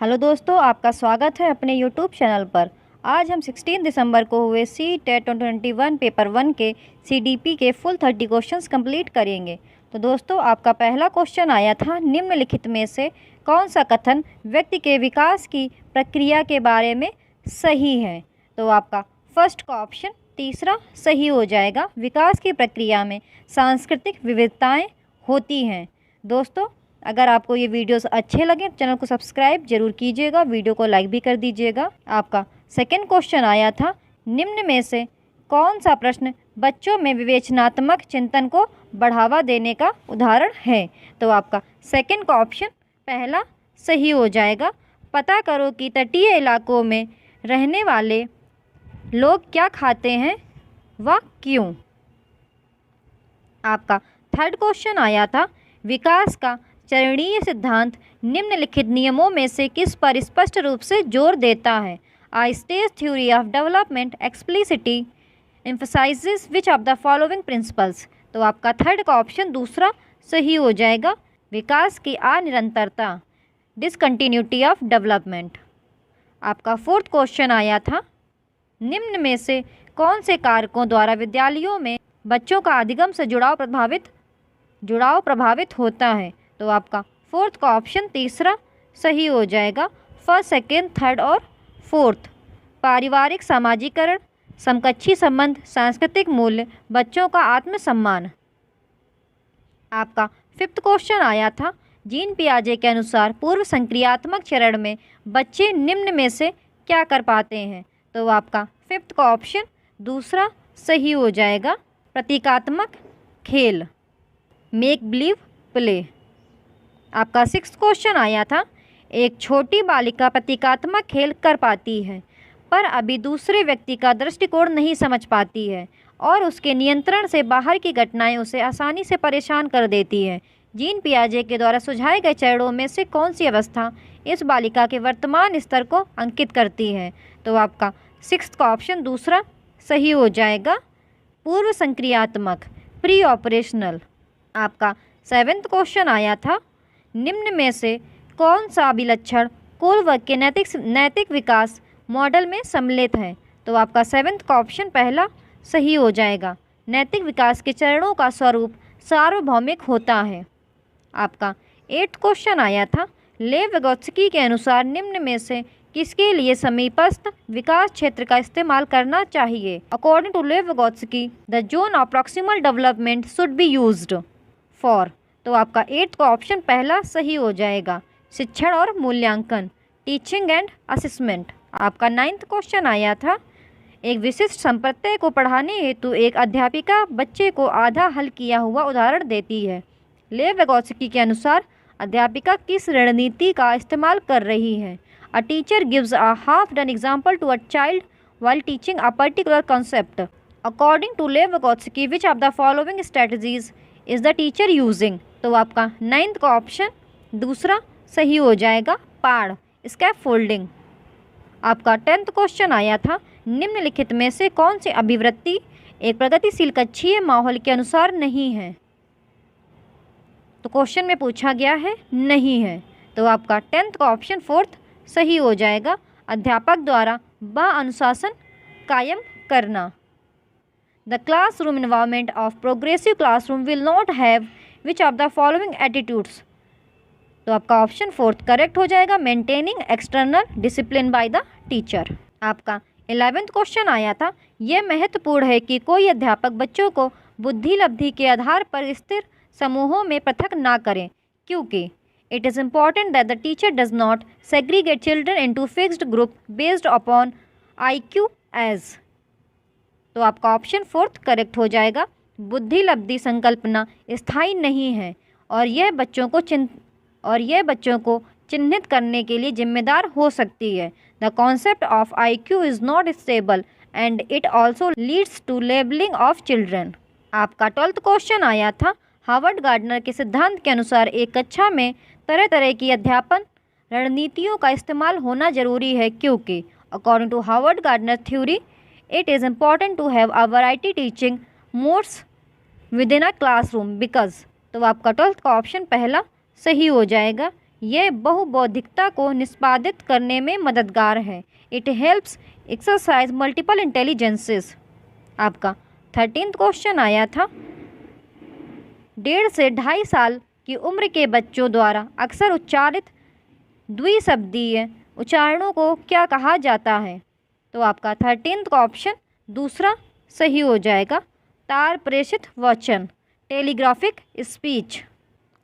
Hello दोस्तों, आपका स्वागत है अपने यूट्यूब चैनल पर। आज हम 16 दिसंबर को हुए सी-टेट 2021 पेपर 1 के सीडीपी के फुल 30 क्वेश्चंस कंप्लीट करेंगे। तो दोस्तों, आपका पहला क्वेश्चन आया था, निम्नलिखित में से कौन सा कथन व्यक्ति के विकास की प्रक्रिया के बारे में सही है। तो आपका फर्स्ट का ऑप्शन तीसरा सही हो जाएगा। विकास की प्रक्रिया में सांस्कृतिक विविधताएँ होती हैं। दोस्तों, अगर आपको ये वीडियोस अच्छे लगें चैनल को सब्सक्राइब जरूर कीजिएगा, वीडियो को लाइक भी कर दीजिएगा। आपका सेकंड क्वेश्चन आया था, निम्न में से कौन सा प्रश्न बच्चों में विवेचनात्मक चिंतन को बढ़ावा देने का उदाहरण है। तो आपका सेकंड का ऑप्शन पहला सही हो जाएगा। पता करो कि तटीय इलाकों में रहने वाले लोग क्या खाते हैं व क्यों। आपका थर्ड क्वेश्चन आया था, विकास का चरणीय सिद्धांत निम्नलिखित नियमों में से किस पर स्पष्ट रूप से जोर देता है। A stage theory of development explicitly emphasizes which of the following principles. तो आपका थर्ड का ऑप्शन दूसरा सही हो जाएगा। विकास की अनिरंतरता, डिसकंटिन्यूटी ऑफ डेवलपमेंट। आपका फोर्थ क्वेश्चन आया था, निम्न में से कौन से कारकों द्वारा विद्यालयों में बच्चों का अधिगम से जुड़ाव प्रभावित होता है। तो आपका फोर्थ का ऑप्शन तीसरा सही हो जाएगा। फर्स्ट, सेकेंड, थर्ड और फोर्थ। पारिवारिक समाजीकरण, समकक्षी संबंध, सांस्कृतिक मूल्य, बच्चों का आत्मसम्मान। आपका फिफ्थ क्वेश्चन आया था, जीन पियाजे के अनुसार पूर्व संक्रियात्मक चरण में बच्चे निम्न में से क्या कर पाते हैं। तो आपका फिफ्थ का ऑप्शन दूसरा सही हो जाएगा। प्रतीकात्मक खेल, मेक बिलीव प्ले। आपका सिक्स्थ क्वेश्चन आया था, एक छोटी बालिका प्रतीकात्मक खेल कर पाती है पर अभी दूसरे व्यक्ति का दृष्टिकोण नहीं समझ पाती है और उसके नियंत्रण से बाहर की घटनाएं उसे आसानी से परेशान कर देती है। जीन पियाजे के द्वारा सुझाए गए चरणों में से कौन सी अवस्था इस बालिका के वर्तमान स्तर को अंकित करती है। तो आपका सिक्स्थ का ऑप्शन दूसरा सही हो जाएगा। पूर्व संक्रियात्मक, प्री ऑपरेशनल। आपका सेवेंथ क्वेश्चन आया था, निम्न में से कौन सा अभिलक्षण कुल वर्ग के नैतिक विकास मॉडल में सम्मिलित है। तो आपका सेवेंथ का ऑप्शन पहला सही हो जाएगा। नैतिक विकास के चरणों का स्वरूप सार्वभौमिक होता है। आपका एट्थ क्वेश्चन आया था, लेव विगोत्स्की के अनुसार निम्न में से किसके लिए समीपस्थ विकास क्षेत्र का इस्तेमाल करना चाहिए। According to Lev Vygotsky, the zone of proximal development should be used for. तो आपका एट्थ का ऑप्शन पहला सही हो जाएगा। शिक्षण और मूल्यांकन, टीचिंग एंड असेसमेंट। आपका नाइन्थ क्वेश्चन आया था, एक विशिष्ट संप्रत्यय को पढ़ाने हेतु एक अध्यापिका बच्चे को आधा हल किया हुआ उदाहरण देती है। लेव विगोत्स्की के अनुसार अध्यापिका किस रणनीति का इस्तेमाल कर रही है। A teacher gives a half done example to a child while teaching a particular concept. According to Lev Vygotsky, which of the following strategies is the teacher using? तो आपका नाइन्थ का ऑप्शन दूसरा सही हो जाएगा। पाड़, स्कैफोल्डिंग। आपका 10th question आया था, निम्नलिखित में से कौन सी अभिवृत्ति एक प्रगतिशील कक्षीय माहौल के अनुसार नहीं है। तो क्वेश्चन में पूछा गया है नहीं है। तो आपका 10th का ऑप्शन फोर्थ सही हो जाएगा। अध्यापक द्वारा अनुशासन कायम करना। The classroom environment of progressive classroom will not have which of the following attitudes. तो आपका ऑप्शन फोर्थ करेक्ट हो जाएगा। Maintaining external discipline by the teacher. आपका 11th क्वेश्चन आया था, यह महत्वपूर्ण है कि कोई अध्यापक बच्चों को बुद्धि लब्धि के आधार पर स्थिर समूहों में पृथक ना करें, क्योंकि it is important that the teacher does not segregate children into fixed group based upon IQ as। तो आपका ऑप्शन फोर्थ करेक्ट हो जाएगा। बुद्धि लब्धि संकल्पना स्थायी नहीं है और यह बच्चों को चिन्हित करने के लिए जिम्मेदार हो सकती है। The concept of IQ is not stable and it also leads to labelling of children. आपका 12th क्वेश्चन आया था, हार्वर्ड गार्डनर के सिद्धांत के अनुसार एक कक्षा में तरह तरह की अध्यापन रणनीतियों का इस्तेमाल होना जरूरी है, क्योंकि according to Harvard Gardner theory it is important to have a variety teaching modes within a classroom because. तो आपका 12th का ऑप्शन पहला सही हो जाएगा। यह बहुबौद्धिकता को निष्पादित करने में मददगार है। It helps exercise multiple intelligences. आपका 13th क्वेश्चन आया था, 1.5 से 2.5 साल की उम्र के बच्चों द्वारा अक्सर उच्चारित द्विशब्दीय उच्चारणों को क्या कहा जाता है? तो आपका 13th का ऑप्शन दूसरा सही हो जाएगा, तार प्रेषित वचन, टेलीग्राफिक स्पीच।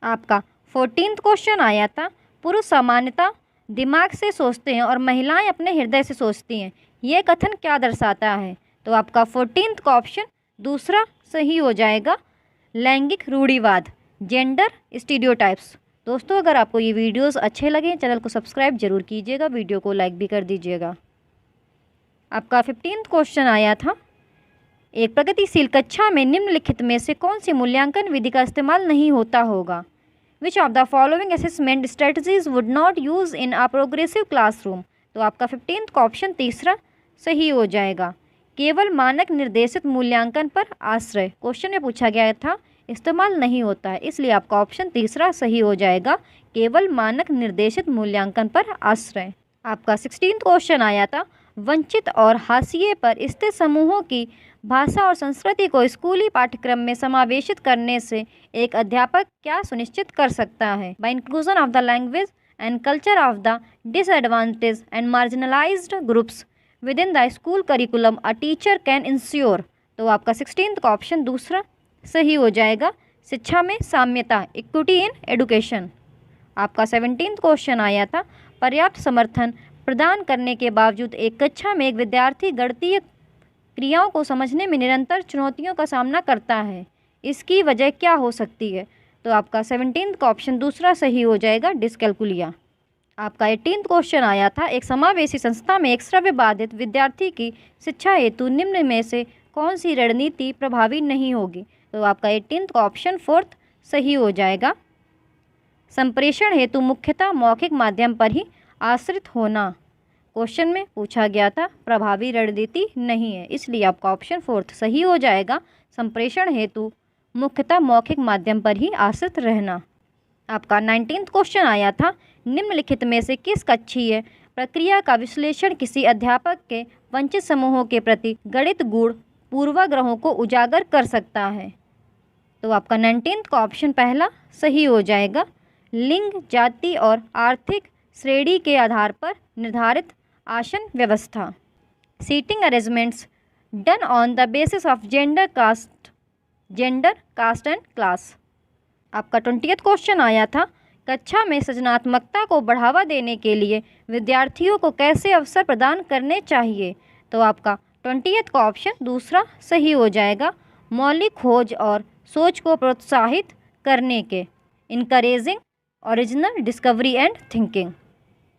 आपका 14th क्वेश्चन आया था, पुरुष सामान्यतः दिमाग से सोचते हैं और महिलाएं अपने हृदय से सोचती हैं, यह कथन क्या दर्शाता है? तो आपका 14th का ऑप्शन दूसरा सही हो जाएगा, लैंगिक रूढ़िवाद, जेंडर स्टीरियोटाइप्स। दोस्तों, अगर आपको ये वीडियोस अच्छे लगे चैनल को सब्सक्राइब जरूर कीजिएगा, वीडियो को लाइक भी कर दीजिएगा। आपका 15th क्वेश्चन आया था, एक प्रगतिशील कक्षा में निम्नलिखित में से कौन सी मूल्यांकन विधि का इस्तेमाल नहीं होता होगा? विच of the following assessment strategies would not use in a progressive classroom? तो आपका 15th का ऑप्शन तीसरा सही हो जाएगा, केवल मानक निर्देशित मूल्यांकन पर आश्रय। क्वेश्चन में पूछा गया था इस्तेमाल नहीं होता है, इसलिए आपका ऑप्शन तीसरा सही हो जाएगा, केवल मानक निर्देशित मूल्यांकन पर आश्रय। आपका 16th क्वेश्चन आया था, वंचित और हाशिए पर स्थित समूहों की भाषा और संस्कृति को स्कूली पाठ्यक्रम में समावेशित करने से एक अध्यापक क्या सुनिश्चित कर सकता है? By inclusion of the language and culture of the disadvantage and marginalised groups within the school curriculum a teacher can ensure. तो आपका 16th का ऑप्शन दूसरा सही हो जाएगा, शिक्षा में साम्यता, इक्विटी इन एडुकेशन। आपका 17th क्वेश्चन आया था, पर्याप्त समर्थन प्रदान करने के बावजूद एक कक्षा में एक विद्यार्थी गणितीय क्रियाओं को समझने में निरंतर चुनौतियों का सामना करता है, इसकी वजह क्या हो सकती है? तो आपका 17th का ऑप्शन दूसरा सही हो जाएगा, डिस्कैल्कुलिया। आपका 18th क्वेश्चन आया था, एक समावेशी संस्था में एक श्रव्य बाधित विद्यार्थी की शिक्षा हेतु निम्न में से कौन सी रणनीति प्रभावी नहीं होगी? तो आपका 18th का ऑप्शन फोर्थ सही हो जाएगा, संप्रेषण हेतु मुख्यतः मौखिक माध्यम पर ही आश्रित होना। क्वेश्चन में पूछा गया था प्रभावी रणनीति नहीं है, इसलिए आपका ऑप्शन फोर्थ सही हो जाएगा, संप्रेषण हेतु मुख्यतः मौखिक माध्यम पर ही आश्रित रहना। आपका 19th क्वेश्चन आया था, निम्नलिखित में से किस कक्षीय प्रक्रिया का विश्लेषण किसी अध्यापक के वंचित समूहों के प्रति गणित गुण पूर्वाग्रहों को उजागर कर सकता है? तो आपका 19th का ऑप्शन पहला सही हो जाएगा, लिंग, जाति और आर्थिक श्रेणी के आधार पर निर्धारित आसन व्यवस्था, seating arrangements done on the basis of gender, caste and class. आपका 20th क्वेश्चन आया था, कक्षा में सृजनात्मकता को बढ़ावा देने के लिए विद्यार्थियों को कैसे अवसर प्रदान करने चाहिए? तो आपका 20th का ऑप्शन दूसरा सही हो जाएगा, मौलिक खोज और सोच को प्रोत्साहित करने के, encouraging original discovery and thinking.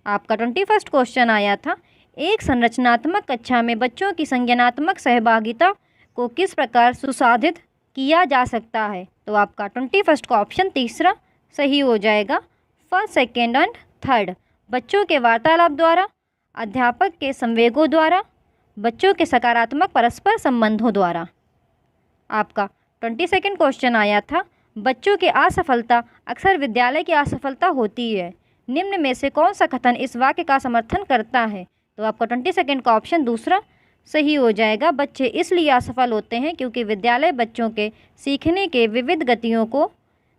आपका 21st क्वेश्चन आया था, एक संरचनात्मक कक्षा में बच्चों की संज्ञानात्मक सहभागिता को किस प्रकार सुसाधित किया जा सकता है? तो आपका 21st का ऑप्शन तीसरा सही हो जाएगा, फर्स्ट, सेकेंड एंड थर्ड, बच्चों के वार्तालाप द्वारा, अध्यापक के संवेगों द्वारा, बच्चों के सकारात्मक परस्पर संबंधों द्वारा। आपका 22nd क्वेश्चन आया था, बच्चों की असफलता अक्सर विद्यालय की असफलता होती है, निम्न में से कौन सा कथन इस वाक्य का समर्थन करता है? तो आपका 22nd का ऑप्शन दूसरा सही हो जाएगा, बच्चे इसलिए असफल होते हैं क्योंकि विद्यालय बच्चों के सीखने के विविध गतियों को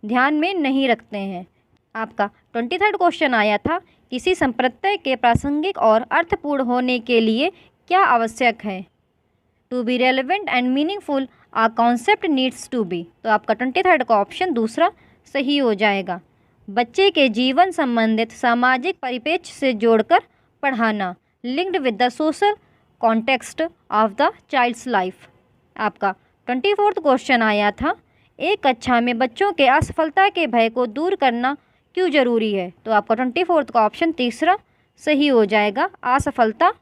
ध्यान में नहीं रखते हैं। आपका 23rd क्वेश्चन आया था, किसी संप्रत्यय के प्रासंगिक और अर्थपूर्ण होने के लिए क्या आवश्यक है? To be relevant and meaningful a concept needs to be. तो आपका 23rd का ऑप्शन दूसरा सही हो जाएगा, बच्चे के जीवन संबंधित सामाजिक परिप्रेक्ष्य से जोड़कर पढ़ाना, linked with the social context of the child's life. आपका 24th क्वेश्चन आया था, एक कक्षा में बच्चों के असफलता के भय को दूर करना क्यों जरूरी है? तो आपका 24th का ऑप्शन तीसरा सही हो जाएगा, असफलता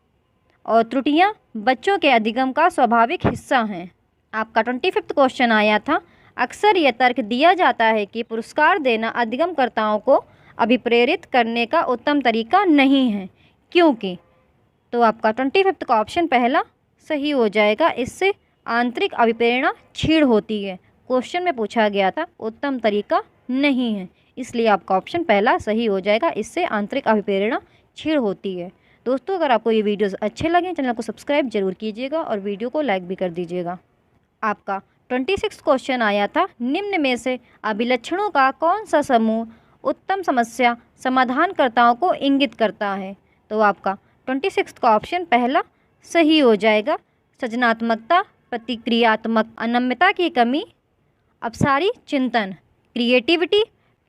और त्रुटियां बच्चों के अधिगम का स्वाभाविक हिस्सा हैं। आपका 25th क्वेश्चन आया था, अक्सर यह तर्क दिया जाता है कि पुरस्कार देना अधिगमकर्ताओं को अभिप्रेरित करने का उत्तम तरीका नहीं है, क्योंकि? तो आपका 25th का ऑप्शन पहला सही हो जाएगा, इससे आंतरिक अभिप्रेरणा क्षीण होती है। क्वेश्चन में पूछा गया था उत्तम तरीका नहीं है, इसलिए आपका ऑप्शन पहला सही हो जाएगा। इससे आंतरिक अभिप्रेरणा क्षीण होती है। दोस्तों, अगर आपको ये वीडियोस अच्छे लगें चैनल को सब्सक्राइब जरूर कीजिएगा और वीडियो को लाइक भी कर दीजिएगा। आपका 26 क्वेश्चन आया था, निम्न में से अभिलक्षणों का कौन सा समूह उत्तम समस्या समाधानकर्ताओं को इंगित करता है? तो आपका 26 का ऑप्शन पहला सही हो जाएगा। सृजनात्मकता, प्रतिक्रियात्मक अनम्यता की कमी, अपसारी चिंतन, creativity,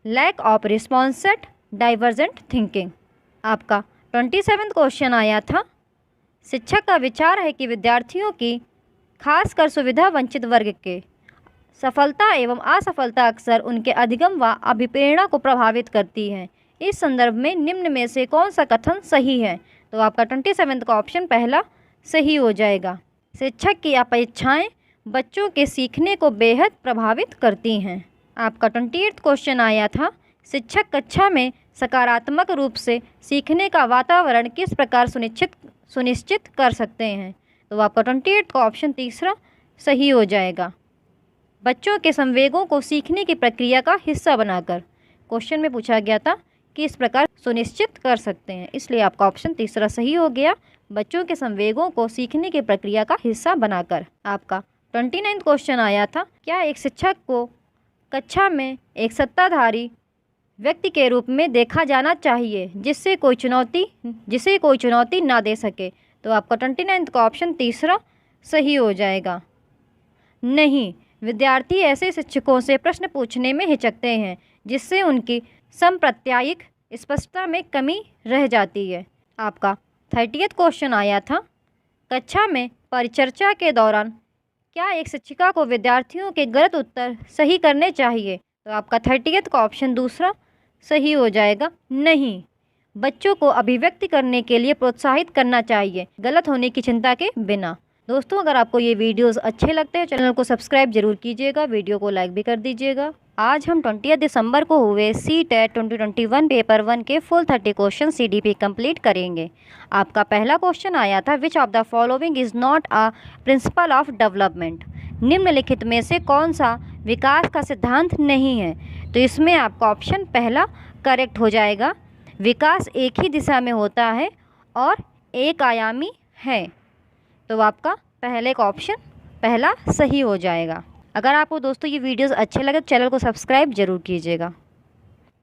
lack of response set, divergent thinking. आपका 27 क्वेश्चन आया था, शिक्षक का विचार है कि विद्यार्थियों की खासकर सुविधा वंचित वर्ग के सफलता एवं असफलता अक्सर उनके अधिगम व अभिप्रेरणा को प्रभावित करती है। इस संदर्भ में निम्न में से कौन सा कथन सही है? तो आपका 27 का ऑप्शन पहला सही हो जाएगा। शिक्षक की अपेक्षाएं बच्चों के सीखने को बेहद प्रभावित करती हैं। आपका 28 क्वेश्चन आया था, शिक्षक कक्षा में सकारात्मक रूप से सीखने का वातावरण किस प्रकार सुनिश्चित कर सकते हैं? तो आपका 28 का ऑप्शन तीसरा सही हो जाएगा। बच्चों के संवेगों को सीखने की प्रक्रिया का हिस्सा बनाकर क्वेश्चन में पूछा गया था कि इस प्रकार सुनिश्चित कर सकते हैं, इसलिए आपका ऑप्शन तीसरा सही हो गया। बच्चों के संवेगों को सीखने की प्रक्रिया का हिस्सा बनाकर। आपका 29 क्वेश्चन आया था, क्या एक शिक्षक को कक्षा में एक सत्ताधारी व्यक्ति के रूप में देखा जाना चाहिए जिसे कोई चुनौती ना दे सके? तो आपका 29 का ऑप्शन तीसरा सही हो जाएगा। नहीं, विद्यार्थी ऐसे शिक्षकों से प्रश्न पूछने में हिचकते हैं जिससे उनकी संप्रत्यायिक स्पष्टता में कमी रह जाती है। आपका 30 क्वेश्चन आया था, कक्षा में परिचर्चा के दौरान क्या एक शिक्षिका को विद्यार्थियों के गलत उत्तर सही करने चाहिए? तो आपका 30 का ऑप्शन दूसरा सही हो जाएगा। नहीं, बच्चों को अभिव्यक्ति करने के लिए प्रोत्साहित करना चाहिए, गलत होने की चिंता के बिना। दोस्तों, अगर आपको ये वीडियोस अच्छे लगते हैं चैनल को सब्सक्राइब जरूर कीजिएगा, वीडियो को लाइक भी कर दीजिएगा। आज हम 20 दिसंबर को हुए CTET 2021 पेपर 1 के फुल 30 क्वेश्चन CDP कंप्लीट करेंगे। आपका पहला क्वेश्चन आया था, which of the following is not a principal of development? निम्नलिखित में से कौन सा विकास का सिद्धांत नहीं है? तो इसमें आपका ऑप्शन पहला करेक्ट हो जाएगा। विकास एक ही दिशा में होता है और एक आयामी है। तो आपका पहले का ऑप्शन पहला सही हो जाएगा। अगर आपको दोस्तों ये वीडियोस अच्छे लगे तो चैनल को सब्सक्राइब जरूर कीजिएगा।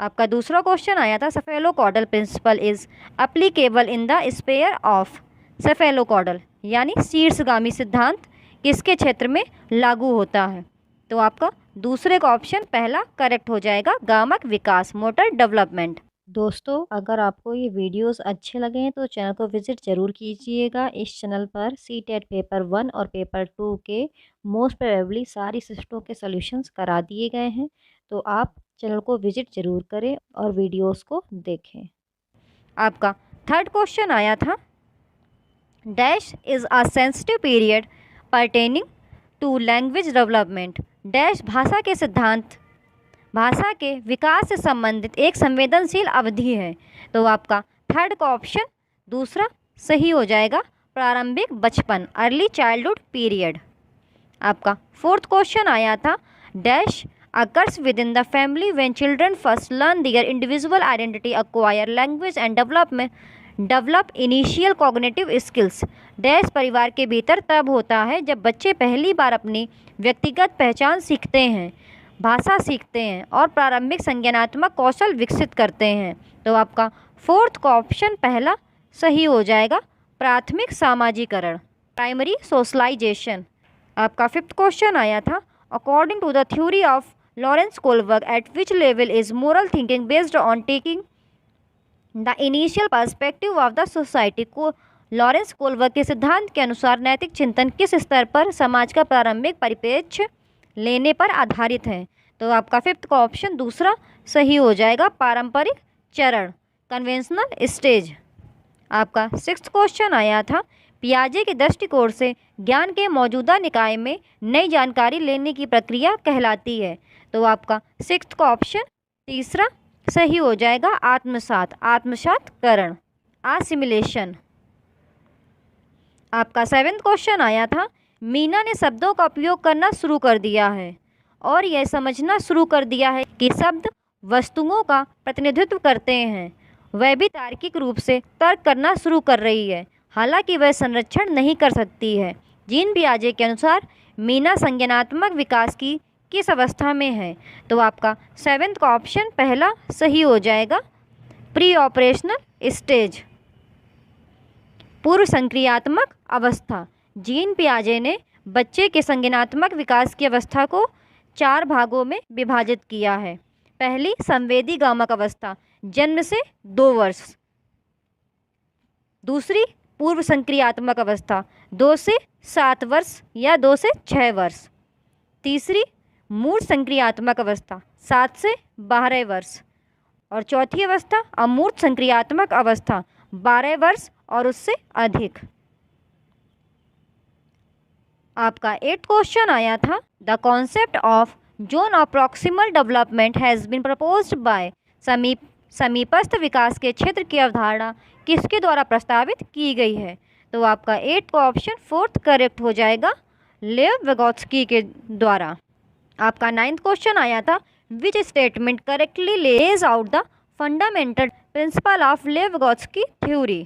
आपका दूसरा क्वेश्चन आया था, cephalocaudal principle is applicable in the sphere of? Cephalocaudal यानी शीर्षगामी सिद्धांत किसके क्षेत्र में लागू होता है? तो आपका दूसरे का ऑप्शन पहला करेक्ट हो जाएगा, गामक विकास, मोटर डेवलपमेंट। दोस्तों, अगर आपको ये वीडियोस अच्छे लगें तो चैनल को विज़िट ज़रूर कीजिएगा। इस चैनल पर CTET पेपर 1 और पेपर 2 के मोस्ट प्रोबेबली सारी शिफ्टों के सॉल्यूशंस करा दिए गए हैं, तो आप चैनल को विज़िट ज़रूर करें और वीडियोस को देखें। आपका थर्ड क्वेश्चन आया था, dash is a sensitive period pertaining to language development. Dash भाषा के विकास से संबंधित एक संवेदनशील अवधि है। तो आपका थर्ड का ऑप्शन दूसरा सही हो जाएगा, प्रारंभिक बचपन, अर्ली चाइल्डहुड पीरियड। आपका फोर्थ क्वेश्चन आया था, dash occurs within the family when children first learn their individual identity, acquire language and develop initial cognitive skills. Dash परिवार के भीतर तब होता है जब बच्चे पहली बार अपनी व्यक्तिगत पहचान सीखते हैं, भाषा सीखते हैं और प्रारंभिक संज्ञानात्मक कौशल विकसित करते हैं। तो आपका फोर्थ का ऑप्शन पहला सही हो जाएगा, प्राथमिक सामाजिकरण, प्राइमरी सोशलाइजेशन। आपका फिफ्थ क्वेश्चन आया था, according to the theory of Lawrence Kohlberg at which level is moral thinking based on taking the initial perspective of the society? को लॉरेंस कोलबर्ग के सिद्धांत के अनुसार नैतिक चिंतन किस स्तर पर समाज का प्रारंभिक परिप्रेक्ष्य लेने पर आधारित है? तो आपका फिफ्थ का ऑप्शन दूसरा सही हो जाएगा, पारंपरिक चरण, कन्वेंशनल स्टेज। आपका सिक्स्थ क्वेश्चन आया था, पियाजे के दृष्टिकोण से ज्ञान के मौजूदा निकाय में नई जानकारी लेने की प्रक्रिया कहलाती है। तो आपका सिक्स्थ का ऑप्शन तीसरा सही हो जाएगा, आत्मसातकरण, आसिमिलेशन। आपका सेवेंथ क्वेश्चन आया था, मीना ने शब्दों का उपयोग करना शुरू कर दिया है और यह समझना शुरू कर दिया है कि शब्द वस्तुओं का प्रतिनिधित्व करते हैं, वह भी तार्किक रूप से तर्क करना शुरू कर रही है, हालांकि वह संरक्षण नहीं कर सकती है। जीन पियाजे के अनुसार मीना संज्ञानात्मक विकास की किस अवस्था में है? तो आपका 7th का ऑप्शन पहला सही हो जाएगा, प्री ऑपरेशनल स्टेज, पूर्व संक्रियात्मक अवस्था। जीन पियाजे ने बच्चे के संज्ञानात्मक विकास की अवस्था को 4 भागों में विभाजित किया है। पहली संवेदी गामक अवस्था, जन्म से 2 वर्ष। दूसरी पूर्व संक्रियात्मक अवस्था, 2 से 7 वर्ष या 2 से 6 वर्ष। तीसरी मूर्त संक्रियात्मक अवस्था, 7 से 12 वर्ष। और चौथी अवस्था अमूर्त संक्रियात्मक अवस्था, 12 वर्ष और उससे अधिक। आपका 8th क्वेश्चन आया था, the concept of zone of proximal development has been proposed by, समीपस्थ विकास के क्षेत्र की अवधारणा किसके द्वारा प्रस्तावित की गई है? तो आपका 8th का ऑप्शन 4th करेक्ट हो जाएगा, लेव विगोत्स्की के द्वारा। आपका 9th क्वेश्चन आया था, which statement correctly lays out the fundamental principle of Lev Vygotsky theory?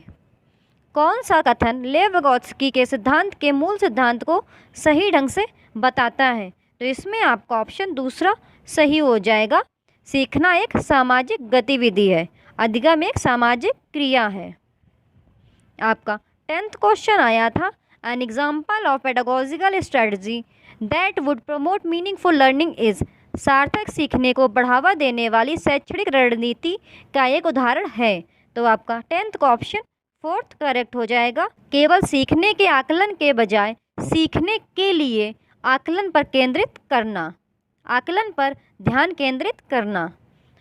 कौन सा कथन लेव विगोत्स्की के सिद्धांत के मूल सिद्धांत को सही ढंग से बताता है? तो इसमें आपका ऑप्शन दूसरा सही हो जाएगा, सीखना एक सामाजिक गतिविधि है, अधिगम एक सामाजिक क्रिया है। आपका 10th क्वेश्चन आया था, an example of pedagogical strategy that would promote meaningful learning is, सार्थक सीखने को बढ़ावा देने वाली शैक्षणिक रणनीति का एक उदाहरण है। तो आपका 10th का ऑप्शन 4th करेक्ट हो जाएगा, केवल सीखने के आकलन के बजाय सीखने के लिए आकलन पर केंद्रित करना, आकलन पर ध्यान केंद्रित करना।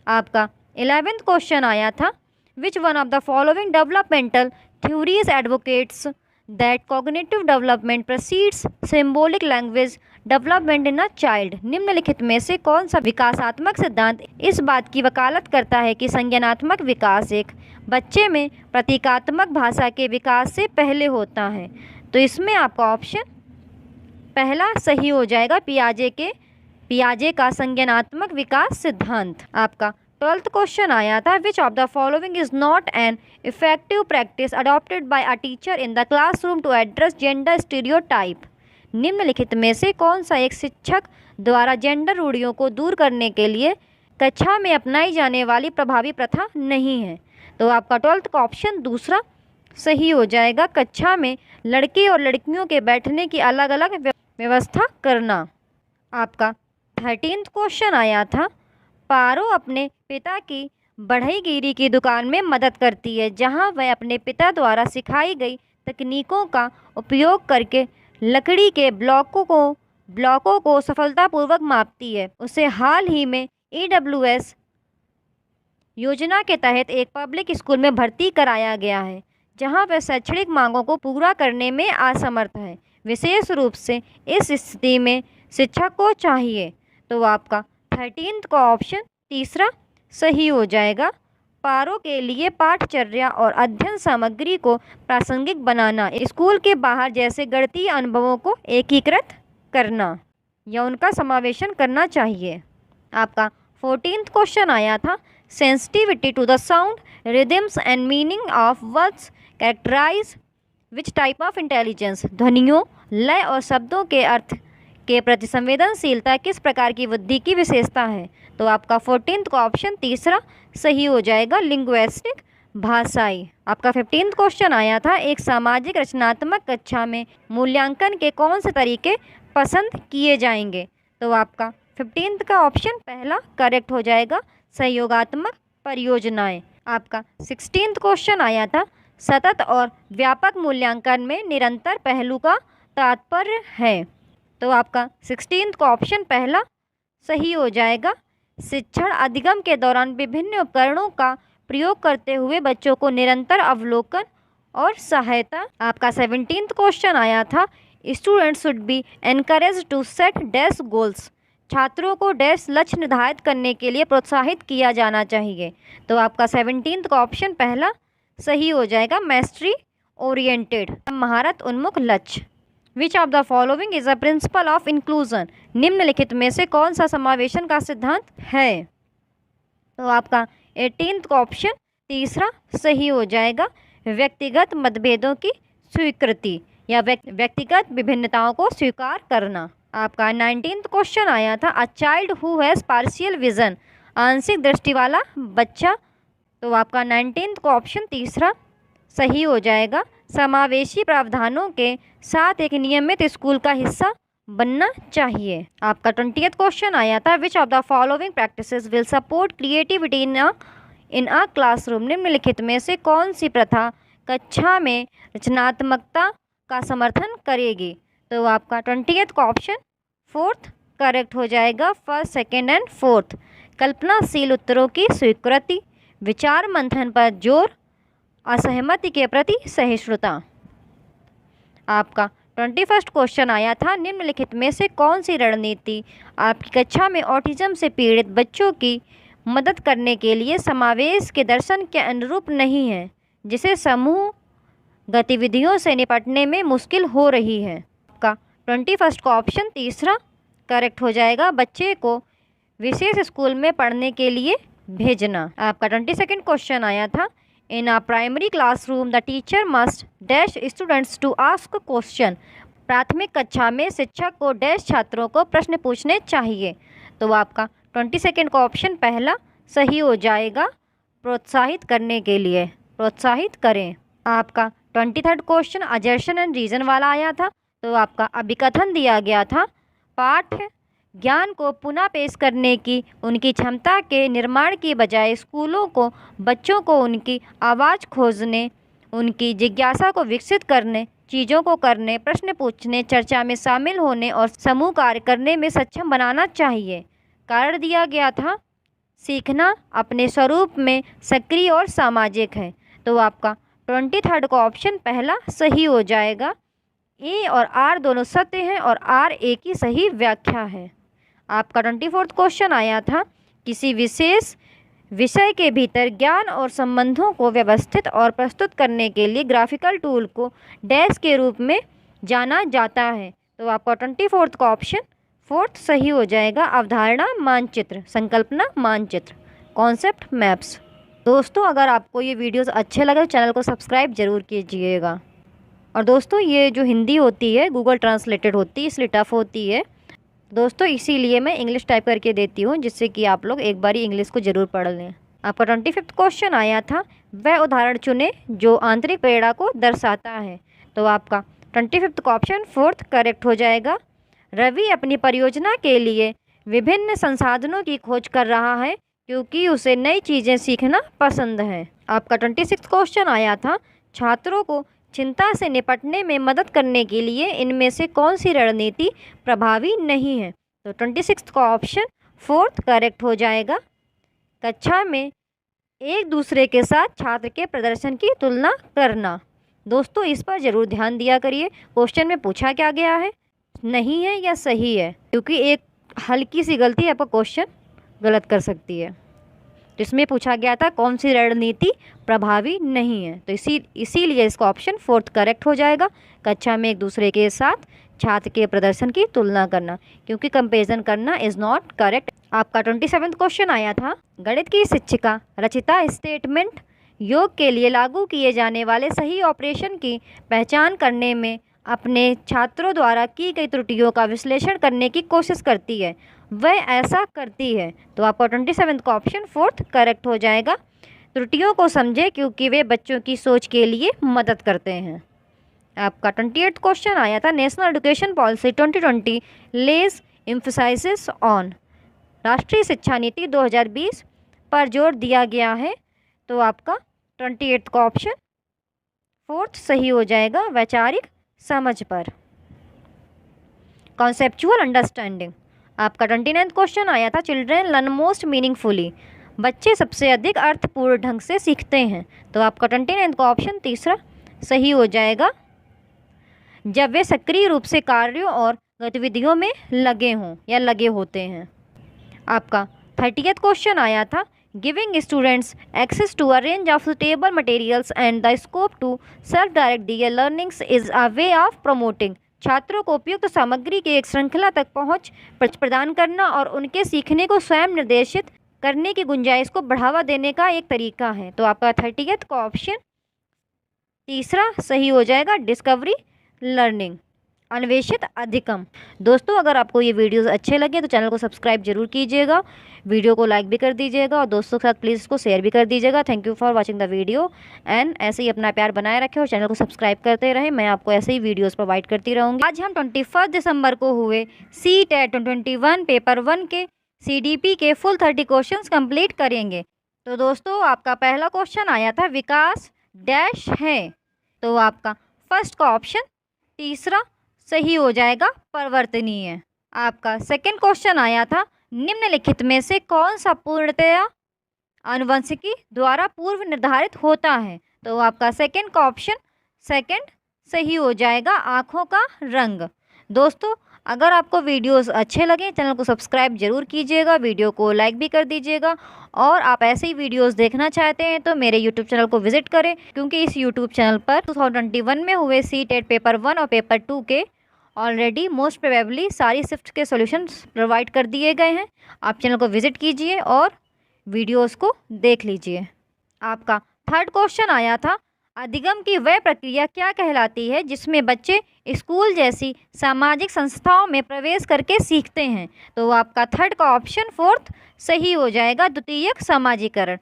आपका 11th क्वेश्चन आया था, which one of the following developmental theories advocates that cognitive development proceeds symbolic language development in a child? निम्नलिखित में से कौन सा विकासात्मक सिद्धांत इस बात की वकालत करता है कि संज्ञानात्मक विकास एक बच्चे में प्रतीकात्मक भाषा के विकास से पहले होता है? तो इसमें आपका ऑप्शन पहला सही हो जाएगा, पियाजे का संज्ञानात्मक विकास सिद्धांत। आपका 12th क्वेश्चन आया था, which of the following is not an effective practice adopted by a teacher in the classroom to address gender stereotype? निम्नलिखित में से कौन सा एक शिक्षक द्वारा जेंडर रूढ़ियों को दूर करने के लिए कक्षा में अपनाई जाने वाली प्रभावी प्रथा नहीं है? तो आपका 12th का ऑप्शन दूसरा सही हो जाएगा, कक्षा में लड़के और लड़कियों के बैठने की अलग अलग व्यवस्था करना। आपका 13th क्वेश्चन आया था, पारो अपने पिता की बढ़ईगिरी की दुकान में मदद करती है, जहां वह अपने पिता द्वारा सिखाई गई तकनीकों का उपयोग करके लकड़ी के ब्लॉकों को सफलतापूर्वक मापती है। उसे हाल ही में EWS योजना के तहत एक पब्लिक स्कूल में भर्ती कराया गया है, जहां वह शैक्षणिक मांगों को पूरा करने में असमर्थ है। विशेष रूप से इस स्थिति में शिक्षक को चाहिए। तो आपका 13th का ऑप्शन तीसरा सही हो जाएगा, पारो के लिए पाठचर्या और अध्ययन सामग्री को प्रासंगिक बनाना, स्कूल के बाहर जैसे गणितीय अनुभवों को एकीकृत करना या उनका समावेशन करना चाहिए। आपका 14th क्वेश्चन आया था, sensitivity to the sound rhythms and meaning of words characterise which type of intelligence? ध्वनियों, लय और शब्दों के अर्थ के प्रति संवेदनशीलता किस प्रकार की बुद्धि की विशेषता है? तो आपका 14th का ऑप्शन तीसरा सही हो जाएगा, लिंग्विस्टिक, भाषाई। आपका 15th क्वेश्चन आया था, एक सामाजिक रचनात्मक कक्षा में मूल्यांकन के कौन से तरीके पसंद किए जाएंगे? तो आपका 15th का ऑप्शन पहला करेक्ट हो जाएगा, सहयोगात्मक परियोजनाएं। आपका 16th क्वेश्चन आया था, सतत और व्यापक मूल्यांकन में निरंतर पहलू का तात्पर्य है। तो आपका 16th का ऑप्शन पहला सही हो जाएगा, शिक्षण अधिगम के दौरान विभिन्न उपकरणों का प्रयोग करते हुए बच्चों को निरंतर अवलोकन और सहायता। आपका 17th क्वेश्चन आया था, students should be encourage to set dash goals, छात्रों को डैश लक्ष्य निर्धारित करने के लिए प्रोत्साहित किया जाना चाहिए। तो आपका 17th का ऑप्शन पहला सही हो जाएगा, मैस्ट्री ओरिएंटेड, महारत उन्मुख लक्ष्य। विच of the following is a principle of inclusion? निम्नलिखित में से कौन सा समावेशन का सिद्धांत है? तो आपका 18th का ऑप्शन तीसरा सही हो जाएगा। व्यक्तिगत मतभेदों की स्वीकृति या व्यक्तिगत विभिन्नताओं को स्वीकार करना। आपका 19th क्वेश्चन आया था, a child who has partial vision, आंशिक दृष्टि वाला बच्चा। तो आपका 19th का ऑप्शन तीसरा सही हो जाएगा। समावेशी प्रावधानों के साथ एक नियमित स्कूल का हिस्सा बनना चाहिए। आपका 20th क्वेश्चन आया था, which of the following practices will support creativity in a classroom. निम्नलिखित में से कौन सी प्रथा कक्षा में रचनात्मकता का समर्थन करेगी। तो आपका 20th का ऑप्शन फोर्थ करेक्ट हो जाएगा। First, second and fourth. कल्पनाशील उत्तरों की स्वीकृति, विचार मंथन पर जोर, असहमति के प्रति सहिष्णुता। आपका 21st क्वेश्चन आया था, निम्नलिखित में से कौन सी रणनीति आपकी कक्षा में ऑटिज्म से पीड़ित बच्चों की मदद करने के लिए समावेश के दर्शन के अनुरूप नहीं है, जिसे समूह गतिविधियों से निपटने में मुश्किल हो रही है। आपका 21st का ऑप्शन तीसरा करेक्ट हो जाएगा। बच्चे को विशेष स्कूल में पढ़ने के लिए भेजना। आपका 22nd क्वेश्चन आया था, in a primary classroom the teacher must dash students to ask question. प्राथमिक कक्षा में शिक्षक को डैश छात्रों को प्रश्न पूछने चाहिए। तो आपका 22nd का ऑप्शन पहला सही हो जाएगा। प्रोत्साहित करने के लिए, प्रोत्साहित करें। आपका 23rd क्वेश्चन अजर्शन एंड रीजन वाला आया था। तो आपका अभिकथन दिया गया था, पाठ ज्ञान को पुनः पेश करने की उनकी क्षमता के निर्माण की बजाय स्कूलों को बच्चों को उनकी आवाज़ खोजने, उनकी जिज्ञासा को विकसित करने, चीज़ों को करने, प्रश्न पूछने, चर्चा में शामिल होने और समूह कार्य करने में सक्षम बनाना चाहिए। कारण दिया गया था, सीखना अपने स्वरूप में सक्रिय और सामाजिक है। तो आपका 23rd का ऑप्शन पहला सही हो जाएगा। ए और आर दोनों सत्य हैं और आर ए की सही व्याख्या है। आपका 24th क्वेश्चन आया था, किसी विशेष विषय के भीतर ज्ञान और संबंधों को व्यवस्थित और प्रस्तुत करने के लिए ग्राफिकल टूल को डैश के रूप में जाना जाता है। तो आपका 24th का ऑप्शन फोर्थ सही हो जाएगा। अवधारणा मानचित्र, संकल्पना मानचित्र, कॉन्सेप्ट मैप्स। दोस्तों, अगर आपको ये वीडियोस अच्छे लगे तो चैनल को सब्सक्राइब जरूर कीजिएगा। और दोस्तों, ये जो हिंदी होती है गूगल ट्रांसलेटेड होती है, इसलिए टफ होती है दोस्तों, इसीलिए मैं इंग्लिश टाइप करके देती हूँ, जिससे कि आप लोग एक बारी इंग्लिश को ज़रूर पढ़ लें। आपका 25th क्वेश्चन आया था, वह उदाहरण चुनें जो आंतरिक प्रेरणा को दर्शाता है। तो आपका 25th का ऑप्शन फोर्थ करेक्ट हो जाएगा। रवि अपनी परियोजना के लिए विभिन्न संसाधनों की खोज कर रहा है क्योंकि उसे नई चीज़ें सीखना पसंद है। आपका 26th क्वेश्चन आया था, छात्रों को चिंता से निपटने में मदद करने के लिए इनमें से कौन सी रणनीति प्रभावी नहीं है। तो 26th का ऑप्शन फोर्थ करेक्ट हो जाएगा। कक्षा में एक दूसरे के साथ छात्र के प्रदर्शन की तुलना करना। दोस्तों, इस पर ज़रूर ध्यान दिया करिए, क्वेश्चन में पूछा क्या गया है, नहीं है या सही है, क्योंकि एक हल्की सी गलती आपका क्वेश्चन गलत कर सकती है। तो इसमें पूछा गया था कौन सी रणनीति प्रभावी नहीं है, तो इसीलिए इसका ऑप्शन फोर्थ करेक्ट हो जाएगा। कक्षा में एक दूसरे के साथ छात्र के प्रदर्शन की तुलना करना, क्योंकि कंपेरिजन करना इज़ नॉट करेक्ट। आपका 27th क्वेश्चन आया था, गणित की शिक्षिका रचिता स्टेटमेंट योग के लिए लागू किए जाने वाले सही ऑपरेशन की पहचान करने में अपने छात्रों द्वारा की गई त्रुटियों का विश्लेषण करने की कोशिश करती है। वह ऐसा करती है। तो आपका 27th का ऑप्शन फोर्थ करेक्ट हो जाएगा। त्रुटियों को समझे क्योंकि वे बच्चों की सोच के लिए मदद करते हैं। आपका 28th क्वेश्चन आया था, national education policy 2020 lays emphasis on. राष्ट्रीय शिक्षा नीति 2020 पर जोर दिया गया है। तो आपका 28th का ऑप्शन फोर्थ सही हो जाएगा, वैचारिक समझ पर, कॉन्सेप्चुअल अंडरस्टैंडिंग। आपका 29th क्वेश्चन आया था, चिल्ड्रेन लर्न मोस्ट मीनिंगफुली। बच्चे सबसे अधिक अर्थपूर्ण ढंग से सीखते हैं। तो आपका 29th का ऑप्शन तीसरा सही हो जाएगा, जब वे सक्रिय रूप से कार्यों और गतिविधियों में लगे हों या लगे होते हैं। आपका 30th क्वेश्चन आया था, giving students access to a range of suitable materials and the scope to self direct their learnings is a way of promoting. छात्रों को उपयुक्त सामग्री की एक श्रृंखला तक पहुंच प्रदान करना और उनके सीखने को स्वयं निर्देशित करने की गुंजाइश को बढ़ावा देने का एक तरीका है। तो आपका 30th का ऑप्शन तीसरा सही हो जाएगा, डिस्कवरी लर्निंग, अन्वेषित अधिकम। दोस्तों अगर आपको ये वीडियोस अच्छे लगे तो चैनल को सब्सक्राइब जरूर कीजिएगा, वीडियो को लाइक भी कर दीजिएगा और दोस्तों के साथ प्लीज़ इसको शेयर भी कर दीजिएगा। Thank you for watching the video and ऐसे ही अपना प्यार बनाए रखें और चैनल को सब्सक्राइब करते रहें। मैं आपको ऐसे ही वीडियोस प्रोवाइड करती रहूँगी। आज हम 21 दिसंबर को हुए CTET 2021 पेपर 1 के CDP के फुल 30 क्वेश्चन कंप्लीट करेंगे। तो दोस्तों आपका पहला क्वेश्चन आया था विकास डैश है, तो आपका फर्स्ट का ऑप्शन तीसरा सही हो जाएगा, परिवर्तनीय। आपका सेकंड क्वेश्चन आया था निम्नलिखित में से कौन सा पूर्णतया आनुवंशिकी द्वारा पूर्व निर्धारित होता है, तो आपका सेकंड का ऑप्शन सेकंड सही हो जाएगा, आँखों का रंग। दोस्तों अगर आपको वीडियोस अच्छे लगे चैनल को सब्सक्राइब जरूर कीजिएगा, वीडियो को लाइक भी कर दीजिएगा और आप ऐसे ही वीडियोस देखना चाहते हैं तो मेरे यूट्यूब चैनल को विजिट करें, क्योंकि इस यूट्यूब चैनल पर 2021 में हुए CTET पेपर 1 और पेपर 2 के ऑलरेडी मोस्ट प्रोबेबली सारी शिफ्ट के सॉल्यूशंस प्रोवाइड कर दिए गए हैं। आप चैनल को विजिट कीजिए और वीडियोस को देख लीजिए। आपका थर्ड क्वेश्चन आया था अधिगम की वह प्रक्रिया क्या कहलाती है जिसमें बच्चे स्कूल जैसी सामाजिक संस्थाओं में प्रवेश करके सीखते हैं, तो आपका थर्ड का ऑप्शन फोर्थ सही हो जाएगा, द्वितीयक समाजीकरण।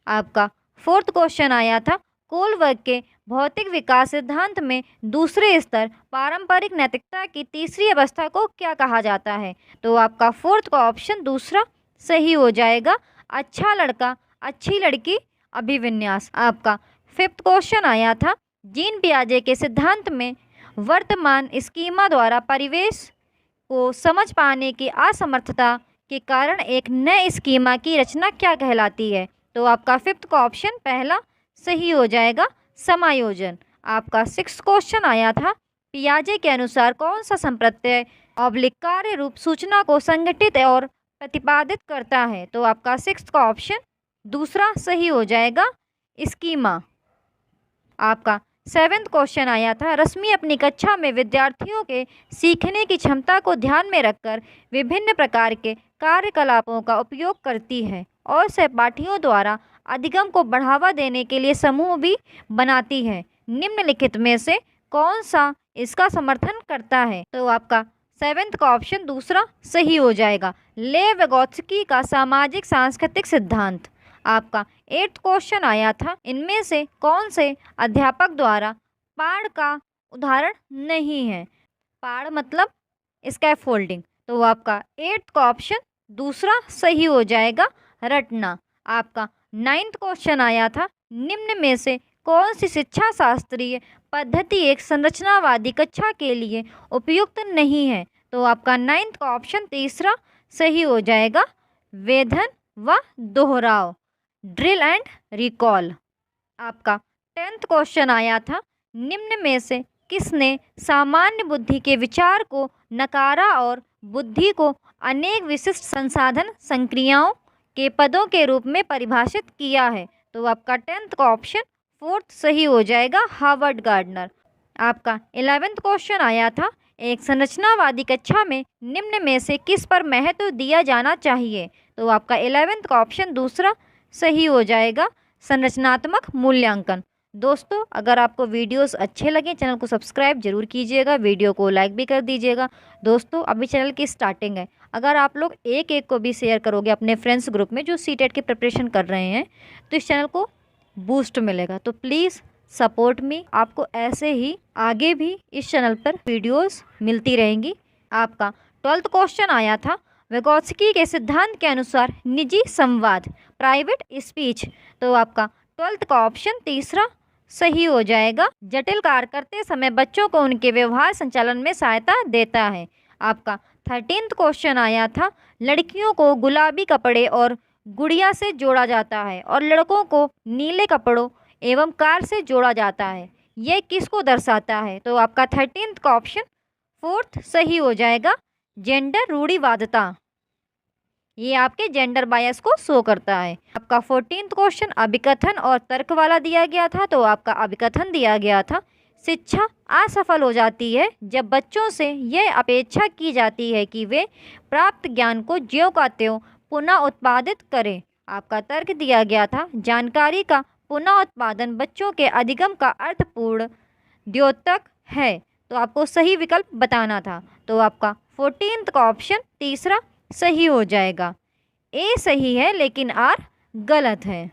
आपका फोर्थ क्वेश्चन आया था कोलबर्ग के भौतिक विकास सिद्धांत में दूसरे स्तर पारंपरिक नैतिकता की तीसरी अवस्था को क्या कहा जाता है, तो आपका फोर्थ का ऑप्शन दूसरा सही हो जाएगा, अच्छा लड़का अच्छी लड़की अभिविन्यास। आपका फिफ्थ क्वेश्चन आया था जीन पियाजे के सिद्धांत में वर्तमान स्कीमा द्वारा परिवेश को समझ पाने की असमर्थता के कारण एक नए स्कीमा की रचना क्या कहलाती है, तो आपका फिफ्थ का ऑप्शन पहला सही हो जाएगा, समायोजन। आपका सिक्स्थ क्वेश्चन आया था पियाजे के अनुसार कौन सा संप्रत्यय ऑब्लिक कार्य रूप सूचना को संगठित और प्रतिपादित करता है, तो आपका सिक्स्थ का ऑप्शन दूसरा सही हो जाएगा, स्कीमा। आपका सेवेंथ क्वेश्चन आया था रश्मि अपनी कक्षा में विद्यार्थियों के सीखने की क्षमता को ध्यान में रखकर विभिन्न प्रकार के कार्यकलापों का उपयोग करती है और सहपाठियों द्वारा अधिगम को बढ़ावा देने के लिए समूह भी बनाती है, निम्नलिखित में से कौन सा इसका समर्थन करता है, तो आपका सेवेंथ का ऑप्शन दूसरा सही हो जाएगा, लेव विगोत्स्की का सामाजिक सांस्कृतिक सिद्धांत। आपका एट्थ क्वेश्चन आया था इनमें से कौन से अध्यापक द्वारा पाड़ का उदाहरण नहीं है, पाड़ मतलब स्कैफोल्डिंग, तो आपका एट्थ का ऑप्शन दूसरा सही हो जाएगा, रटना। आपका नाइन्थ क्वेश्चन आया था निम्न में से कौन सी शिक्षा शास्त्रीय पद्धति एक संरचनावादी कक्षा के लिए उपयुक्त नहीं है, तो आपका नाइन्थ का ऑप्शन तीसरा सही हो जाएगा, वेधन व दोहराव, ड्रिल एंड रिकॉल। आपका टेंथ क्वेश्चन आया था निम्न में से किसने सामान्य बुद्धि के विचार को नकारा और बुद्धि को अनेक विशिष्ट संसाधन संक्रियाओं के पदों के रूप में परिभाषित किया है, तो आपका टेंथ का ऑप्शन फोर्थ सही हो जाएगा, हार्वर्ड गार्डनर। आपका 11th क्वेश्चन आया था एक संरचनावादी कक्षा में निम्न में से किस पर महत्व दिया जाना चाहिए, तो आपका 11th का ऑप्शन दूसरा सही हो जाएगा, संरचनात्मक मूल्यांकन। दोस्तों अगर आपको वीडियोस अच्छे लगे चैनल को सब्सक्राइब जरूर कीजिएगा, वीडियो को लाइक भी कर दीजिएगा। दोस्तों अभी चैनल की स्टार्टिंग है, अगर आप लोग एक एक को भी शेयर करोगे अपने फ्रेंड्स ग्रुप में जो CTET की प्रिपरेशन कर रहे हैं तो इस चैनल को बूस्ट मिलेगा, तो प्लीज़ सपोर्ट मी। आपको ऐसे ही आगे भी इस चैनल पर वीडियोस मिलती रहेंगी। आपका 12th क्वेश्चन आया था विगोत्स्की के सिद्धांत के अनुसार निजी संवाद प्राइवेट स्पीच, तो आपका 12th का ऑप्शन तीसरा सही हो जाएगा, जटिल कार्य करते समय बच्चों को उनके व्यवहार संचालन में सहायता देता है। आपका 13th क्वेश्चन आया था लड़कियों को गुलाबी कपड़े और गुड़िया से जोड़ा जाता है और लड़कों को नीले कपड़ों एवं कार से जोड़ा जाता है, यह किसको दर्शाता है, तो आपका 13th का ऑप्शन फोर्थ सही हो जाएगा, जेंडर रूढ़िवादिता, ये आपके जेंडर बायस को शो करता है। आपका 14th क्वेश्चन अभिकथन और तर्क वाला दिया गया था, तो आपका अभिकथन दिया गया था शिक्षा असफल हो जाती है जब बच्चों से यह अपेक्षा की जाती है कि वे प्राप्त ज्ञान को ज्यों का त्यों पुनः उत्पादित करें। आपका तर्क दिया गया था जानकारी का पुनः उत्पादन बच्चों के अधिगम का अर्थपूर्ण द्योतक है, तो आपको सही विकल्प बताना था। तो आपका 14th का ऑप्शन तीसरा सही हो जाएगा। ए सही है लेकिन आर गलत है।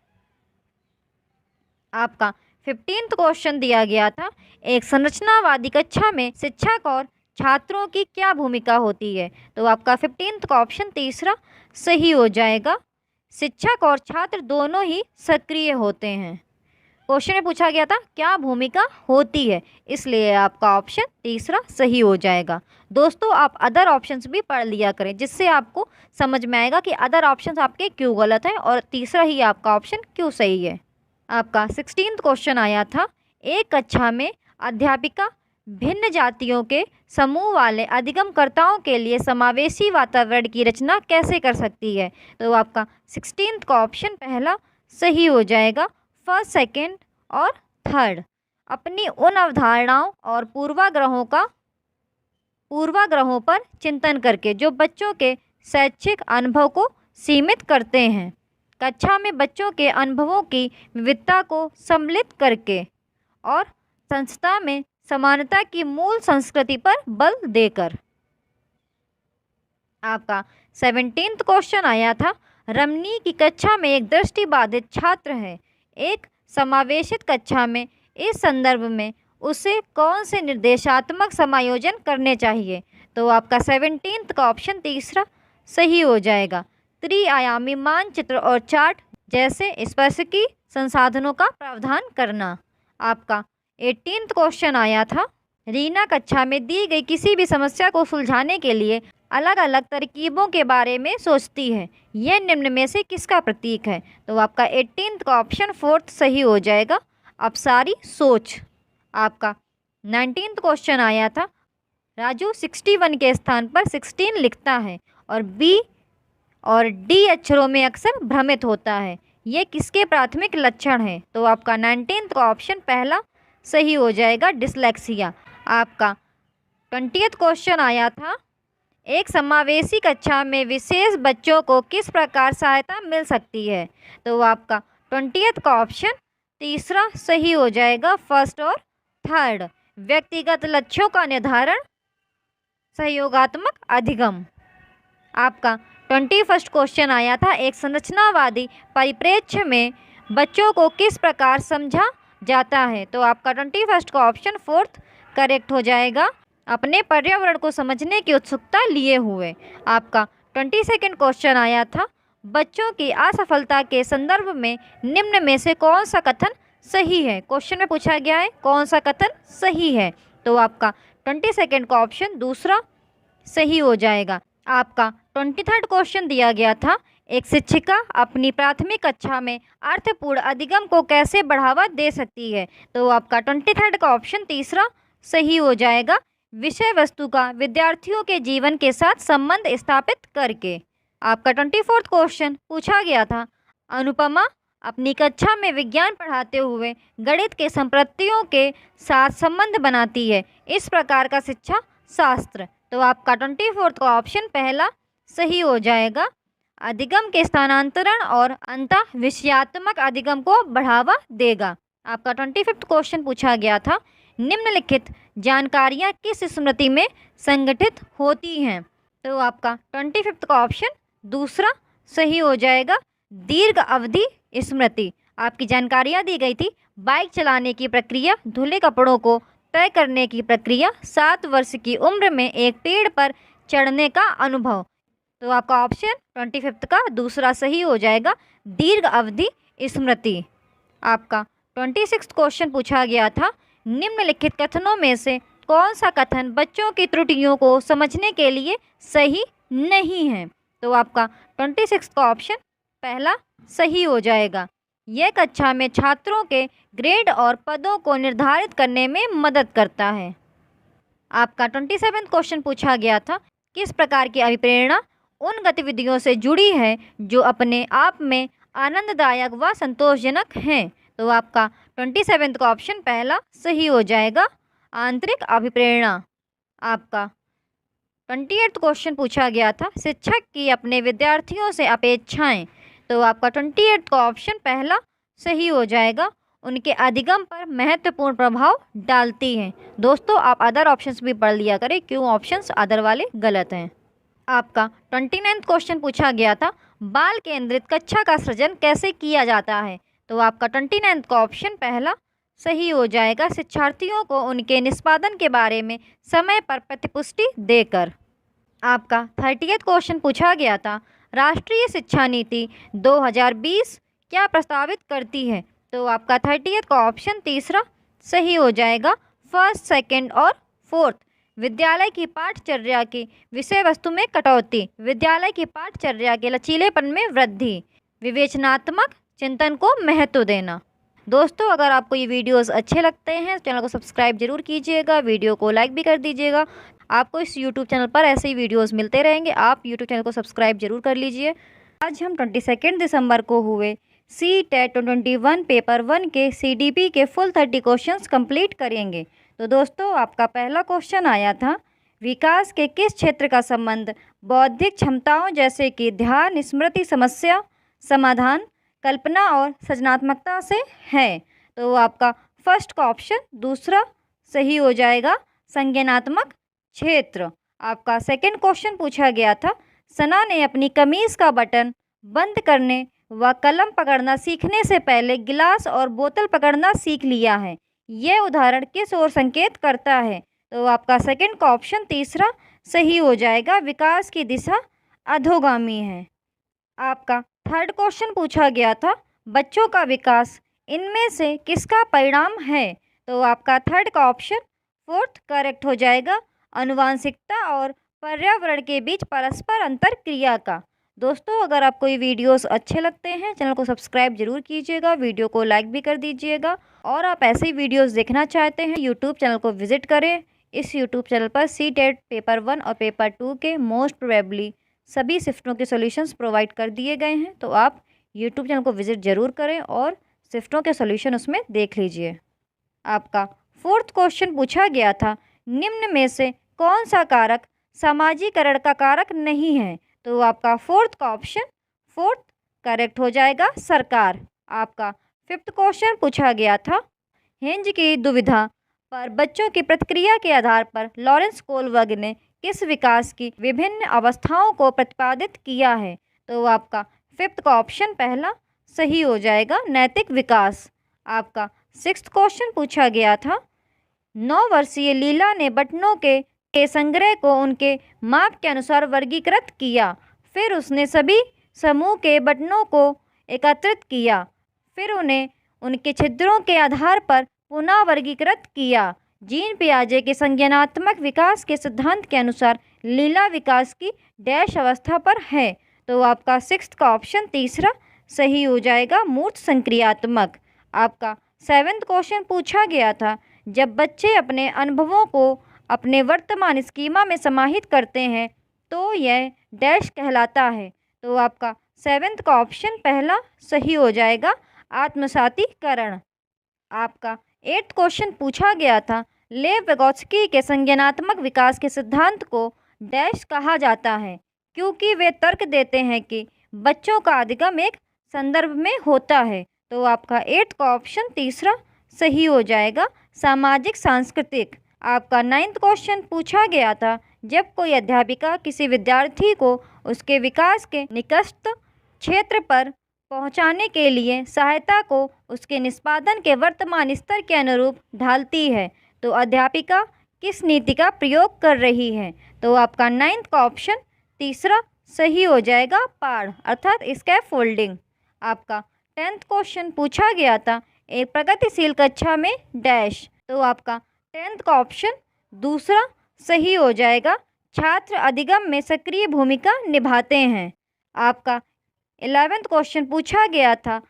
आपका 15th क्वेश्चन दिया गया था एक संरचनावादी कक्षा में शिक्षक और छात्रों की क्या भूमिका होती है, तो आपका 15th का ऑप्शन तीसरा सही हो जाएगा। शिक्षक और छात्र दोनों ही सक्रिय होते हैं। क्वेश्चन में पूछा गया था क्या भूमिका होती है, इसलिए आपका ऑप्शन तीसरा सही हो जाएगा। दोस्तों आप अदर ऑप्शंस भी पढ़ लिया करें, जिससे आपको समझ में आएगा कि अदर ऑप्शंस आपके क्यों गलत हैं और तीसरा ही आपका ऑप्शन क्यों सही है। आपका 16th क्वेश्चन आया था एक कक्षा में अध्यापिका भिन्न जातियों के समूह वाले अधिगमकर्ताओं के लिए समावेशी वातावरण की रचना कैसे कर सकती है, तो आपका 16th का ऑप्शन पहला सही हो जाएगा। फर्स्ट, सेकंड और थर्ड अपनी उन अवधारणाओं और पूर्वाग्रहों पर चिंतन करके जो बच्चों के शैक्षिक अनुभव को सीमित करते हैं, कक्षा में बच्चों के अनुभवों की विविधता को सम्मिलित करके और संस्था में समानता की मूल संस्कृति पर बल देकर। आपका 17th क्वेश्चन आया था रमनी की कक्षा में एक दृष्टिबाधित छात्र है। एक समावेशित कक्षा में इस संदर्भ में उसे कौन से निर्देशात्मक समायोजन करने चाहिए, तो आपका 17th का ऑप्शन तीसरा सही हो जाएगा। त्रिआयामी मानचित्र और चार्ट जैसे स्पर्शकी संसाधनों का प्रावधान करना। आपका 18th क्वेश्चन आया था रीना कक्षा में दी गई किसी भी समस्या को सुलझाने के लिए अलग अलग तरकीबों के बारे में सोचती है, यह निम्न में से किसका प्रतीक है, तो आपका 18th का ऑप्शन फोर्थ सही हो जाएगा, अपसारी सोच। आपका 19th क्वेश्चन आया था राजू 61 के स्थान पर 16 लिखता है और बी और डी अक्षरों में अक्सर भ्रमित होता है, ये किसके प्राथमिक लक्षण हैं, तो आपका 19th का ऑप्शन पहला सही हो जाएगा, डिसलेक्सिया। आपका 20th क्वेश्चन आया था एक समावेशी कक्षा में विशेष बच्चों को किस प्रकार सहायता मिल सकती है, तो आपका 20th का ऑप्शन तीसरा सही हो जाएगा, फर्स्ट और थर्ड। व्यक्तिगत लक्ष्यों का निर्धारण, सहयोगात्मक अधिगम। आपका 21st क्वेश्चन आया था एक संरचनावादी परिप्रेक्ष्य में बच्चों को किस प्रकार समझा जाता है, तो आपका 21st का ऑप्शन फोर्थ करेक्ट हो जाएगा, अपने पर्यावरण को समझने की उत्सुकता लिए हुए। आपका 22nd क्वेश्चन आया था बच्चों की असफलता के संदर्भ में निम्न में से कौन सा कथन सही है, क्वेश्चन में पूछा गया है कौन सा कथन सही है, तो आपका 22nd का ऑप्शन दूसरा सही हो जाएगा। आपका 23rd क्वेश्चन दिया गया था एक शिक्षिका अपनी प्राथमिक कक्षा में अर्थपूर्ण अधिगम को कैसे बढ़ावा दे सकती है, तो आपका 23rd का ऑप्शन तीसरा सही हो जाएगा, विषय वस्तु का विद्यार्थियों के जीवन के साथ संबंध स्थापित करके। आपका 24th क्वेश्चन पूछा गया था अनुपमा अपनी कक्षा में विज्ञान पढ़ाते हुए गणित के संप्रतियों के साथ संबंध बनाती है, इस प्रकार का शिक्षा शास्त्र, तो आपका 24th का ऑप्शन पहला सही हो जाएगा, अधिगम के स्थानांतरण और अंतः विषयात्मक अधिगम को बढ़ावा देगा। आपका 25th क्वेश्चन पूछा गया था निम्नलिखित जानकारियाँ किस स्मृति में संगठित होती हैं, तो आपका 25th का ऑप्शन दूसरा सही हो जाएगा, दीर्घ अवधि स्मृति। आपकी जानकारियाँ दी गई थी बाइक चलाने की प्रक्रिया, धुले कपड़ों को तय करने की प्रक्रिया, 7 वर्ष की उम्र में एक पेड़ पर चढ़ने का अनुभव, तो आपका ऑप्शन 25th का दूसरा सही हो जाएगा, दीर्घ अवधि स्मृति। आपका 26th क्वेश्चन पूछा गया था निम्नलिखित कथनों में से कौन सा कथन बच्चों की त्रुटियों को समझने के लिए सही नहीं है, तो आपका 26th का ऑप्शन पहला सही हो जाएगा, यह कक्षा में छात्रों के ग्रेड और पदों को निर्धारित करने में मदद करता है। आपका 27th क्वेश्चन पूछा गया था किस प्रकार की अभिप्रेरणा उन गतिविधियों से जुड़ी है जो अपने आप में आनंददायक व संतोषजनक हैं, तो आपका 27th का ऑप्शन पहला सही हो जाएगा, आंतरिक अभिप्रेरणा। आपका 28 क्वेश्चन पूछा गया था, शिक्षक की अपने विद्यार्थियों से अपेक्षाएं। तो आपका 28 का ऑप्शन पहला सही हो जाएगा, उनके अधिगम पर महत्वपूर्ण प्रभाव डालती हैं। दोस्तों आप अदर ऑप्शंस भी पढ़ लिया करें, क्यों ऑप्शंस अदर वाले गलत हैं। आपका 29 क्वेश्चन पूछा गया था, बाल केंद्रित कक्षा का सृजन कैसे किया जाता है। तो आपका 29 का ऑप्शन पहला सही हो जाएगा, शिक्षार्थियों को उनके निष्पादन के बारे में समय पर प्रतिपुष्टि देकर। आपका 30 क्वेश्चन पूछा गया था, राष्ट्रीय शिक्षा नीति 2020 क्या प्रस्तावित करती है। तो आपका 30 का ऑप्शन तीसरा सही हो जाएगा, फर्स्ट, सेकंड और फोर्थ। विद्यालय की पाठचर्या की विषय वस्तु में कटौती, विद्यालय की पाठचर्या के लचीलेपन में वृद्धि, विवेचनात्मक चिंतन को महत्व देना। दोस्तों अगर आपको ये वीडियोस अच्छे लगते हैं तो चैनल को सब्सक्राइब जरूर कीजिएगा, वीडियो को लाइक भी कर दीजिएगा। आपको इस यूट्यूब चैनल पर ऐसे ही वीडियोस मिलते रहेंगे, आप यूट्यूब चैनल को सब्सक्राइब जरूर कर लीजिए। आज हम 22 दिसंबर को हुए CTET 2021 पेपर 1 के CDP के फुल 30 क्वेश्चंस कंप्लीट करेंगे। तो दोस्तों आपका पहला क्वेश्चन आया था, विकास के किस क्षेत्र का संबंध बौद्धिक क्षमताओं जैसे कि ध्यान, स्मृति, समस्या समाधान, कल्पना और सृजनात्मकता से है। तो आपका फर्स्ट का ऑप्शन दूसरा सही हो जाएगा, संज्ञानात्मक क्षेत्र। आपका सेकंड क्वेश्चन पूछा गया था, सना ने अपनी कमीज का बटन बंद करने व कलम पकड़ना सीखने से पहले गिलास और बोतल पकड़ना सीख लिया है। यह उदाहरण किस ओर संकेत करता है। तो आपका सेकंड का ऑप्शन तीसरा सही हो जाएगा, विकास की दिशा अधोगामी है। आपका थर्ड क्वेश्चन पूछा गया था, बच्चों का विकास इनमें से किसका परिणाम है। तो आपका थर्ड का ऑप्शन फोर्थ करेक्ट हो जाएगा, आनुवांशिकता और पर्यावरण के बीच परस्पर अंतर क्रिया का। दोस्तों अगर आपको ये वीडियोस अच्छे लगते हैं चैनल को सब्सक्राइब जरूर कीजिएगा, वीडियो को लाइक भी कर दीजिएगा। और आप ऐसे ही वीडियोस देखना चाहते हैं यूट्यूब चैनल को विजिट करें। इस यूट्यूब चैनल पर CTET पेपर 1 और पेपर 2 के मोस्ट प्रोबेबली सभी शिफ्टों के सॉल्यूशंस प्रोवाइड कर दिए गए हैं। तो आप यूट्यूब चैनल को विजिट ज़रूर करें और शिफ्टों के सॉल्यूशन उसमें देख लीजिए। आपका फोर्थ क्वेश्चन पूछा गया था, निम्न में से कौन सा कारक समाजीकरण का कारक नहीं है। तो आपका फोर्थ का ऑप्शन फोर्थ करेक्ट हो जाएगा, सरकार। आपका फिफ्थ क्वेश्चन पूछा गया था, हिंज की दुविधा पर बच्चों की प्रतिक्रिया के आधार पर लॉरेंस कोलबर्ग ने किस विकास की विभिन्न अवस्थाओं को प्रतिपादित किया है। तो आपका फिफ्थ का ऑप्शन पहला सही हो जाएगा, नैतिक विकास। आपका सिक्स्थ क्वेश्चन पूछा गया था, 9 वर्षीय लीला ने बटनों के संग्रह को उनके माप के अनुसार वर्गीकृत किया। फिर उसने सभी समूह के बटनों को एकत्रित किया, फिर उन्हें उनके छिद्रों के आधार पर पुनः वर्गीकृत किया। जीन पियाजे के संज्ञानात्मक विकास के सिद्धांत के अनुसार लीला विकास की डैश अवस्था पर है। तो आपका सिक्स्थ का ऑप्शन तीसरा सही हो जाएगा, मूर्त संक्रियात्मक। आपका सेवेंथ क्वेश्चन पूछा गया था, जब बच्चे अपने अनुभवों को अपने वर्तमान स्कीमा में समाहित करते हैं तो यह डैश कहलाता है। तो आपका सेवेंथ का ऑप्शन पहला सही हो जाएगा, आत्मसातीकरण। आपका एट्थ क्वेश्चन पूछा गया था, लेव विगोत्स्की के संज्ञानात्मक विकास के सिद्धांत को डैश कहा जाता है, क्योंकि वे तर्क देते हैं कि बच्चों का अधिगम एक संदर्भ में होता है। तो आपका एट्थ का ऑप्शन तीसरा सही हो जाएगा, सामाजिक सांस्कृतिक। आपका नाइन्थ क्वेश्चन पूछा गया था, जब कोई अध्यापिका किसी विद्यार्थी को उसके विकास के निकटस्थ क्षेत्र पर पहुंचाने के लिए सहायता को उसके निष्पादन के वर्तमान स्तर के अनुरूप ढालती है तो अध्यापिका किस नीति का प्रयोग कर रही है। तो आपका नाइन्थ का ऑप्शन तीसरा सही हो जाएगा, पाढ़ अर्थात स्कैफोल्डिंग। आपका 10th क्वेश्चन पूछा गया था, एक प्रगतिशील कक्षा में डैश। तो आपका 10th का ऑप्शन दूसरा सही हो जाएगा, छात्र अधिगम में सक्रिय भूमिका निभाते हैं। आपका 11th क्वेश्चन पूछा गया था,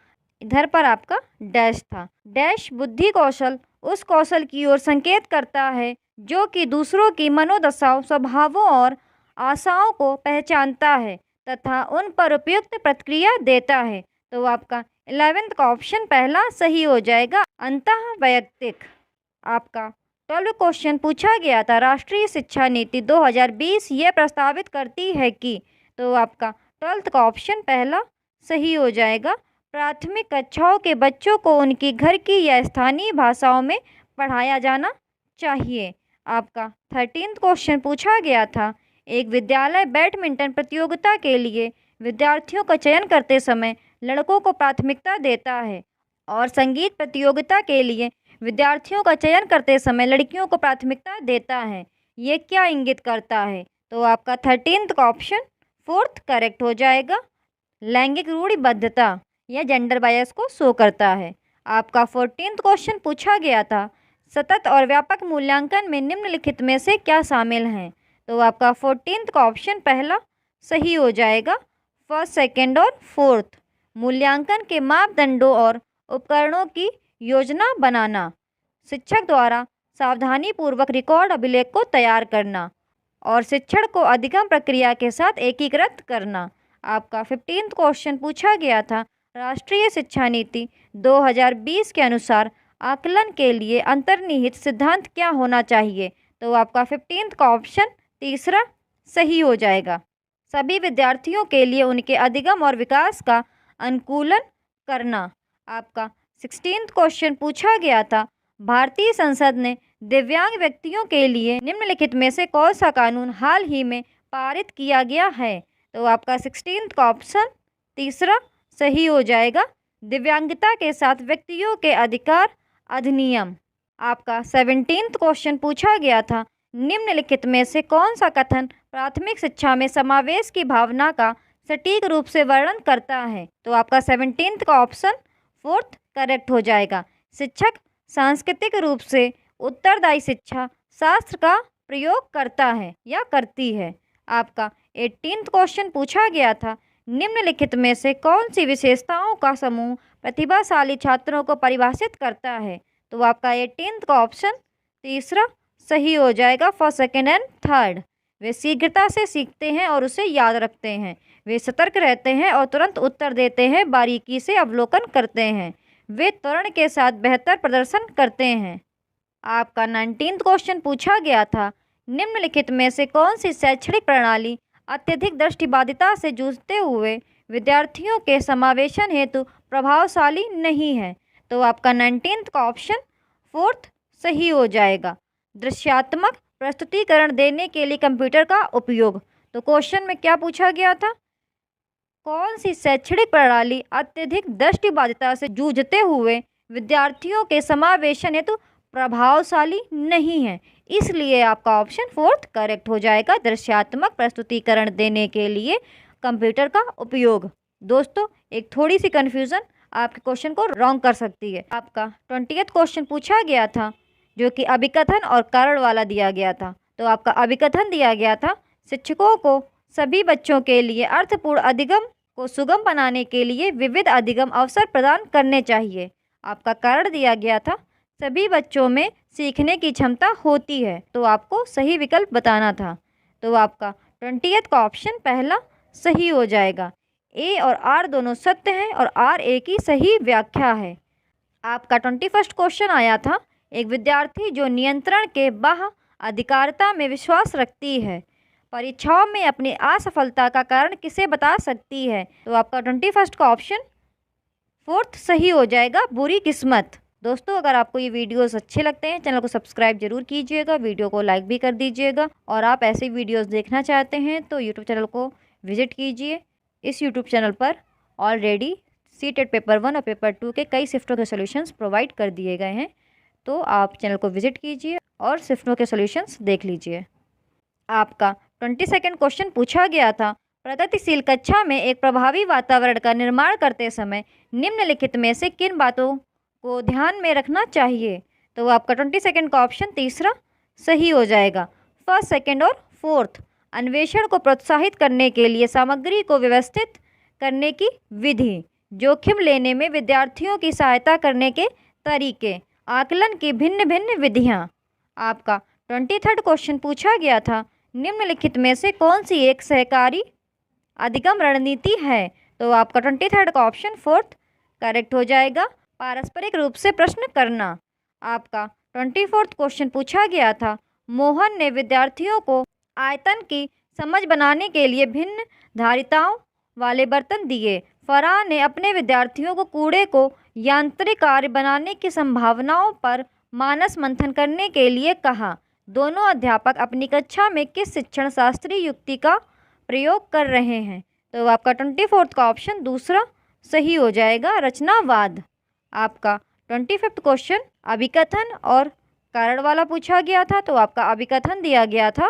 इधर पर आपका डैश था। डैश बुद्धि कौशल उस कौशल की ओर संकेत करता है जो कि दूसरों की मनोदशाओं, स्वभावों और आशाओं को पहचानता है तथा उन पर उपयुक्त प्रतिक्रिया देता है। तो आपका 11th का ऑप्शन पहला सही हो जाएगा, अंतःवैयक्तिक। आपका 12 क्वेश्चन पूछा गया था, राष्ट्रीय शिक्षा नीति 2020 ये प्रस्तावित करती है कि, तो आपका 12th का ऑप्शन पहला सही हो जाएगा। प्राथमिक कक्षाओं के बच्चों को उनकी घर की या स्थानीय भाषाओं में पढ़ाया जाना चाहिए। आपका 13th क्वेश्चन पूछा गया था, एक विद्यालय बैडमिंटन प्रतियोगिता के लिए विद्यार्थियों का चयन करते समय लड़कों को प्राथमिकता देता है और संगीत प्रतियोगिता के लिए विद्यार्थियों का चयन करते समय लड़कियों को प्राथमिकता देता है। ये क्या इंगित करता है? तो आपका 13th का ऑप्शन 4th करेक्ट हो जाएगा। लैंगिक रूढ़िबद्धता या जेंडर बायस को शो करता है। आपका 14th क्वेश्चन पूछा गया था, सतत और व्यापक मूल्यांकन में निम्नलिखित में से क्या शामिल हैं? तो आपका 14th का ऑप्शन पहला सही हो जाएगा। फर्स्ट, सेकंड और फोर्थ। मूल्यांकन के मापदंडों और उपकरणों की योजना बनाना, शिक्षक द्वारा सावधानीपूर्वक रिकॉर्ड अभिलेख को तैयार करना और शिक्षण को अधिगम प्रक्रिया के साथ एकीकृत करना। आपका 15th क्वेश्चन पूछा गया था, राष्ट्रीय शिक्षा नीति 2020 के अनुसार आकलन के लिए अंतर्निहित सिद्धांत क्या होना चाहिए? तो आपका 15th का ऑप्शन तीसरा सही हो जाएगा। सभी विद्यार्थियों के लिए उनके अधिगम और विकास का अनुकूलन करना। आपका 16th क्वेश्चन पूछा गया था, भारतीय संसद ने दिव्यांग व्यक्तियों के लिए निम्नलिखित में से कौन सा कानून हाल ही में पारित किया गया है? तो आपका 16th का ऑप्शन तीसरा सही हो जाएगा। दिव्यांगता के साथ व्यक्तियों के अधिकार अधिनियम। आपका 17th क्वेश्चन पूछा गया था, निम्नलिखित में से कौन सा कथन प्राथमिक शिक्षा में समावेश की भावना का सटीक रूप से वर्णन करता है? तो आपका 17th का ऑप्शन 4th करेक्ट हो जाएगा। शिक्षक सांस्कृतिक रूप से उत्तरदायी शिक्षा शास्त्र का प्रयोग करता है या करती है। आपका 18th क्वेश्चन पूछा गया था, निम्नलिखित में से कौन सी विशेषताओं का समूह प्रतिभाशाली छात्रों को परिभाषित करता है? तो आपका 18th का ऑप्शन तीसरा सही हो जाएगा। First, second and third. वे शीघ्रता से सीखते हैं और उसे याद रखते हैं। वे सतर्क रहते हैं और तुरंत उत्तर देते हैं, बारीकी से अवलोकन करते हैं। वे त्वरण के साथ बेहतर प्रदर्शन करते हैं। आपका 19th क्वेश्चन पूछा गया था, निम्नलिखित में से कौन सी शैक्षणिक प्रणाली अत्यधिक दृष्टिबाधिता से जूझते हुए विद्यार्थियों के समावेशन हेतु प्रभावशाली नहीं है? तो आपका 19th का ऑप्शन 4th सही हो जाएगा। दृश्यात्मक प्रस्तुतिकरण देने के लिए कंप्यूटर का उपयोग। तो क्वेश्चन में क्या पूछा गया था, कौन सी शैक्षणिक प्रणाली अत्यधिक दृष्टिबाधिता से जूझते हुए विद्यार्थियों के समावेशन हेतु प्रभावशाली नहीं है? इसलिए आपका ऑप्शन 4th करेक्ट हो जाएगा। दृश्यात्मक प्रस्तुतिकरण देने के लिए कंप्यूटर का उपयोग। दोस्तों, एक थोड़ी सी कन्फ्यूज़न आपके क्वेश्चन को रॉन्ग कर सकती है। आपका 20th क्वेश्चन पूछा गया था, जो कि अभिकथन और कारण वाला दिया गया था। तो आपका अभिकथन दिया गया था, शिक्षकों को सभी बच्चों के लिए अर्थपूर्ण अधिगम को सुगम बनाने के लिए विविध अधिगम अवसर प्रदान करने चाहिए। आपका कारण दिया गया था, सभी बच्चों में सीखने की क्षमता होती है। तो आपको सही विकल्प बताना था। तो आपका 20th का ऑप्शन पहला सही हो जाएगा। ए और आर दोनों सत्य हैं और आर ए की सही व्याख्या है। आपका 21st क्वेश्चन आया था, एक विद्यार्थी जो नियंत्रण के बाह्य अधिकारिता में विश्वास रखती है, परीक्षाओं में अपनी असफलता का कारण किसे बता सकती है? तो आपका 21st का ऑप्शन 4th सही हो जाएगा, बुरी किस्मत। दोस्तों, अगर आपको ये वीडियोस अच्छे लगते हैं, चैनल को सब्सक्राइब जरूर कीजिएगा, वीडियो को लाइक भी कर दीजिएगा। और आप ऐसे वीडियोस देखना चाहते हैं तो यूट्यूब चैनल को विजिट कीजिए। इस यूट्यूब चैनल पर ऑलरेडी सीटेट पेपर 1 और पेपर 2 के कई शिफ्टों के सॉल्यूशंस प्रोवाइड कर दिए गए हैं, तो आप चैनल को विजिट कीजिए और शिफ्टों के सॉल्यूशंस देख लीजिए। आपका 22nd क्वेश्चन पूछा गया था, प्रगतिशील कक्षा में एक प्रभावी वातावरण का निर्माण करते समय निम्नलिखित में से किन बातों को ध्यान में रखना चाहिए? तो आपका 22nd का ऑप्शन तीसरा सही हो जाएगा। फर्स्ट, सेकंड और फोर्थ। अन्वेषण को प्रोत्साहित करने के लिए सामग्री को व्यवस्थित करने की विधि, जोखिम लेने में विद्यार्थियों की सहायता करने के तरीके, आकलन की भिन्न भिन्न विधियाँ। आपका 23rd क्वेश्चन पूछा गया था, निम्नलिखित में से कौन सी एक सहकारी अधिगम रणनीति है? तो आपका 23rd का ऑप्शन 4th करेक्ट हो जाएगा। पारस्परिक रूप से प्रश्न करना। आपका 24वां क्वेश्चन पूछा गया था, मोहन ने विद्यार्थियों को आयतन की समझ बनाने के लिए भिन्न धारिताओं वाले बर्तन दिए। फरहान ने अपने विद्यार्थियों को कूड़े को यांत्रिक कार्य बनाने की संभावनाओं पर मानस मंथन करने के लिए कहा। दोनों अध्यापक अपनी कक्षा में किस शिक्षण शास्त्रीय युक्ति का प्रयोग कर रहे हैं? तो आपका 24वां का ऑप्शन दूसरा सही हो जाएगा, रचनावाद। आपका 25वां क्वेश्चन अभिकथन और कारण वाला पूछा गया था, तो आपका अभिकथन दिया गया था,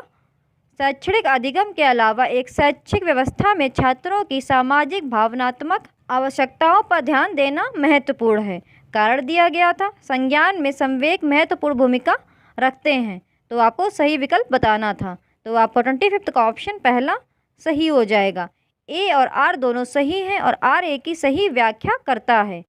शैक्षणिक अधिगम के अलावा एक शैक्षिक व्यवस्था में छात्रों की सामाजिक भावनात्मक आवश्यकताओं पर ध्यान देना महत्वपूर्ण है। कारण दिया गया था, संज्ञान में संवेग महत्वपूर्ण भूमिका रखते हैं। तो आपको सही विकल्प बताना था। तो आपका 25वां का ऑप्शन पहला सही हो जाएगा। ए और आर दोनों सही हैं और आर ए की सही व्याख्या करता है।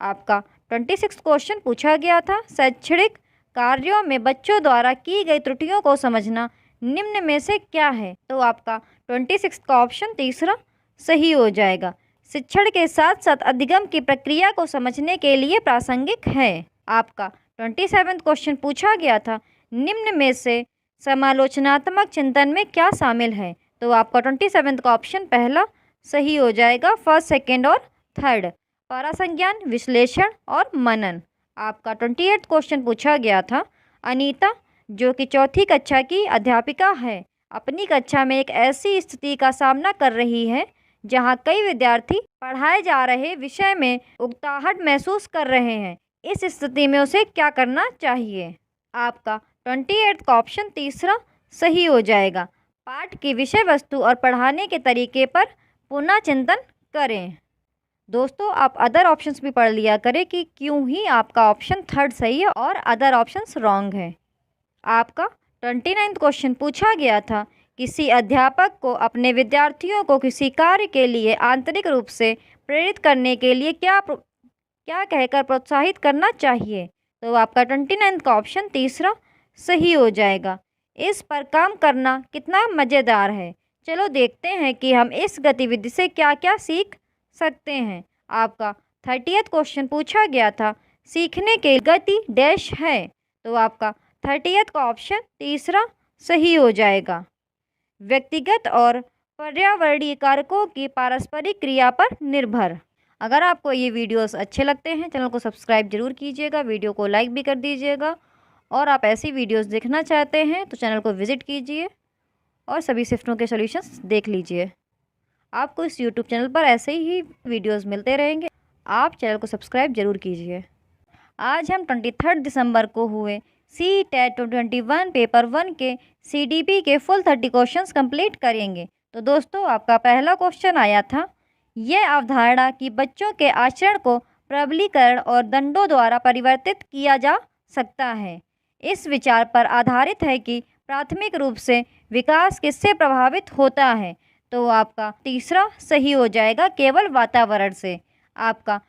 आपका 26वां क्वेश्चन पूछा गया था, शैक्षणिक कार्यों में बच्चों द्वारा की गई त्रुटियों को समझना निम्न में से क्या है? तो आपका 26 का ऑप्शन तीसरा सही हो जाएगा। शिक्षण के साथ साथ अधिगम की प्रक्रिया को समझने के लिए प्रासंगिक है। आपका 27वां क्वेश्चन पूछा गया था, निम्न में से समालोचनात्मक चिंतन में क्या शामिल है? तो आपका 27 का ऑप्शन पहला सही हो जाएगा, फर्स्ट, सेकेंड और थर्ड, परासंज्ञान, विश्लेषण और मनन। आपका 28वां क्वेश्चन पूछा गया था, अनीता जो कि चौथी कक्षा की अध्यापिका है, अपनी कक्षा में एक ऐसी स्थिति का सामना कर रही है जहां कई विद्यार्थी पढ़ाए जा रहे विषय में उकताहट महसूस कर रहे हैं। इस स्थिति में उसे क्या करना चाहिए? आपका 28 का ऑप्शन तीसरा सही हो जाएगा, पाठ की विषय वस्तु और पढ़ाने के तरीके पर पुनः चिंतन करें। दोस्तों, आप अदर ऑप्शंस भी पढ़ लिया करें कि क्यों ही आपका ऑप्शन थर्ड सही है और अदर ऑप्शंस रॉन्ग है। आपका 29वां क्वेश्चन पूछा गया था, किसी अध्यापक को अपने विद्यार्थियों को किसी कार्य के लिए आंतरिक रूप से प्रेरित करने के लिए क्या कहकर प्रोत्साहित करना चाहिए? तो आपका 29 का ऑप्शन तीसरा सही हो जाएगा, इस पर काम करना कितना मज़ेदार है। चलो देखते हैं कि हम इस गतिविधि से क्या क्या सीख सकते हैं। आपका 30वां क्वेश्चन पूछा गया था, सीखने के गति डैश है? तो आपका 30वां का ऑप्शन तीसरा सही हो जाएगा, व्यक्तिगत और पर्यावरणीय कारकों की पारस्परिक क्रिया पर निर्भर। अगर आपको ये वीडियोस अच्छे लगते हैं, चैनल को सब्सक्राइब जरूर कीजिएगा, वीडियो को लाइक भी कर दीजिएगा, और आप ऐसी वीडियोस देखना चाहते हैं तो चैनल को विज़िट कीजिए और सभी शिफ्टों के सॉल्यूशंस देख लीजिए। आपको इस यूट्यूब चैनल पर ऐसे ही वीडियोस मिलते रहेंगे, आप चैनल को सब्सक्राइब जरूर कीजिए। आज हम 23 दिसंबर को हुए CTET 2021 पेपर 1 के CDP के फुल 30 क्वेश्चंस कंप्लीट करेंगे। तो दोस्तों, आपका पहला क्वेश्चन आया था, यह अवधारणा कि बच्चों के आचरण को प्रबलीकरण और दंडों द्वारा परिवर्तित किया जा सकता है, इस विचार पर आधारित है कि प्राथमिक रूप से विकास किससे प्रभावित होता है? तो आपका तीसरा सही हो जाएगा, केवल वातावरण से। आपका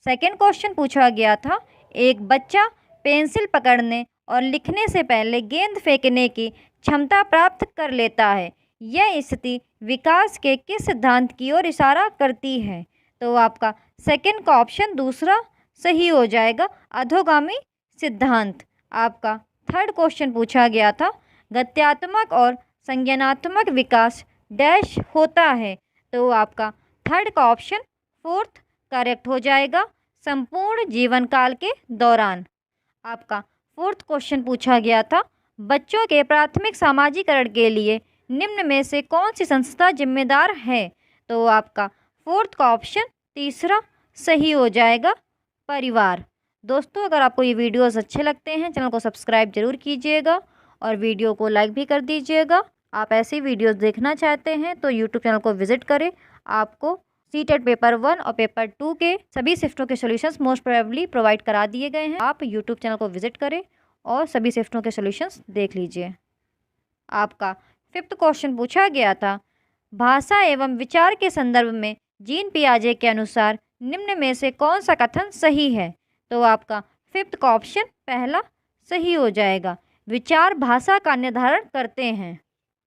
सेकेंड क्वेश्चन पूछा गया था, एक बच्चा पेंसिल पकड़ने और लिखने से पहले गेंद फेंकने की क्षमता प्राप्त कर लेता है, यह स्थिति विकास के किस सिद्धांत की ओर इशारा करती है? तो आपका सेकेंड का ऑप्शन दूसरा सही हो जाएगा, अधोगामी सिद्धांत। आपका थर्ड क्वेश्चन पूछा गया था, गत्यात्मक और संज्ञानात्मक विकास डैश होता है? तो आपका थर्ड का ऑप्शन फोर्थ करेक्ट हो जाएगा, संपूर्ण जीवन काल के दौरान। आपका फोर्थ क्वेश्चन पूछा गया था, बच्चों के प्राथमिक सामाजिकरण के लिए निम्न में से कौन सी संस्था जिम्मेदार है? तो आपका फोर्थ का ऑप्शन तीसरा सही हो जाएगा, परिवार। दोस्तों, अगर आपको ये वीडियोस अच्छे लगते हैं, चैनल को सब्सक्राइब जरूर कीजिएगा और वीडियो को लाइक भी कर दीजिएगा। आप ऐसी वीडियोस देखना चाहते हैं तो यूट्यूब चैनल को विजिट करें। आपको CTET पेपर 1 और पेपर 2 के सभी शिफ्टों के सॉल्यूशंस मोस्ट प्रोबेबली प्रोवाइड करा दिए गए हैं। आप यूट्यूब चैनल को विजिट करें और सभी शिफ्टों के सॉल्यूशंस देख लीजिए। आपका फिफ्थ क्वेश्चन पूछा गया था, भाषा एवं विचार के संदर्भ में जीन पियाजे के अनुसार निम्न में से कौन सा कथन सही है? तो आपका फिफ्थ का ऑप्शन पहला सही हो जाएगा, विचार भाषा का निर्धारण करते हैं।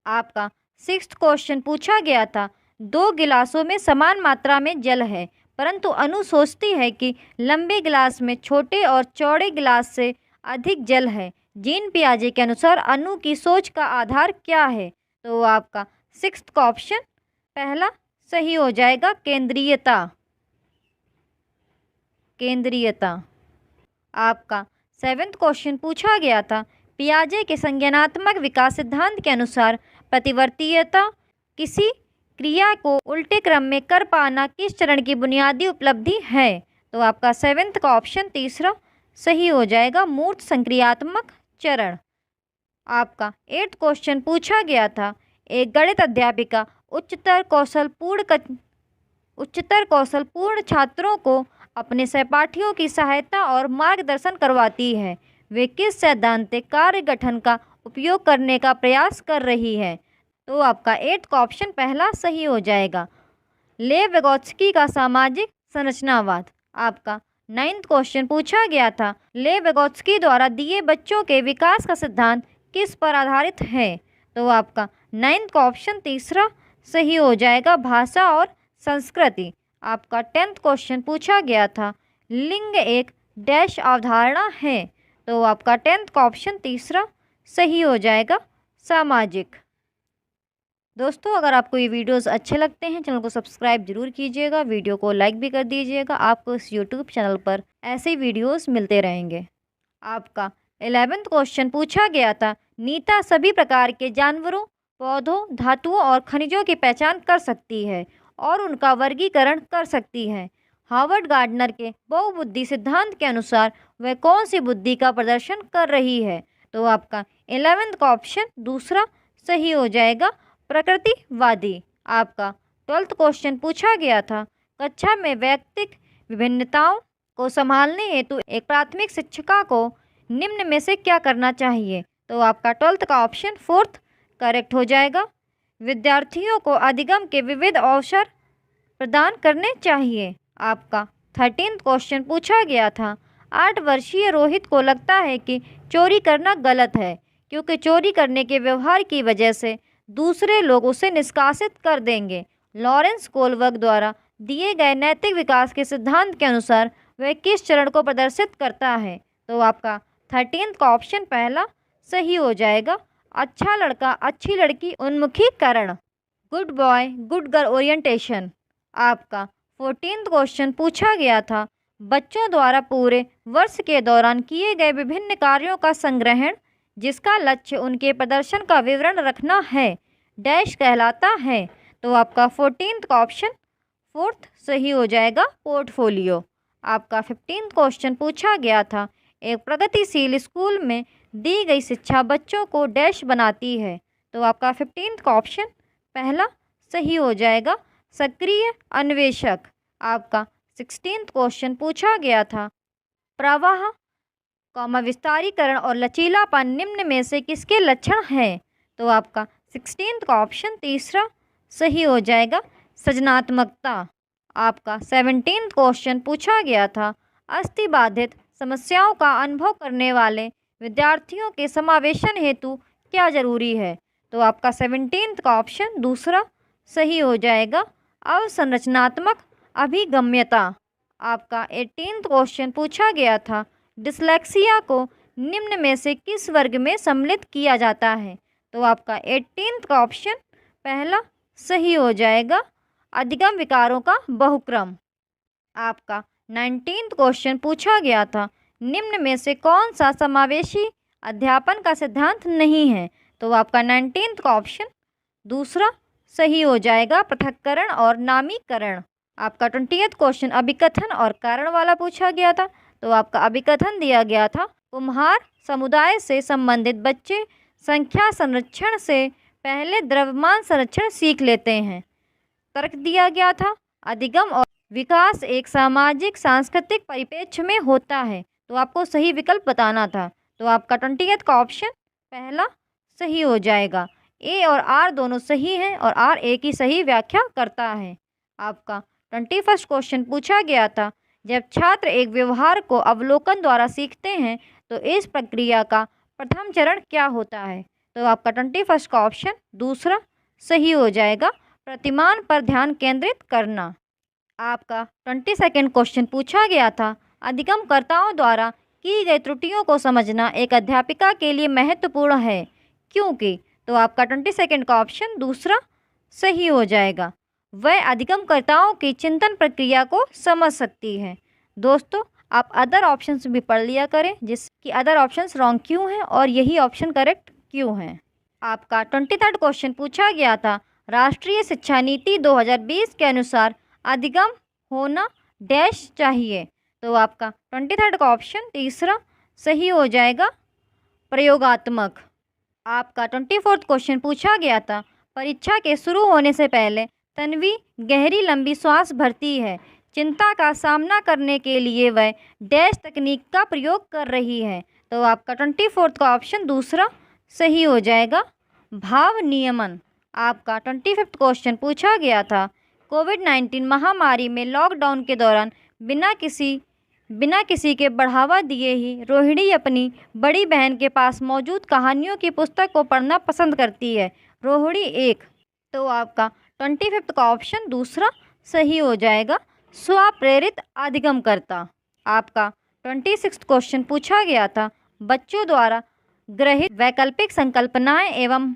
आपका सिक्स्थ क्वेश्चन पूछा गया था, दो गिलासों में समान मात्रा में जल है, परंतु अनु सोचती है कि लंबे गिलास में छोटे और चौड़े गिलास से अधिक जल है। जीन पियाजे के अनुसार अनु की सोच का आधार क्या है? तो आपका 6th का ऑप्शन पहला सही हो जाएगा, केंद्रीयता। केंद्रीयता। आपका 7th क्वेश्चन पूछा गया था, पियाजे के संज्ञानात्मक विकास सिद्धांत के अनुसार प्रतिवर्तीयता किसी क्रिया को उल्टे क्रम में कर पाना किस चरण की बुनियादी उपलब्धि है? तो आपका 7th का ऑप्शन तीसरा सही हो जाएगा, मूर्त संक्रियात्मक चरण। आपका 8th क्वेश्चन पूछा गया था, एक गणित अध्यापिका उच्चतर कौशलपूर्ण छात्रों को अपने सहपाठियों की सहायता और मार्गदर्शन करवाती है। वे किस सैद्धांतिक कार्य गठन का उपयोग करने का प्रयास कर रही है? तो आपका 8th का ऑप्शन पहला सही हो जाएगा, लेव विगोत्स्की का सामाजिक संरचनावाद। आपका 9th क्वेश्चन पूछा गया था, लेव विगोत्स्की द्वारा दिए बच्चों के विकास का सिद्धांत किस पर आधारित है? तो आपका 9th का ऑप्शन तीसरा सही हो जाएगा, भाषा और संस्कृति। आपका 10th क्वेश्चन पूछा गया था, लिंग एक डैश अवधारणा है? तो आपका 10th का ऑप्शन तीसरा सही हो जाएगा, सामाजिक। दोस्तों, अगर आपको ये वीडियोस अच्छे लगते हैं, चैनल को सब्सक्राइब जरूर कीजिएगा, वीडियो को लाइक भी कर दीजिएगा। आपको इस यूट्यूब चैनल पर ऐसे वीडियोस मिलते रहेंगे। आपका 11th क्वेश्चन पूछा गया था, नीता सभी प्रकार के जानवरों, पौधों, धातुओं और खनिजों की पहचान कर सकती है और उनका वर्गीकरण कर सकती है। हार्वर्ड गार्डनर के बहुबुद्धि सिद्धांत के अनुसार वह कौन सी बुद्धि का प्रदर्शन कर रही है? तो आपका 11th का ऑप्शन दूसरा सही हो जाएगा, प्रकृतिवादी। आपका 12th क्वेश्चन पूछा गया था, कक्षा में वैयक्तिक विभिन्नताओं को संभालने हेतु एक प्राथमिक शिक्षिका को निम्न में से क्या करना चाहिए? तो आपका 12th का ऑप्शन 4th करेक्ट हो जाएगा, विद्यार्थियों को अधिगम के विविध अवसर प्रदान करने चाहिए। आपका 13th क्वेश्चन पूछा गया था, 8 वर्षीय रोहित को लगता है कि चोरी करना गलत है क्योंकि चोरी करने के व्यवहार की वजह से दूसरे लोग उसे निष्कासित कर देंगे। लॉरेंस कोलवर्ग द्वारा दिए गए नैतिक विकास के सिद्धांत के अनुसार वह किस चरण को प्रदर्शित करता है? तो आपका 13th का ऑप्शन पहला सही हो जाएगा, अच्छा लड़का अच्छी लड़की उन्मुखीकरण, good boy good girl orientation. आपका 14th क्वेश्चन पूछा गया था, बच्चों द्वारा पूरे वर्ष के दौरान किए गए विभिन्न कार्यों का संग्रहण जिसका लक्ष्य उनके प्रदर्शन का विवरण रखना है, डैश कहलाता है? तो आपका 14th का ऑप्शन 4th सही हो जाएगा, पोर्टफोलियो। आपका 15th क्वेश्चन पूछा गया था, एक प्रगतिशील स्कूल में दी गई शिक्षा बच्चों को डैश बनाती है? तो आपका 15th का ऑप्शन पहला सही हो जाएगा, सक्रिय अन्वेषक। आपका 16th क्वेश्चन पूछा गया था, प्रवाह विस्तारीकरण और लचीलापन निम्न में से किसके लक्षण हैं? तो आपका 16th का ऑप्शन तीसरा सही हो जाएगा, सृजनात्मकता। आपका 17th क्वेश्चन पूछा गया था, अस्थिबाधित समस्याओं का अनुभव करने वाले विद्यार्थियों के समावेशन हेतु क्या जरूरी है? तो आपका 17th का ऑप्शन दूसरा सही हो जाएगा, अवसंरचनात्मक अभिगम्यता। आपका 18th क्वेश्चन पूछा गया था, डिसलेक्सिया को निम्न में से किस वर्ग में सम्मिलित किया जाता है? तो आपका 18th का ऑप्शन पहला सही हो जाएगा, अधिगम विकारों का बहुक्रम। आपका 19th क्वेश्चन पूछा गया था, निम्न में से कौन सा समावेशी अध्यापन का सिद्धांत नहीं है? तो आपका 19th का ऑप्शन दूसरा सही हो जाएगा, पृथक्करण और नामीकरण। आपका 20th क्वेश्चन अभिकथन और कारण वाला पूछा गया था। तो आपका अभिकथन दिया गया था, कुम्हार समुदाय से संबंधित बच्चे संख्या संरक्षण से पहले द्रव्यमान संरक्षण सीख लेते हैं। तर्क दिया गया था, अधिगम और विकास एक सामाजिक सांस्कृतिक परिप्रेक्ष्य में होता है। तो आपको सही विकल्प बताना था। तो आपका 20th का ऑप्शन पहला सही हो जाएगा, ए और आर दोनों सही हैं और आर ए की सही व्याख्या करता है। आपका 21st क्वेश्चन पूछा गया था, जब छात्र एक व्यवहार को अवलोकन द्वारा सीखते हैं तो इस प्रक्रिया का प्रथम चरण क्या होता है? तो आपका 21st का ऑप्शन दूसरा सही हो जाएगा, प्रतिमान पर ध्यान केंद्रित करना। आपका 22nd क्वेश्चन पूछा गया था, अधिगमकर्ताओं द्वारा की गई त्रुटियों को समझना एक अध्यापिका के लिए महत्वपूर्ण है, क्योंकि तो आपका 22 का ऑप्शन दूसरा सही हो जाएगा। वह अधिगमकर्ताओं की चिंतन प्रक्रिया को समझ सकती है। दोस्तों, आप अदर ऑप्शंस भी पढ़ लिया करें, जिसकी अदर ऑप्शंस रॉन्ग क्यों हैं और यही ऑप्शन करेक्ट क्यों हैं। आपका 23 क्वेश्चन पूछा गया था, राष्ट्रीय शिक्षा नीति 2020 के अनुसार अधिगम होना डैश चाहिए। तो आपका 23 का ऑप्शन तीसरा सही हो जाएगा, प्रयोगात्मक। आपका 24 क्वेश्चन पूछा गया था, परीक्षा के शुरू होने से पहले तन्वी गहरी लंबी सांस भरती है। चिंता का सामना करने के लिए वह डैश तकनीक का प्रयोग कर रही है। तो आपका 24 का ऑप्शन दूसरा सही हो जाएगा, भाव नियमन। आपका 25 क्वेश्चन पूछा गया था, कोविड-19 महामारी में लॉकडाउन के दौरान बिना किसी के बढ़ावा दिए ही रोहिणी अपनी बड़ी बहन के पास मौजूद कहानियों की पुस्तक को पढ़ना पसंद करती है। रोहिणी एक। तो आपका 25 का ऑप्शन दूसरा सही हो जाएगा, स्वप्रेरित अधिगमकर्ता। आपका 26 क्वेश्चन पूछा गया था, बच्चों द्वारा ग्रहित वैकल्पिक संकल्पनाएं एवं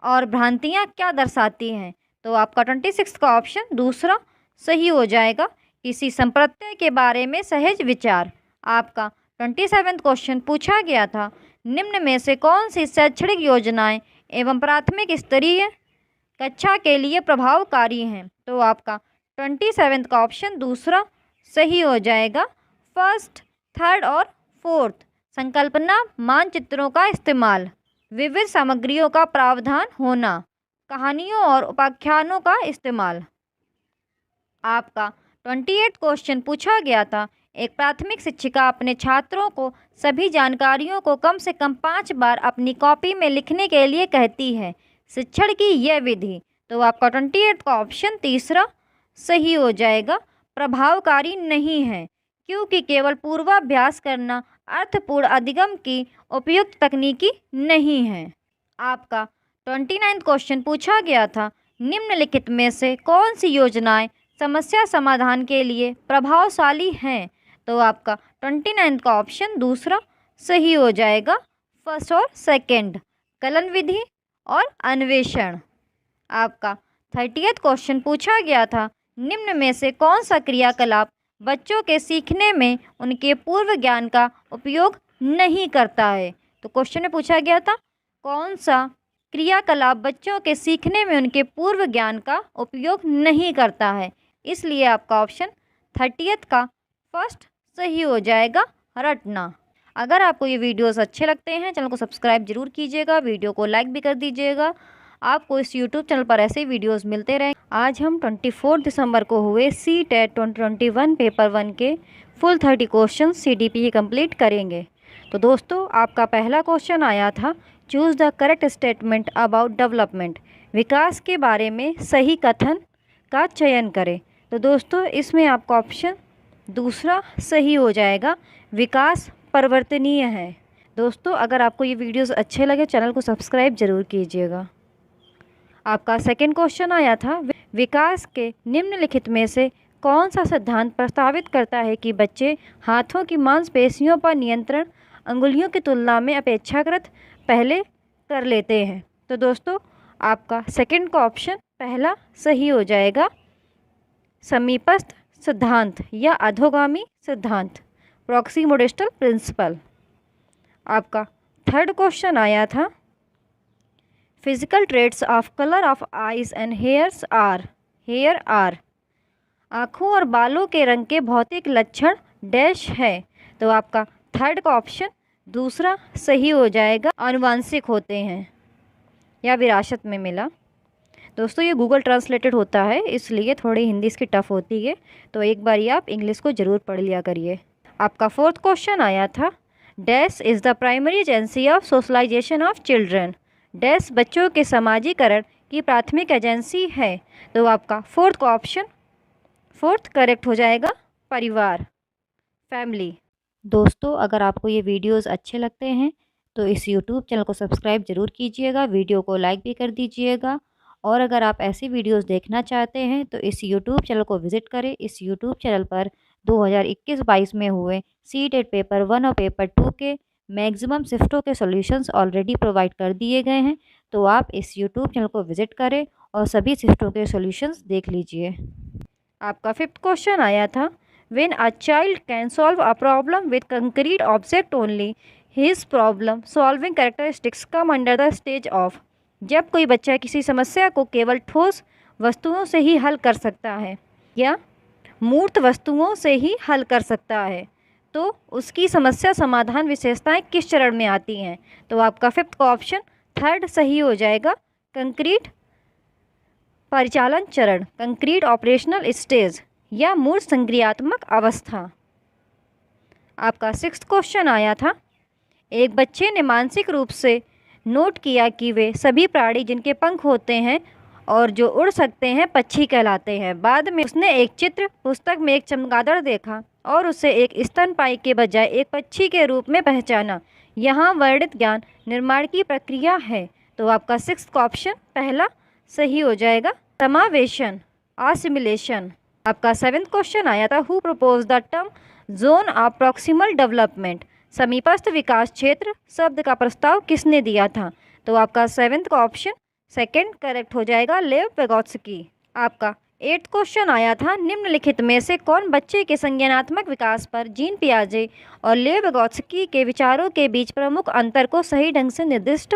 और भ्रांतियां क्या दर्शाती हैं। तो आपका 26 का ऑप्शन दूसरा सही हो जाएगा, किसी संप्रत्यय के बारे में सहज विचार। आपका 27 क्वेश्चन पूछा गया था, निम्न में से कौन सी शैक्षणिक योजनाएं एवं प्राथमिक स्तरीय कक्षा के लिए प्रभावकारी हैं। तो आपका 27 का ऑप्शन दूसरा सही हो जाएगा, फर्स्ट, थर्ड और फोर्थ। संकल्पना मानचित्रों का इस्तेमाल, विविध सामग्रियों का प्रावधान होना, कहानियों और उपाख्यानों का इस्तेमाल। आपका 28 क्वेश्चन पूछा गया था, एक प्राथमिक शिक्षिका अपने छात्रों को सभी जानकारियों को कम से कम 5 बार अपनी कॉपी में लिखने के लिए कहती है। शिक्षण की यह विधि। तो आपका 28 का ऑप्शन तीसरा सही हो जाएगा, प्रभावकारी नहीं है, क्योंकि केवल पूर्वाभ्यास करना अर्थपूर्ण अधिगम की उपयुक्त तकनीकी नहीं है। आपका 29 क्वेश्चन पूछा गया था, निम्नलिखित में से कौन सी योजनाएं समस्या समाधान के लिए प्रभावशाली हैं। तो आपका 29 का ऑप्शन दूसरा सही हो जाएगा, फर्स्ट और सेकंड, कलन विधि और अन्वेषण। आपका 30 क्वेश्चन पूछा गया था, निम्न में से कौन सा क्रियाकलाप बच्चों के सीखने में उनके पूर्व ज्ञान का उपयोग नहीं करता है। तो क्वेश्चन में पूछा गया था, कौन सा क्रियाकलाप बच्चों के सीखने में उनके पूर्व ज्ञान का उपयोग नहीं करता है, इसलिए आपका ऑप्शन 30 का फर्स्ट सही हो जाएगा, रटना। अगर आपको ये वीडियोस अच्छे लगते हैं, चैनल को सब्सक्राइब जरूर कीजिएगा, वीडियो को लाइक भी कर दीजिएगा। आपको इस यूट्यूब चैनल पर ऐसे वीडियोस मिलते रहें। आज हम 24 दिसंबर को हुए CTET 2021 पेपर 1 के फुल 30 क्वेश्चन CDP कंप्लीट करेंगे। तो दोस्तों, आपका पहला क्वेश्चन आया था, choose the correct statement about development. विकास के बारे में सही कथन का चयन करें। तो दोस्तों, इसमें आपका ऑप्शन दूसरा सही हो जाएगा, विकास परिवर्तनीय है। दोस्तों, अगर आपको ये वीडियोस अच्छे लगे, चैनल को सब्सक्राइब जरूर कीजिएगा। आपका सेकंड क्वेश्चन आया था, विकास के निम्नलिखित में से कौन सा सिद्धांत प्रस्तावित करता है कि बच्चे हाथों की मांसपेशियों पर नियंत्रण अंगुलियों की तुलना में अपेक्षाकृत पहले कर लेते हैं। तो दोस्तों, आपका सेकंड का ऑप्शन पहला सही हो जाएगा, समीपस्थ सिद्धांत या अधोगामी सिद्धांत, प्रॉक्सिमोडिस्टल प्रिंसिपल। आपका थर्ड क्वेश्चन आया था, physical traits of colour of eyes and hair are. आँखों और बालों के रंग के भौतिक लक्षण डैश है। तो आपका थर्ड का ऑप्शन दूसरा सही हो जाएगा, आनुवांशिक होते हैं या विरासत में मिला। दोस्तों, ये गूगल ट्रांसलेटेड होता है, इसलिए थोड़ी हिंदी इसकी टफ होती है, तो एक बार आप इंग्लिश को ज़रूर पढ़ लिया करिए। आपका फोर्थ क्वेश्चन आया था, dash is the primary agency of socialisation of children. Dash बच्चों के समाजीकरण की प्राथमिक एजेंसी है। तो आपका फोर्थ का ऑप्शन फोर्थ करेक्ट हो जाएगा, परिवार, फैमिली। दोस्तों, अगर आपको ये वीडियोस अच्छे लगते हैं तो इस यूट्यूब चैनल को सब्सक्राइब जरूर कीजिएगा, वीडियो को लाइक भी कर दीजिएगा। और अगर आप ऐसी वीडियोस देखना चाहते हैं तो इस यूट्यूब चैनल को विज़िट करें। इस यूट्यूब चैनल पर 2021-22 में हुए सीटेट पेपर 1 और पेपर 2 के मैक्सिमम शिफ्टों के सॉल्यूशंस ऑलरेडी प्रोवाइड कर दिए गए हैं। तो आप इस यूट्यूब चैनल को विजिट करें और सभी शिफ्टों के सॉल्यूशंस देख लीजिए। आपका 5th क्वेश्चन आया था, when a child can solve a problem with concrete object only, his problem solving characteristics come under the stage of. जब कोई बच्चा किसी समस्या को केवल ठोस वस्तुओं से ही हल कर सकता है या मूर्त वस्तुओं से ही हल कर सकता है, तो उसकी समस्या समाधान विशेषताएं किस चरण में आती हैं? तो आपका 5th का ऑप्शन 3rd सही हो जाएगा, कंक्रीट परिचालन चरण, कंक्रीट ऑपरेशनल स्टेज या मूर्त संक्रियात्मक अवस्था। आपका 6th क्वेश्चन आया था, एक बच्चे ने मानसिक रूप से नोट किया कि वे सभी प्राणी जिनके पंख होते हैं और जो उड़ सकते हैं पक्षी कहलाते हैं। बाद में उसने एक चित्र पुस्तक में एक चमगादड़ देखा और उसे एक स्तनपायी के बजाय एक पक्षी के रूप में पहचाना। यहाँ वर्णित ज्ञान निर्माण की प्रक्रिया है। तो आपका 6th ऑप्शन पहला सही हो जाएगा, समावेशन, असिमिलेशन। आपका 7th क्वेश्चन आया था, who propose the term zone of proximal development, समीपस्थ विकास क्षेत्र शब्द का प्रस्ताव किसने दिया था? तो आपका 7th का ऑप्शन 2nd करेक्ट हो जाएगा, लेव वेगोत्स्की। आपका 8th क्वेश्चन आया था, निम्नलिखित में से कौन बच्चे के संज्ञानात्मक विकास पर जीन पियाजे और लेव वेगोत्स्की के विचारों के बीच प्रमुख अंतर को सही ढंग से निर्दिष्ट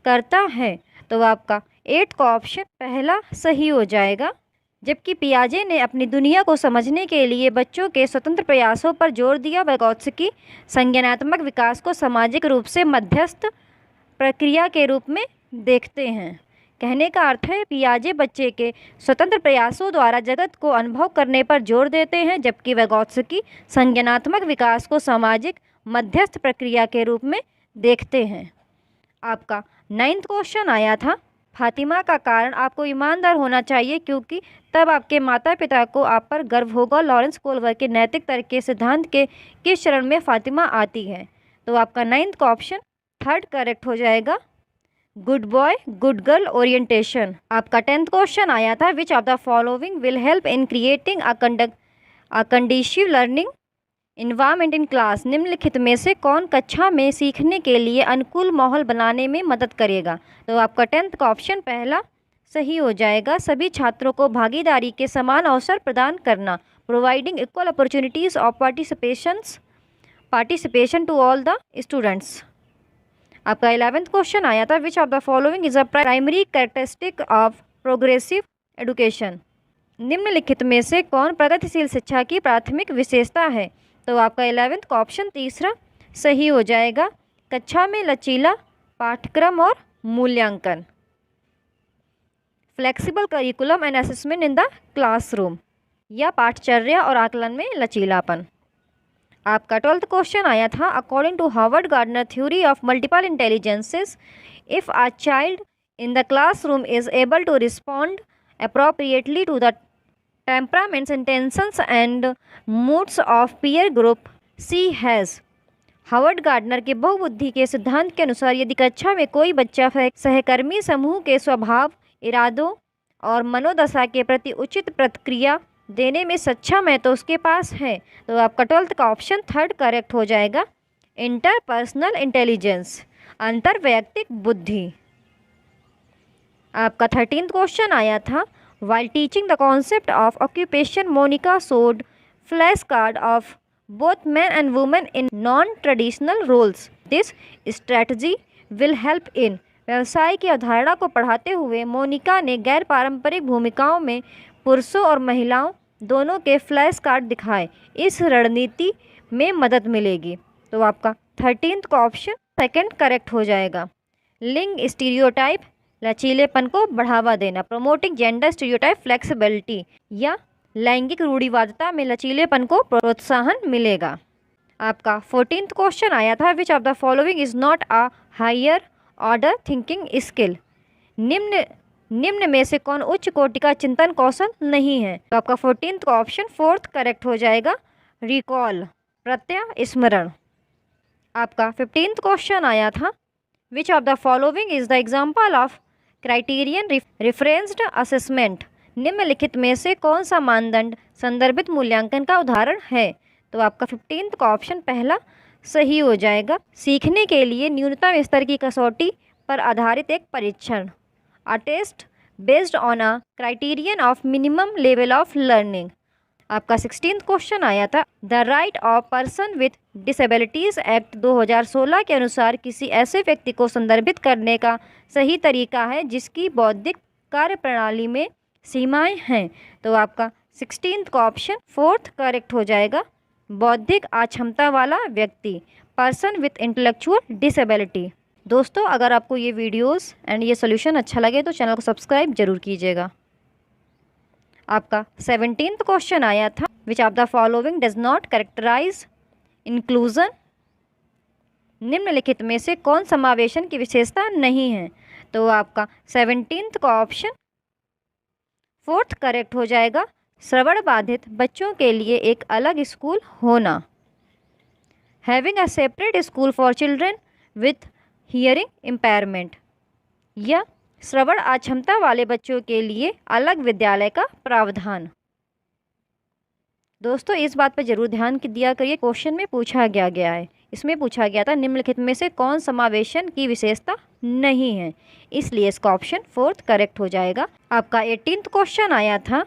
करता है? तो आपका 8 का ऑप्शन पहला सही हो जाएगा। जबकि पियाजे ने अपनी दुनिया को समझने के लिए बच्चों के स्वतंत्र प्रयासों पर जोर दिया, वेगोत्स्की संज्ञानात्मक विकास को सामाजिक रूप से मध्यस्थ प्रक्रिया के रूप में देखते हैं। कहने का अर्थ है, पियाजे बच्चे के स्वतंत्र प्रयासों द्वारा जगत को अनुभव करने पर जोर देते हैं, जबकि वेगोत्स्की संज्ञानात्मक विकास को सामाजिक मध्यस्थ प्रक्रिया के रूप में देखते हैं। आपका 9th क्वेश्चन आया था, फातिमा का कारण आपको ईमानदार होना चाहिए क्योंकि तब आपके माता पिता को आप पर गर्व होगा। लॉरेंस कोल्वर के नैतिक तर्क के सिद्धांत के किस चरण में फातिमा आती है? तो आपका 9th का ऑप्शन 3rd करेक्ट हो जाएगा, good boy good girl orientation. आपका 10th क्वेश्चन आया था, which of the following will help in creating a conducive learning environment in class, निम्नलिखित में से कौन कक्षा में सीखने के लिए अनुकूल माहौल बनाने में मदद करेगा? तो आपका 10th का ऑप्शन पहला सही हो जाएगा, सभी छात्रों को भागीदारी के समान अवसर प्रदान करना, providing equal opportunities of participation to all the students. आपका 11th क्वेश्चन आया था, which of the following is a primary characteristic of progressive education, निम्नलिखित में से कौन प्रगतिशील शिक्षा की प्राथमिक विशेषता है? तो आपका 11th का ऑप्शन तीसरा सही हो जाएगा, कक्षा में लचीला पाठ्यक्रम और मूल्यांकन, flexible curriculum and assessment in the classroom, या पाठचर्या और आकलन में लचीलापन। आपका 12th क्वेश्चन आया था, according to Harvard Gardner theory of multiple intelligences, if a child in the classroom is able to respond appropriately to the temperaments, intentions and moods of peer group, she has। Harvard gardener के बहुबुद्धि के सिद्धांत के अनुसार यदि कक्षा में कोई बच्चा सहकर्मी समूह के स्वभाव, इरादों और मनोदशा के प्रति उचित प्रतिक्रिया देने में सक्षम है तो उसके पास है। तो आपका 12th का ऑप्शन 3rd करेक्ट हो जाएगा, इंटरपर्सनल इंटेलिजेंस, अंतर्वैयक्तिक बुद्धि। आपका 13th क्वेश्चन आया था, while teaching the concept of occupation Monica showed flash card of both man and women in non traditional roles, this strategy will help in. व्यवसाय की अवधारणा को पढ़ाते हुए मोनिका ने गैर पारंपरिक भूमिकाओं में पुरुषों और महिलाओं दोनों के फ्लैश कार्ड दिखाए, इस रणनीति में मदद मिलेगी। तो आपका 13th का ऑप्शन 2nd करेक्ट हो जाएगा, लिंग स्टीरियोटाइप लचीलेपन को बढ़ावा देना, प्रोमोटिंग जेंडर स्टीरियोटाइप फ्लेक्सिबिलिटी, या लैंगिक रूढ़िवादिता में लचीलेपन को प्रोत्साहन मिलेगा। आपका 14th क्वेश्चन आया था, which of the following is not a higher order thinking skill, निम्न में से कौन उच्च कोटि का चिंतन कौशल नहीं है? तो आपका 14th का ऑप्शन 4th करेक्ट हो जाएगा, रिकॉल, प्रत्यास्मरण। आपका 15th क्वेश्चन आया था, which of the following is the example of criterion referenced assessment, निम्नलिखित में से कौन सा मानदंड संदर्भित मूल्यांकन का उदाहरण है? तो आपका 15th का ऑप्शन पहला सही हो जाएगा। सीखने के लिए न्यूनतम स्तर की कसौटी पर आधारित एक परीक्षण, a test based on a criterion of minimum level of learning. आपका 16th क्वेश्चन आया था, the right of person with disabilities act 2016 के अनुसार किसी ऐसे व्यक्ति को संदर्भित करने का सही तरीका है जिसकी बौद्धिक कार्यप्रणाली में सीमाएं हैं। तो आपका 16th का ऑप्शन 4th करेक्ट हो जाएगा। बौद्धिक अक्षमता वाला व्यक्ति, पर्सन विथ इंटेलेक्चुअल डिसेबिलिटी। दोस्तों, अगर आपको ये वीडियोस एंड ये सोल्यूशन अच्छा लगे तो चैनल को सब्सक्राइब जरूर कीजिएगा। आपका 17th क्वेश्चन आया था, which of the following does not characterise inclusion. निम्नलिखित में से कौन समावेशन की विशेषता नहीं है? तो आपका 17th का ऑप्शन 4th करेक्ट हो जाएगा। श्रवण बाधित बच्चों के लिए एक अलग स्कूल होना, having a separate school for children with hearing impairment, या श्रवण अक्षमता वाले बच्चों के लिए अलग विद्यालय का प्रावधान। दोस्तों, इस बात पर जरूर ध्यान दिया करिए, क्वेश्चन में पूछा गया है। इसमें पूछा गया था निम्नलिखित में से कौन समावेशन की विशेषता नहीं है, इसलिए इसका ऑप्शन 4th करेक्ट हो जाएगा। आपका 18th क्वेश्चन आया था,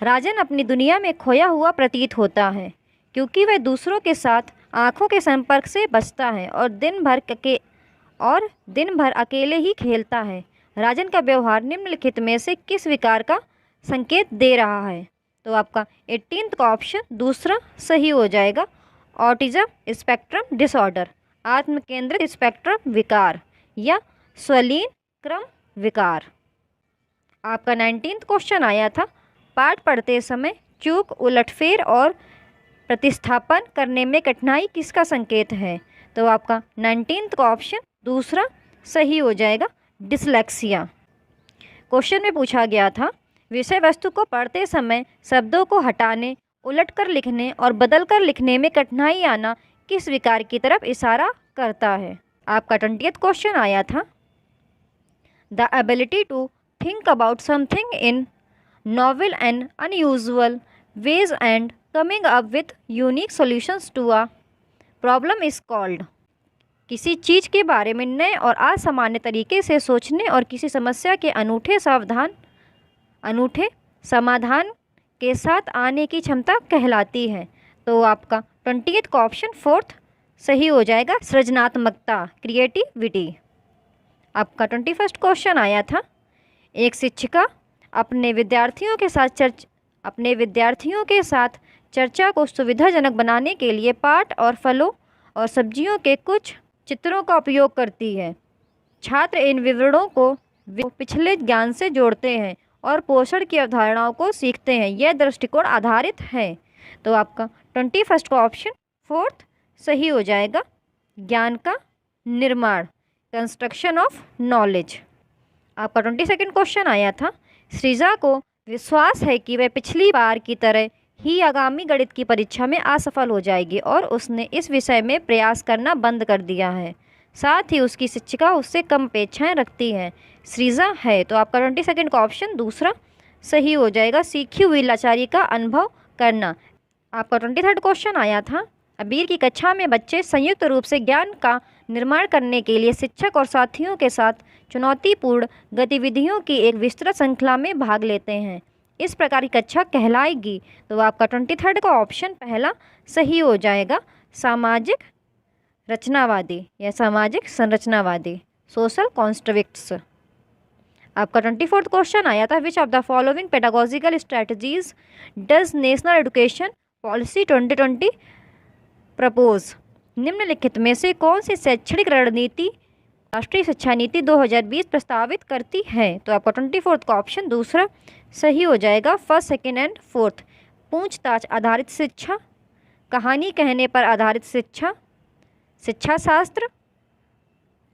राजन अपनी दुनिया में खोया हुआ प्रतीत होता है क्योंकि वह दूसरों के साथ आंखों के संपर्क से बचता है और दिन भर अकेले ही खेलता है। राजन का व्यवहार निम्नलिखित में से किस विकार का संकेत दे रहा है? तो आपका 18th का ऑप्शन दूसरा सही हो जाएगा। ऑटिज्म स्पेक्ट्रम डिसऑर्डर, आत्म केंद्रित स्पेक्ट्रम विकार, या स्वलीन क्रम विकार। आपका 19th क्वेश्चन आया था, पाठ पढ़ते समय चूक, उलटफेर और प्रतिस्थापन करने में कठिनाई किसका संकेत है? तो आपका 19th का ऑप्शन दूसरा सही हो जाएगा, डिसलेक्सिया। क्वेश्चन में पूछा गया था, विषय वस्तु को पढ़ते समय शब्दों को हटाने, उलटकर लिखने और बदलकर लिखने में कठिनाई आना किस विकार की तरफ इशारा करता है? आपका 20th क्वेश्चन आया था, the ability to think about something in novel and unusual ways and coming up with unique solutions to a problem is called. किसी चीज़ के बारे में नए और असामान्य तरीके से सोचने और किसी समस्या के अनूठे समाधान के साथ आने की क्षमता कहलाती है। तो आपका 20th का ऑप्शन 4th सही हो जाएगा, सृजनात्मकता, क्रिएटिविटी। आपका 21st क्वेश्चन आया था, एक शिक्षिका अपने विद्यार्थियों के साथ चर्चा को सुविधाजनक बनाने के लिए पाठ और फलों और सब्जियों के कुछ चित्रों का उपयोग करती है। छात्र इन विवरणों को पिछले ज्ञान से जोड़ते हैं और पोषण की अवधारणाओं को सीखते हैं। यह दृष्टिकोण आधारित है। तो आपका 21st का ऑप्शन 4th सही हो जाएगा, ज्ञान का निर्माण, कंस्ट्रक्शन ऑफ नॉलेज। आपका 22nd क्वेश्चन आया था, सृजा को विश्वास है कि वह पिछली बार की तरह ही आगामी गणित की परीक्षा में असफल हो जाएगी और उसने इस विषय में प्रयास करना बंद कर दिया है। साथ ही उसकी शिक्षिका उससे कम अपेक्षाएं रखती है। सृजा है। तो आपका 22nd का ऑप्शन दूसरा सही हो जाएगा, सीखी हुई लाचारी का अनुभव करना। आपका 23rd क्वेश्चन आया था, अबीर की कक्षा में बच्चे संयुक्त रूप से ज्ञान का निर्माण करने के लिए शिक्षक और साथियों के साथ चुनौतीपूर्ण गतिविधियों की एक विस्तृत श्रृंखला में भाग लेते हैं। इस प्रकार की कक्षा कहलाएगी। तो आपका 23rd का ऑप्शन पहला सही हो जाएगा, सामाजिक रचनावादी या सामाजिक संरचनावादी, सोशल कॉन्स्ट्रक्ट्स। आपका 24th क्वेश्चन आया था, which of the following pedagogical strategies does national education policy 2020 propose. निम्नलिखित में से कौन सी शैक्षणिक रणनीति राष्ट्रीय शिक्षा नीति 2020 प्रस्तावित करती है? तो आपका 24th का ऑप्शन दूसरा सही हो जाएगा, फर्स्ट, सेकेंड एंड फोर्थ। पूछताछ आधारित शिक्षा, कहानी कहने पर आधारित शिक्षा, शिक्षा शास्त्र,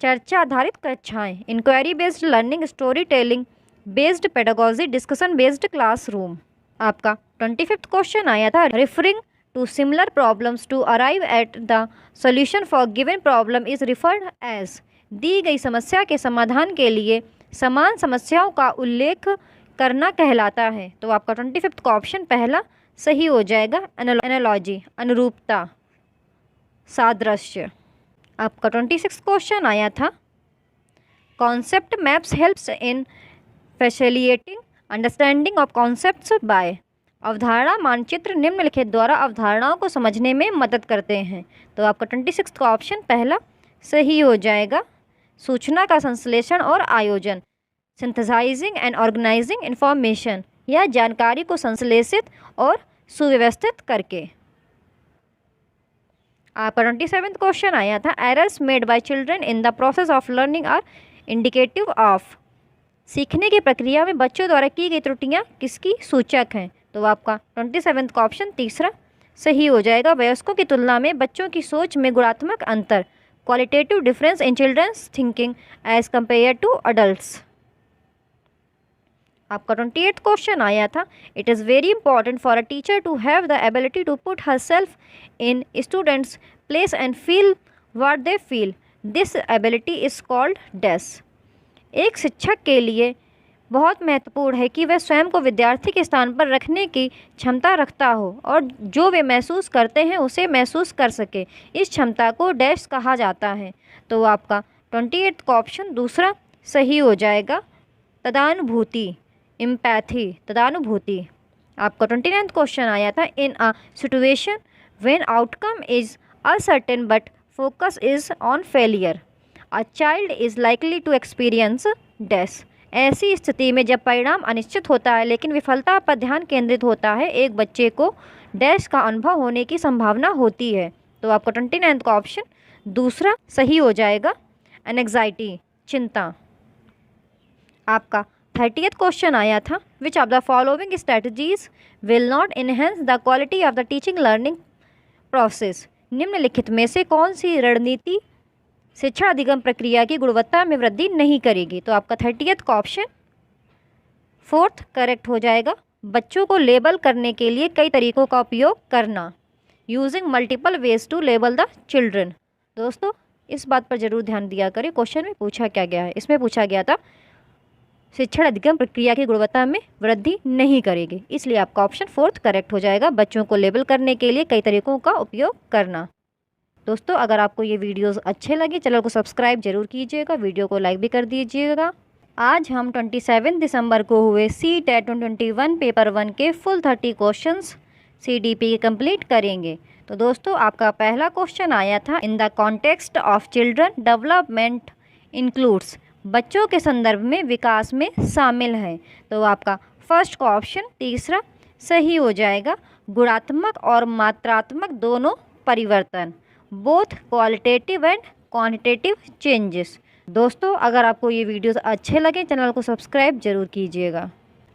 चर्चा आधारित कक्षाएं, inquiry based learning, story telling based pedagogy, discussion based classroom. आपका 25th क्वेश्चन आया था, referring to similar problems to arrive at the solution for given problem is referred as. दी गई समस्या के समाधान के लिए समान समस्याओं का उल्लेख करना कहलाता है? तो आपका 25th का ऑप्शन पहला सही हो जाएगा, एनालॉजी, अनुरूपता, सादृश्य। आपका 26 क्वेश्चन आया था, concept maps helps in facilitating understanding of concepts by. अवधारणा मानचित्र निम्नलिखित द्वारा अवधारणाओं को समझने में मदद करते हैं। तो आपका 26 का ऑप्शन पहला सही हो जाएगा, सूचना का संश्लेषण और आयोजन, सिंथेसाइजिंग एंड ऑर्गेनाइजिंग इंफॉर्मेशन, या जानकारी को संश्लेषित और सुव्यवस्थित करके। आपका 27th क्वेश्चन आया था, errors made by children in the process of learning are indicative of. सीखने की प्रक्रिया में बच्चों द्वारा की गई त्रुटियां किसकी सूचक हैं? तो आपका 27th का ऑप्शन तीसरा सही हो जाएगा, वयस्कों की तुलना में बच्चों की सोच में गुणात्मक अंतर, qualitative difference in children's thinking as compare to adults. आपका 28th क्वेश्चन आया था, it is very important for a teacher to have the ability to put herself in students place and feel what they feel, this ability is called dash. एक शिक्षक के लिए बहुत महत्वपूर्ण है कि वह स्वयं को विद्यार्थी के स्थान पर रखने की क्षमता रखता हो और जो वे महसूस करते हैं उसे महसूस कर सके। इस क्षमता को डैश कहा जाता है। तो आपका 28th का ऑप्शन दूसरा सही हो जाएगा, तदानुभूति, एम्पैथी, तदानुभूति। आपका 29th क्वेश्चन आया था, in a situation when outcome is uncertain but focus is on failure, a child is likely to experience dash. ऐसी स्थिति में जब परिणाम अनिश्चित होता है लेकिन विफलता पर ध्यान केंद्रित होता है, एक बच्चे को डैश का अनुभव होने की संभावना होती है। तो आपका 29th का ऑप्शन दूसरा सही हो जाएगा, एंग्जाइटी, चिंता। आपका 30th क्वेश्चन आया था, which of the following strategies will not enhance the quality of the teaching learning process. निम्नलिखित में से कौन सी रणनीति शिक्षा अधिगम प्रक्रिया की गुणवत्ता में वृद्धि नहीं करेगी? तो आपका 30th का ऑप्शन फोर्थ करेक्ट हो जाएगा, बच्चों को लेबल करने के लिए कई तरीकों का उपयोग करना, using multiple ways to label the children. दोस्तों इस बात पर जरूर ध्यान दिया करें, क्वेश्चन में पूछा क्या गया है। इसमें पूछा गया था शिक्षण अधिगम प्रक्रिया की गुणवत्ता में वृद्धि नहीं करेगी, इसलिए आपका ऑप्शन फोर्थ करेक्ट हो जाएगा, बच्चों को लेबल करने के लिए कई तरीकों का उपयोग करना। दोस्तों अगर आपको ये वीडियोस अच्छे लगे चैनल को सब्सक्राइब जरूर कीजिएगा, वीडियो को लाइक भी कर दीजिएगा। आज हम 27 दिसंबर को हुए CTET 2021 पेपर 1 के फुल 30 क्वेश्चंस CDP के कंप्लीट करेंगे। तो दोस्तों आपका पहला क्वेश्चन आया था, in the context of children development includes, बच्चों के संदर्भ में विकास में शामिल है। तो आपका फर्स्ट का ऑप्शन तीसरा सही हो जाएगा, गुणात्मक और मात्रात्मक दोनों परिवर्तन, both qualitative and quantitative changes. दोस्तों अगर आपको ये वीडियोस अच्छे लगे चैनल को सब्सक्राइब जरूर कीजिएगा।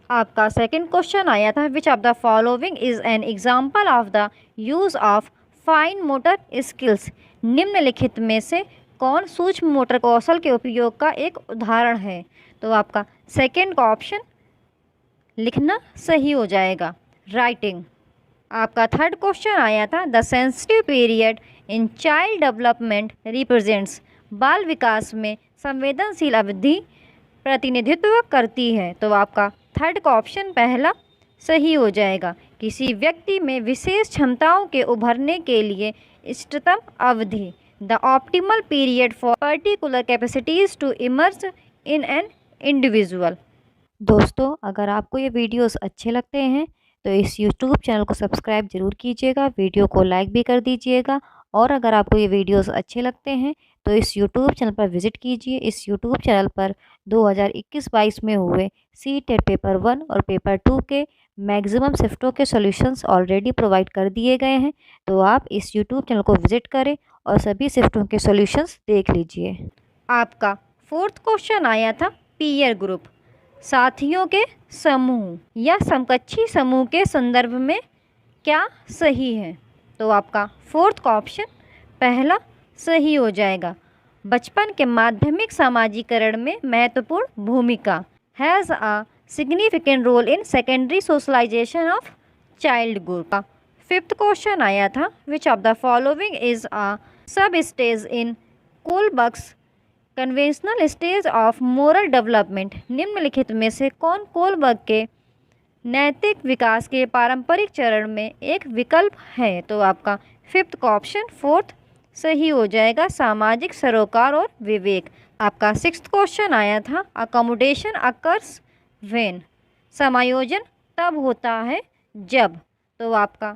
आपका सेकंड क्वेश्चन आया था, which of the following is an example of the use of fine motor skills. निम्नलिखित में से कौन सूक्ष्म मोटर कौशल के उपयोग का एक उदाहरण है? तो आपका सेकंड का ऑप्शन लिखना सही हो जाएगा, राइटिंग। आपका थर्ड क्वेश्चन आया था, the sensitive period in child development represents, बाल विकास में संवेदनशील अवधि प्रतिनिधित्व करती है। तो आपका थर्ड का ऑप्शन पहला सही हो जाएगा, किसी व्यक्ति में विशेष क्षमताओं के उभरने के लिए इष्टतम अवधि, the optimal period for particular capacities to emerge in an individual. दोस्तों अगर आपको ये वीडियोस अच्छे लगते हैं तो इस YouTube चैनल को सब्सक्राइब जरूर कीजिएगा, वीडियो को लाइक भी कर दीजिएगा। और अगर आपको ये वीडियोस अच्छे लगते हैं तो इस YouTube चैनल पर विज़िट कीजिए। इस YouTube चैनल पर 2021-22 में हुए CTET पेपर 1 और पेपर 2 के मैक्सिमम शिफ्टों के सॉल्यूशंस ऑलरेडी प्रोवाइड कर दिए गए हैं, तो आप इस YouTube चैनल को विज़िट करें और सभी शिफ्टों के सॉल्यूशंस देख लीजिए। आपका फोर्थ क्वेश्चन आया था, पीयर ग्रुप, साथियों के समूह या समकक्षी समूह के संदर्भ में क्या सही है? तो आपका फोर्थ का ऑप्शन पहला सही हो जाएगा, बचपन के माध्यमिक सामाजिकरण में महत्वपूर्ण भूमिका, has a significant role in secondary socialization of child group. Fifth question आया था, which of the following is a sub stage in Kohlberg's conventional stage of moral development निम्नलिखित में से कौन कोलबर्ग के नैतिक विकास के पारंपरिक चरण में एक विकल्प है? तो आपका फिफ्थ का ऑप्शन फोर्थ सही हो जाएगा, सामाजिक सरोकार और विवेक। आपका सिक्स्थ क्वेश्चन आया था, अकोमोडेशन अकर्स व्हेन, समायोजन तब होता है जब। तो आपका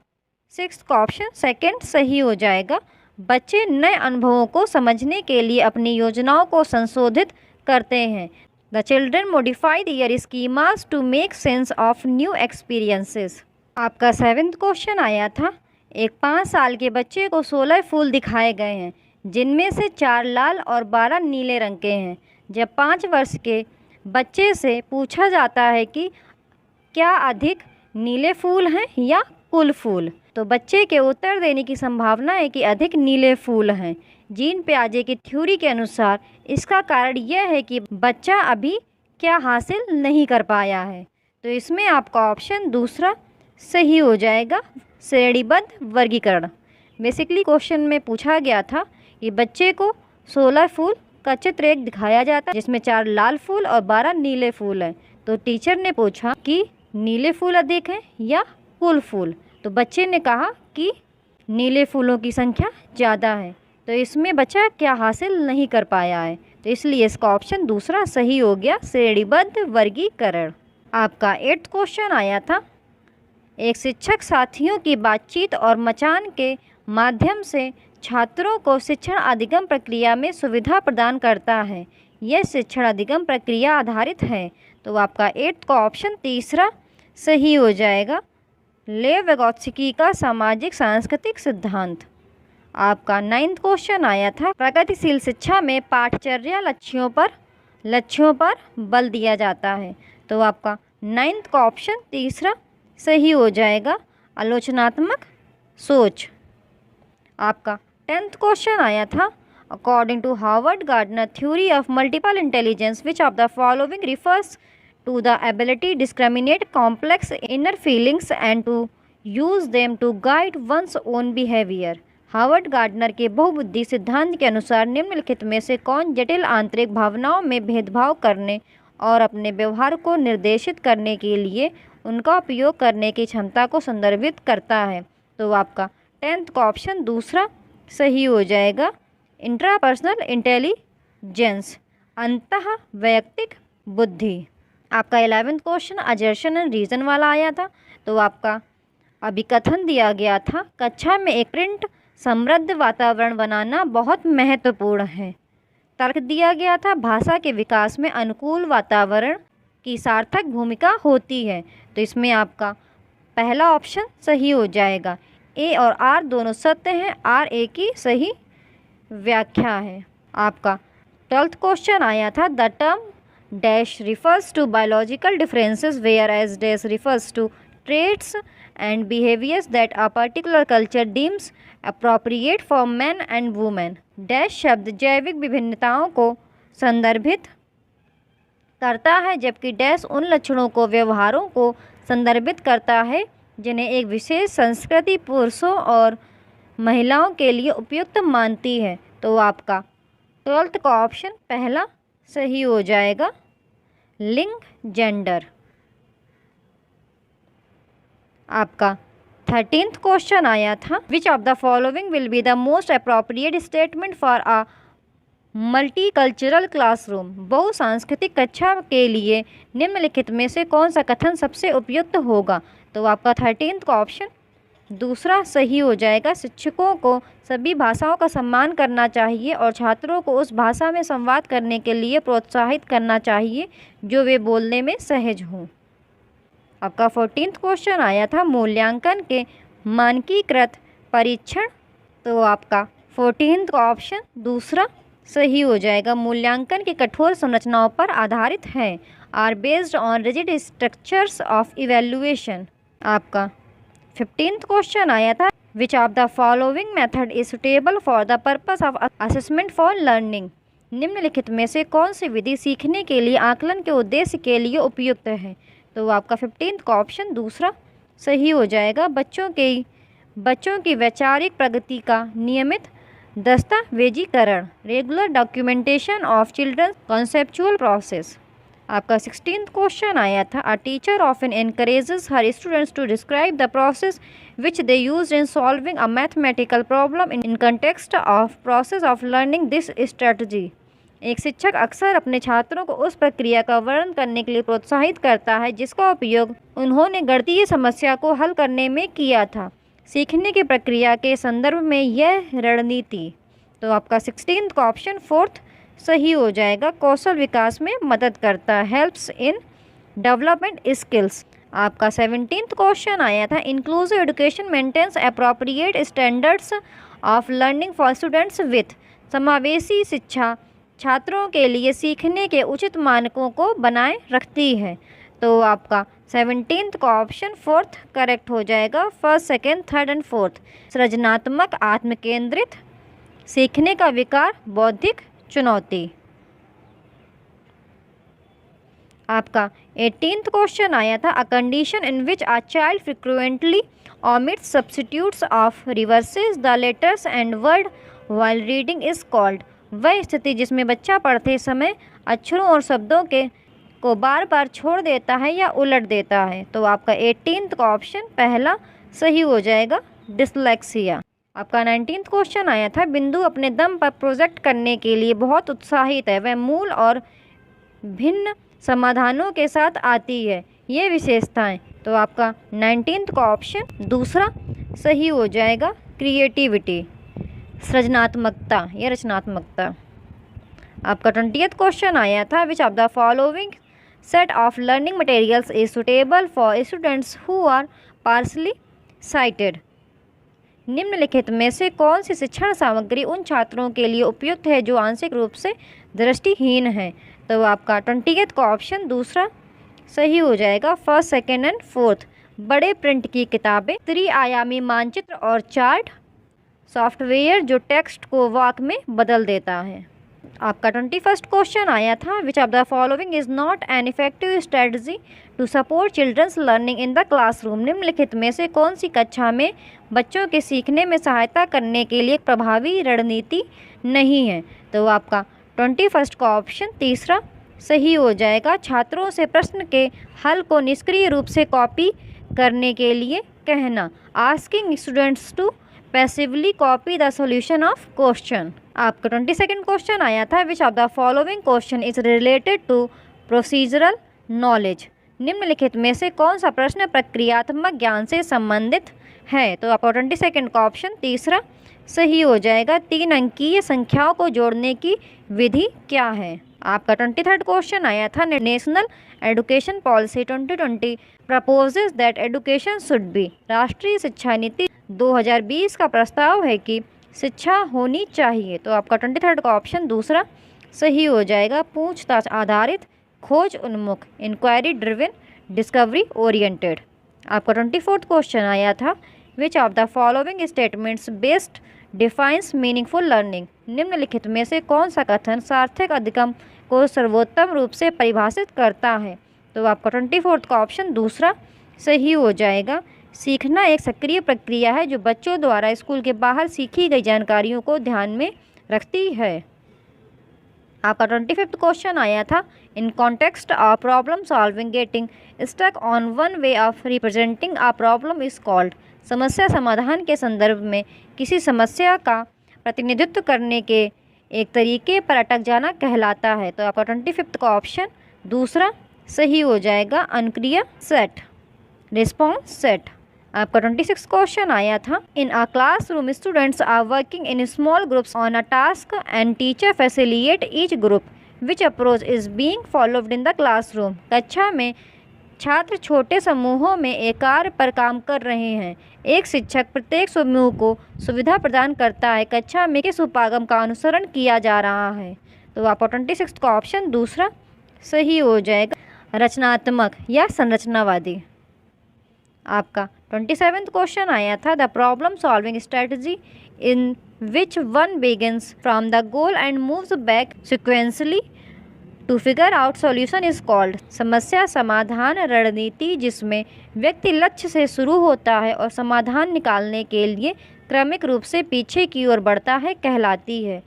सिक्स्थ का ऑप्शन सेकंड सही हो जाएगा। बच्चे नए अनुभवों को समझने के लिए अपनी योजनाओं को संशोधित करते हैं। The children modify their schemas to make sense of new experiences. आपका सेवेंथ क्वेश्चन आया था, एक 5 साल के बच्चे को 16 फूल दिखाए गए हैं जिनमें से 4 लाल और 12 नीले रंग के हैं। जब 5 वर्ष के बच्चे से पूछा जाता है कि क्या अधिक नीले फूल हैं या कुल फूल, तो बच्चे के उत्तर देने की संभावना है कि अधिक नीले फूल हैं। जीन पियाजे की थ्योरी के अनुसार इसका कारण यह है कि बच्चा अभी क्या हासिल नहीं कर पाया है। तो इसमें आपका ऑप्शन दूसरा सही हो जाएगा, श्रेणीबद्ध वर्गीकरण। बेसिकली क्वेश्चन में पूछा गया था कि बच्चे को 16 फूल का चित्र एक दिखाया जाता है जिसमें 4 लाल फूल और 12 नीले फूल हैं। तो टीचर ने पूछा कि नीले फूल अधिक हैं या कुल फूल, तो बच्चे ने कहा कि नीले फूलों की संख्या ज़्यादा है। तो इसमें बच्चा क्या हासिल नहीं कर पाया है, तो इसलिए इसका ऑप्शन दूसरा सही हो गया, श्रेणीबद्ध वर्गीकरण। आपका 8th क्वेश्चन आया था, एक शिक्षक साथियों की बातचीत और मचान के माध्यम से छात्रों को शिक्षण अधिगम प्रक्रिया में सुविधा प्रदान करता है। यह शिक्षण अधिगम प्रक्रिया आधारित है। तो आपका 8th का ऑप्शन तीसरा सही हो जाएगा, लेव विगोत्स्की का सामाजिक सांस्कृतिक सिद्धांत। आपका 9th क्वेश्चन आया था, प्रगतिशील शिक्षा में पाठचर्या लक्ष्यों पर बल दिया जाता है। तो आपका 9th का ऑप्शन तीसरा सही हो जाएगा, आलोचनात्मक सोच। आपका 10th क्वेश्चन आया था, according to Harvard Gardner theory of multiple intelligence which of the following refers to the ability to discriminate complex inner feelings and to use them to guide one's own behavior। Harvard gardener के बहुबुद्धि सिद्धांत के अनुसार निम्नलिखित में से कौन जटिल आंतरिक भावनाओं में भेदभाव करने और अपने व्यवहार को निर्देशित करने के लिए उनका उपयोग करने की क्षमता को संदर्भित करता है? तो आपका 10th का ऑप्शन दूसरा सही हो जाएगा, इंट्रापर्सनल इंटेलिजेंस, अंतः वैयक्तिक बुद्धि। आपका 11th क्वेश्चन अजर्शन एंड रीज़न वाला आया था। तो आपका अभिकथन दिया गया था, कक्षा में एक प्रिंट समृद्ध वातावरण बनाना बहुत महत्वपूर्ण है। तर्क दिया गया था, भाषा के विकास में अनुकूल वातावरण की सार्थक भूमिका होती है। तो इसमें आपका पहला ऑप्शन सही हो जाएगा, ए और आर दोनों सत्य हैं, आर ए की सही व्याख्या है। आपका 12th क्वेश्चन आया था, the term dash refers to biological differences whereas dash refers to traits and behaviors that a particular culture deems appropriate for men and women। Dash शब्द जैविक विभिन्नताओं को संदर्भित करता है जबकि डैश उन लक्षणों को व्यवहारों को संदर्भित करता है जिन्हें एक विशेष संस्कृति पुरुषों और महिलाओं के लिए उपयुक्त मानती है। तो आपका 12th का ऑप्शन पहला सही हो जाएगा, लिंग जेंडर। आपका 13th क्वेश्चन आया था, which of the following will be the most appropriate statement for a multicultural classroom. बहुसांस्कृतिक कक्षा के लिए निम्नलिखित में से कौन सा कथन सबसे उपयुक्त होगा? तो आपका 13th का ऑप्शन दूसरा सही हो जाएगा, शिक्षकों को सभी भाषाओं का सम्मान करना चाहिए और छात्रों को उस भाषा में संवाद करने के लिए प्रोत्साहित करना चाहिए जो वे बोलने में सहज हों। आपका 14th क्वेश्चन आया था, मूल्यांकन के मानकीकृत परीक्षण। तो आपका 14th का ऑप्शन दूसरा सही हो जाएगा, मूल्यांकन की कठोर संरचनाओं पर आधारित है, are based on rigid structures of evaluation. आपका 15th क्वेश्चन आया था, which of the following method is suitable for the purpose of assessment for learning. निम्नलिखित में से कौन सी विधि सीखने के लिए आकलन के उद्देश्य के लिए उपयुक्त है? तो आपका 15th का ऑप्शन दूसरा सही हो जाएगा, बच्चों की वैचारिक प्रगति का नियमित दस्तावेजीकरण, regular documentation of children's conceptual process. आपका 16th क्वेश्चन आया था, a teacher often encourages her students to describe the process which they used in solving a mathematical problem in context of process of learning this strategy. एक शिक्षक अक्सर अपने छात्रों को उस प्रक्रिया का वर्णन करने के लिए प्रोत्साहित करता है जिसका उपयोग उन्होंने गणितीय समस्या को हल करने में किया था। सीखने की प्रक्रिया के संदर्भ में यह रणनीति। तो आपका 16th का ऑप्शन 4th सही हो जाएगा, कौशल विकास में मदद करता है, हेल्प्स इन डेवलपमेंट स्किल्स। आपका 17th क्वेश्चन आया था, inclusive education maintains appropriate standards of learning for students with. समावेशी शिक्षा छात्रों के लिए सीखने के उचित मानकों को बनाए रखती है। तो आपका 17th का ऑप्शन 4th करेक्ट हो जाएगा, first, second, third and fourth. सृजनात्मक, आत्मकेंद्रित, सीखने का विकार, बौद्धिक चुनौती। आपका 18th क्वेश्चन आया था, a condition in which a child frequently omits substitutes of reverses the letters and word while reading is called. वह स्थिति जिसमें बच्चा पढ़ते समय अक्षरों और शब्दों के को बार बार छोड़ देता है या उलट देता है। तो आपका 18th का ऑप्शन पहला सही हो जाएगा, डिसलेक्सिया। आपका 19th क्वेश्चन आया था, बिंदु अपने दम पर प्रोजेक्ट करने के लिए बहुत उत्साहित है, वह मूल और भिन्न समाधानों के साथ आती है, ये विशेषताएं। तो आपका 19th का ऑप्शन दूसरा सही हो जाएगा, क्रिएटिविटी, सृजनात्मकता या रचनात्मकता। आपका 20th क्वेश्चन आया था, which of the following set of learning materials is suitable for students who are partially sighted. निम्नलिखित में से कौन सी शिक्षण सामग्री उन छात्रों के लिए उपयुक्त है जो आंशिक रूप से दृष्टिहीन हैं। तो आपका 20th का ऑप्शन दूसरा सही हो जाएगा, फर्स्ट, सेकेंड एंड फोर्थ। बड़े प्रिंट की किताबें, त्रिआयामी मानचित्र और चार्ट, सॉफ्टवेयर जो टेक्स्ट को वाक में बदल देता है। आपका 21st क्वेश्चन आया था, which of the following is not an effective strategy to support children's learning in the classroom. निम्नलिखित में से कौन सी कक्षा में बच्चों के सीखने में सहायता करने के लिए प्रभावी रणनीति नहीं है। तो आपका 21st का ऑप्शन तीसरा सही हो जाएगा, छात्रों से प्रश्न के हल को निष्क्रिय रूप से कॉपी करने के लिए कहना, asking students to passively copy the solution of question. आपका 22nd क्वेश्चन आया था, which of the following question is related to procedural knowledge. निम्नलिखित में से कौन सा प्रश्न प्रक्रियात्मक ज्ञान से संबंधित है। तो आपका 22nd का ऑप्शन तीसरा सही हो जाएगा, 3 अंकीय संख्याओं को जोड़ने की विधि क्या है। आपका 23rd क्वेश्चन आया था, national education policy 2020 proposes that education should be. राष्ट्रीय शिक्षा नीति 2020 का प्रस्ताव है कि शिक्षा होनी चाहिए। तो आपका 23rd का ऑप्शन दूसरा सही हो जाएगा, पूछताछ आधारित, खोज उन्मुख, इंक्वायरी ड्रिवन, डिस्कवरी ओरिएंटेड। आपका 24th क्वेश्चन आया था, which of the following statements best defines meaningful learning. निम्नलिखित में से कौन सा कथन सार्थक अधिगम को सर्वोत्तम रूप से परिभाषित करता है। तो आपका 24th का ऑप्शन दूसरा सही हो जाएगा, सीखना एक सक्रिय प्रक्रिया है जो बच्चों द्वारा स्कूल के बाहर सीखी गई जानकारियों को ध्यान में रखती है। आपका 25th क्वेश्चन आया था, in context of problem solving getting stuck on one way of representing a problem is called. समस्या समाधान के संदर्भ में किसी समस्या का प्रतिनिधित्व करने के एक तरीके पर अटक जाना कहलाता है। तो आपका 25th का ऑप्शन दूसरा सही हो जाएगा, अनुक्रिया सेट, रिस्पॉन्स सेट। आपका 26th क्वेश्चन आया था, in a classroom students are working in small groups on a task and teacher facilitate each group, which approach is being followed in the classroom. कक्षा में छात्र छोटे समूहों में एक कार्य पर काम कर रहे हैं, एक शिक्षक प्रत्येक समूह को सुविधा प्रदान करता है, कक्षा में किस उपागम का अनुसरण किया जा रहा है। तो आपका 26th का ऑप्शन दूसरा सही हो जाएगा, रचनात्मक या संरचनावादी। आपका 27th क्वेश्चन आया था, the problem solving strategy in which one begins from the goal and moves back sequentially to figure out solution is called. समस्या समाधान रणनीति जिसमें व्यक्ति लक्ष्य से शुरू होता है और समाधान निकालने के लिए क्रमिक रूप से पीछे की ओर बढ़ता है कहलाती है।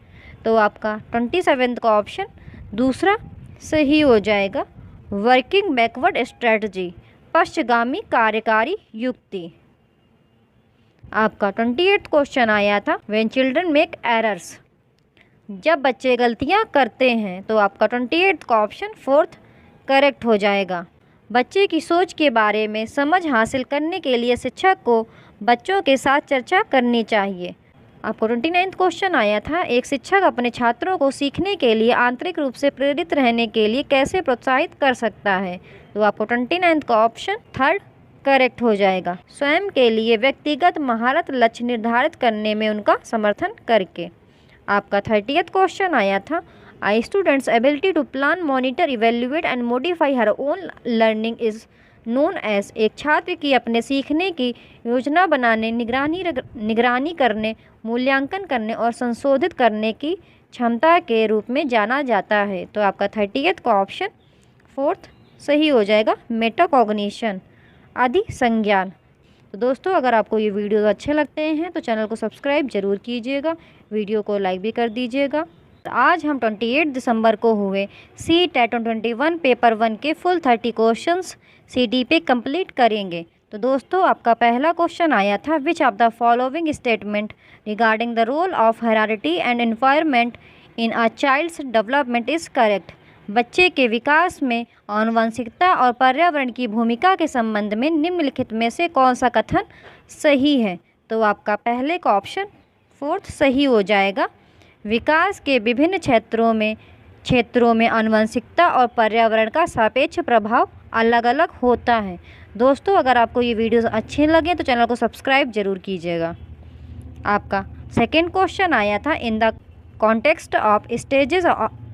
तो आपका 27 का ऑप्शन दूसरा सही हो जाएगा। वर्किंग बैकवर्ड स्ट्रेटजी, पश्चगामी कार्यकारी युक्ति। आपका 28 क्वेश्चन आया था व्हेन चिल्ड्रन मेक एरर्स, जब बच्चे गलतियां करते हैं। तो आपका 28 का ऑप्शन फोर्थ करेक्ट हो जाएगा। बच्चे की सोच के बारे में समझ हासिल करने के लिए शिक्षक को बच्चों के साथ चर्चा करनी चाहिए। आपको 29 क्वेश्चन आया था एक शिक्षक अपने छात्रों को सीखने के लिए आंतरिक रूप से प्रेरित रहने के लिए कैसे प्रोत्साहित कर सकता है। तो आपको 29 का ऑप्शन थर्ड करेक्ट हो जाएगा। स्वयं के लिए व्यक्तिगत महारत लक्ष्य निर्धारित करने में उनका समर्थन करके। आपका 30th क्वेश्चन आया था I students ability to plan, monitor, evaluate and modify her own learning is known as, एक छात्र की अपने सीखने की योजना बनाने, निगरानी करने, मूल्यांकन करने और संशोधित करने की क्षमता के रूप में जाना जाता है। तो आपका 30th का ऑप्शन फोर्थ सही हो जाएगा। मेटाकॉग्निशन, अधिसंज्ञान। तो दोस्तों अगर आपको ये वीडियो अच्छे लगते हैं तो चैनल को सब्सक्राइब जरूर कीजिएगा, वीडियो को लाइक भी कर दीजिएगा। तो आज हम 28 दिसंबर को हुए CTET 21 पेपर 1 के फुल 30 क्वेश्चंस CD पे कंप्लीट करेंगे। तो दोस्तों आपका पहला क्वेश्चन आया था which of the following statement regarding the role of heredity and environment in a child's development is correct. बच्चे के विकास में आनुवंशिकता और पर्यावरण की भूमिका के संबंध में निम्नलिखित में से कौन सा कथन सही है। तो आपका पहले का ऑप्शन फोर्थ सही हो जाएगा। विकास के विभिन्न क्षेत्रों में आनुवंशिकता और पर्यावरण का सापेक्ष प्रभाव अलग अलग होता है। दोस्तों अगर आपको ये वीडियोस अच्छे लगे तो चैनल को सब्सक्राइब जरूर कीजिएगा। आपका सेकंड क्वेश्चन आया था in the context of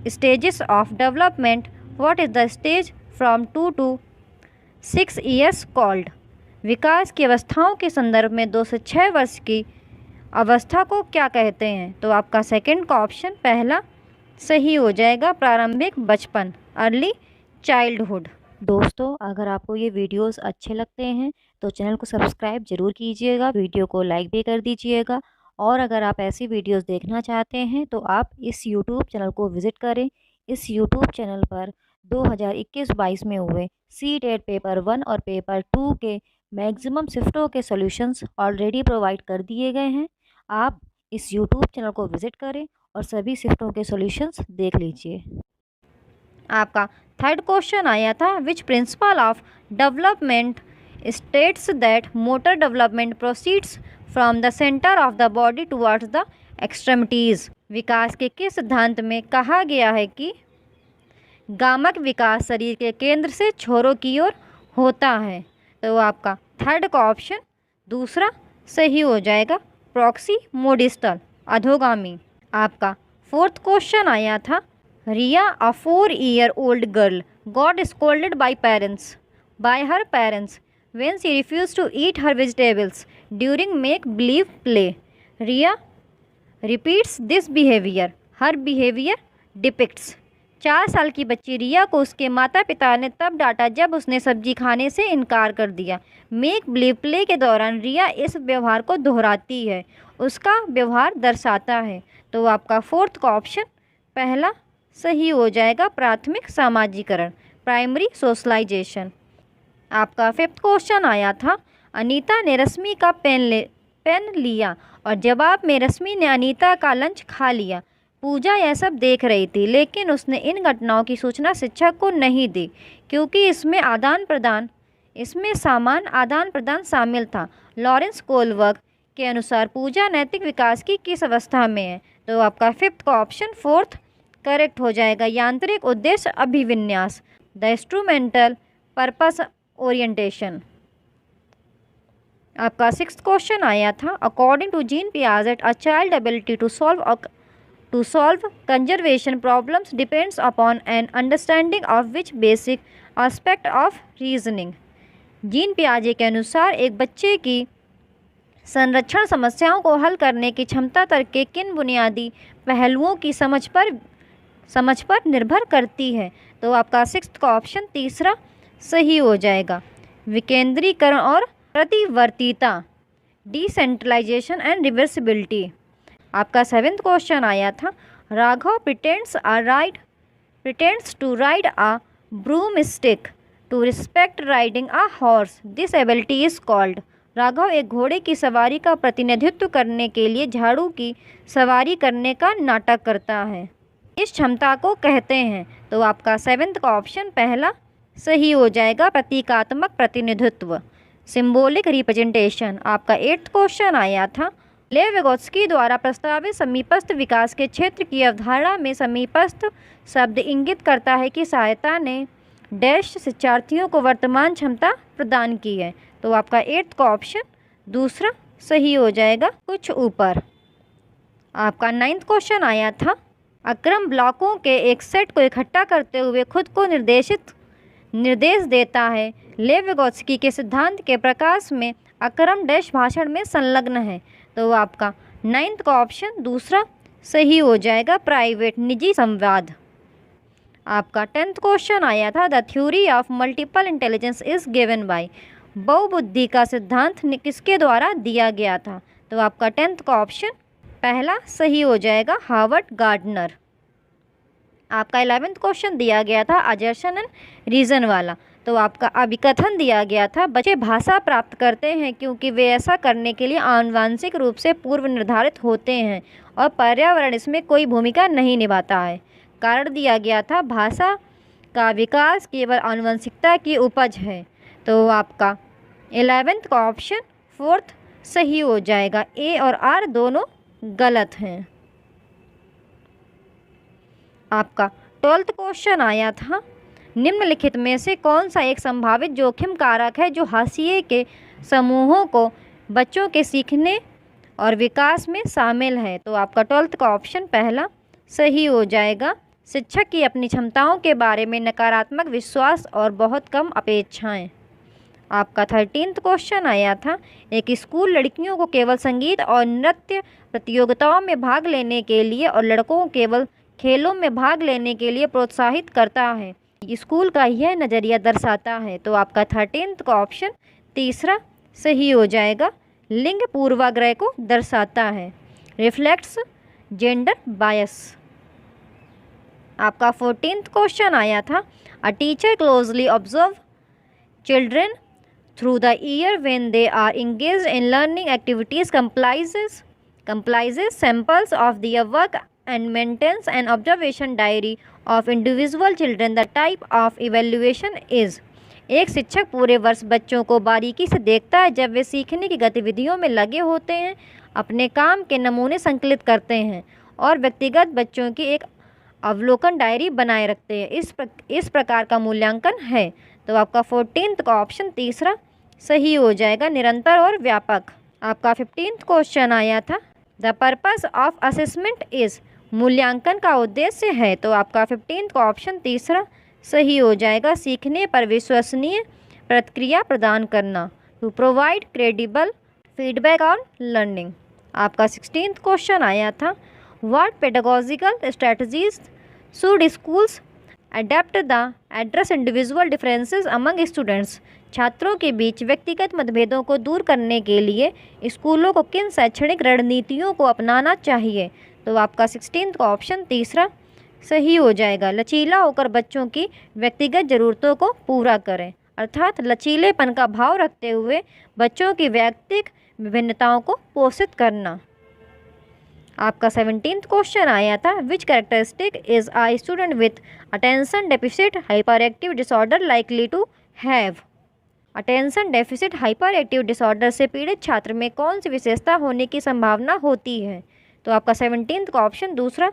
stages of development what is the stage from 2 to 6 years called. विकास की अवस्थाओं के संदर्भ में 2 से 6 वर्ष की अवस्था को क्या कहते हैं। तो आपका सेकंड का ऑप्शन पहला सही हो जाएगा। प्रारंभिक बचपन, अर्ली चाइल्डहुड। दोस्तों अगर आपको ये वीडियोस अच्छे लगते हैं तो चैनल को सब्सक्राइब जरूर कीजिएगा, वीडियो को लाइक भी कर दीजिएगा। और अगर आप ऐसी वीडियोस देखना चाहते हैं तो आप इस यूट्यूब चैनल को विज़िट करें। इस यूट्यूब चैनल पर 2021-22 में हुए CTET पेपर 1 और पेपर 2 के मैक्सिमम शिफ्टों के सॉल्यूशंस ऑलरेडी प्रोवाइड कर दिए गए हैं। आप इस यूट्यूब चैनल को विज़िट करें और सभी शिफ्टों के सॉल्यूशंस देख लीजिए। आपका थर्ड क्वेश्चन आया था which principle of development states that motor development proceeds from the centre of the body towards the extremities. विकास के किस सिद्धांत में कहा गया है कि गामक विकास शरीर के केंद्र से छोरों की ओर होता है। तो आपका थर्ड का ऑप्शन दूसरा सही हो जाएगा। प्रॉक्सीमोडिस्टल, अधोगामी। आपका फोर्थ क्वेश्चन आया था Riya a 4-year-old girl got scolded by her parents when she refuse to eat her vegetables during make believe play. Riya repeats this behaviour, her behaviour depicts. 4 साल की बच्ची रिया को उसके माता पिता ने तब डांटा जब उसने सब्जी खाने से इनकार कर दिया। मेक बिलीव प्ले के दौरान रिया इस व्यवहार को दोहराती है, उसका व्यवहार दर्शाता है। तो आपका फोर्थ का ऑप्शन पहला सही हो जाएगा। प्राथमिक सामाजिकरण, प्राइमरी सोशलाइजेशन। आपका फिफ्थ क्वेश्चन आया था अनीता ने रश्मि का पेन लिया और जवाब में रश्मि ने अनीता का लंच खा लिया। पूजा यह सब देख रही थी लेकिन उसने इन घटनाओं की सूचना शिक्षक को नहीं दी क्योंकि इसमें सामान आदान प्रदान शामिल था। लॉरेंस कोलवर्ग के अनुसार पूजा नैतिक विकास की किस अवस्था में है। तो आपका फिफ्थ का ऑप्शन फोर्थ करेक्ट हो जाएगा। यांत्रिक उद्देश्य अभिविन्यास, द इंस्ट्रूमेंटल पर्पस ओरिएंटेशन। आपका सिक्स्थ क्वेश्चन आया था according to Jean Piaget a child ability to solve conservation problems depends upon an understanding of which basic aspect of reasoning. Jean पियाजे के अनुसार एक बच्चे की संरक्षण समस्याओं को हल करने की क्षमता तर्क के किन बुनियादी पहलुओं की समझ पर निर्भर करती है। तो आपका सिक्स्थ का ऑप्शन तीसरा सही हो जाएगा। विकेंद्रीकरण और प्रतिवर्तीता, डिसेंट्रलाइजेशन एंड रिवर्सिबिलिटी। आपका 7th क्वेश्चन आया था, Raghav pretends to ride a broomstick to respect riding a horse. This ability is called। Raghav एक घोड़े की सवारी का प्रतिनिधित्व करने के लिए झाड़ू की सवारी करने का नाटक करता है, इस क्षमता को कहते हैं। तो आपका 7th का ऑप्शन पहला सही हो जाएगा, प्रतीकात्मक प्रतिनिधित्व, सिंबॉलिक रिप्रेजेंटेशन। आपका 8th क्वेश्चन आया था, लेव विगोत्स्की द्वारा प्रस्तावित समीपस्थ विकास के क्षेत्र की अवधारणा में समीपस्थ शब्द इंगित करता है कि सहायता ने डैश शिक्षार्थियों को वर्तमान क्षमता प्रदान की है। तो आपका 8th का ऑप्शन दूसरा सही हो जाएगा, कुछ ऊपर। आपका 9th क्वेश्चन आया था, अक्रम ब्लॉकों के एक सेट को इकट्ठा करते हुए खुद को निर्देश देता है। लेव विगोत्स्की के सिद्धांत के प्रकाश में अक्रम डैश भाषण में संलग्न है। तो आपका 9th का ऑप्शन दूसरा सही हो जाएगा, प्राइवेट, निजी संवाद। आपका 10th क्वेश्चन आया था, the theory of multiple intelligence is given by. बहुबुद्धि का सिद्धांत किसके द्वारा दिया गया था। तो आपका 10th का ऑप्शन पहला सही हो जाएगा, हार्वर्ड गार्डनर। आपका 11th क्वेश्चन दिया गया था अजर्शन एंड रीजन वाला। तो आपका अभिकथन दिया गया था, बच्चे भाषा प्राप्त करते हैं क्योंकि वे ऐसा करने के लिए आनुवांशिक रूप से पूर्व निर्धारित होते हैं और पर्यावरण इसमें कोई भूमिका नहीं निभाता है। कारण दिया गया था, भाषा का विकास केवल आनुवंशिकता की उपज है। तो आपका 11th का ऑप्शन 4th सही हो जाएगा, ए और आर दोनों गलत हैं। आपका 12th क्वेश्चन आया था, निम्नलिखित में से कौन सा एक संभावित जोखिम कारक है जो हाशिए के समूहों को बच्चों के सीखने और विकास में शामिल है। तो आपका 12th का ऑप्शन पहला सही हो जाएगा, शिक्षक की अपनी क्षमताओं के बारे में नकारात्मक विश्वास और बहुत कम अपेक्षाएं। आपका 13th क्वेश्चन आया था, एक स्कूल लड़कियों को केवल संगीत और नृत्य प्रतियोगिताओं में भाग लेने के लिए और लड़कों को केवल खेलों में भाग लेने के लिए प्रोत्साहित करता है, स्कूल का यह नज़रिया दर्शाता है। तो आपका 13th का ऑप्शन तीसरा सही हो जाएगा, लिंग पूर्वाग्रह को दर्शाता है, रिफ्लेक्ट्स जेंडर बायस। आपका 14th क्वेश्चन आया था, a teacher closely observe children through the year when they are engaged in learning activities, comprises samples of their work and maintains an observation diary of individual children. The type of evaluation is। एक शिक्षक पूरे वर्ष बच्चों को बारीकी से देखता है जब वे सीखने की गतिविधियों में लगे होते हैं, अपने काम के नमूने संकलित करते हैं और व्यक्तिगत बच्चों की एक अवलोकन डायरी बनाए रखते हैं। इस प्रकार का मूल्यांकन है। तो आपका 14th का ऑप्शन तीसरा सही हो जाएगा, निरंतर और व्यापक। आपका 15th क्वेश्चन आया था, the purpose of assessment is. मूल्यांकन का उद्देश्य है। तो आपका 15th का ऑप्शन तीसरा सही हो जाएगा, सीखने पर विश्वसनीय प्रतिक्रिया प्रदान करना, to provide credible feedback on learning. आपका 16th क्वेश्चन आया था, what pedagogical strategies should schools adapt the address individual differences among students. छात्रों के बीच व्यक्तिगत मतभेदों को दूर करने के लिए स्कूलों को किन शैक्षणिक रणनीतियों को अपनाना चाहिए। तो आपका 16th का ऑप्शन तीसरा सही हो जाएगा, लचीला होकर बच्चों की व्यक्तिगत ज़रूरतों को पूरा करें, अर्थात लचीलेपन का भाव रखते हुए बच्चों की व्यक्तिगत विभिन्नताओं को पोषित करना। आपका 17th क्वेश्चन आया था, which characteristic is a student with attention deficit hyper active disorder likely to have. Attention deficit hyper active disorder से पीड़ित छात्र में कौन सी विशेषता होने की संभावना होती है। तो आपका 17th का ऑप्शन दूसरा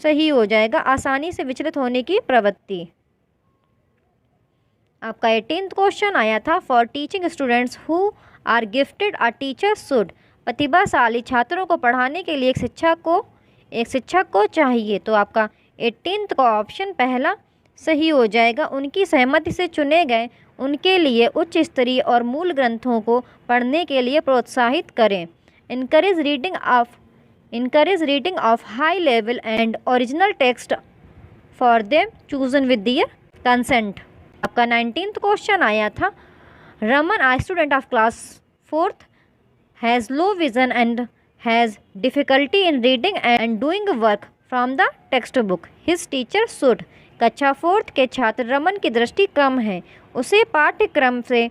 सही हो जाएगा, आसानी से विचलित होने की प्रवृत्ति। आपका 18th क्वेश्चन आया था, for teaching students who are gifted a teacher should. प्रतिभाशाली छात्रों को पढ़ाने के लिए एक शिक्षक को चाहिए। तो आपका 18th का ऑप्शन पहला सही हो जाएगा, उनकी सहमति से चुने गए उनके लिए उच्च स्तरीय और मूल ग्रंथों को पढ़ने के लिए प्रोत्साहित करें, encourage reading of high level and original text for them chosen with their consent. आपका 19th क्वेश्चन आया था, Raman a student of class 4th has low vision and has difficulty in reading and doing work from the text book his teacher should. कक्षा 4th के छात्र रमन की दृष्टि कम है, उसे पाठ्यक्रम से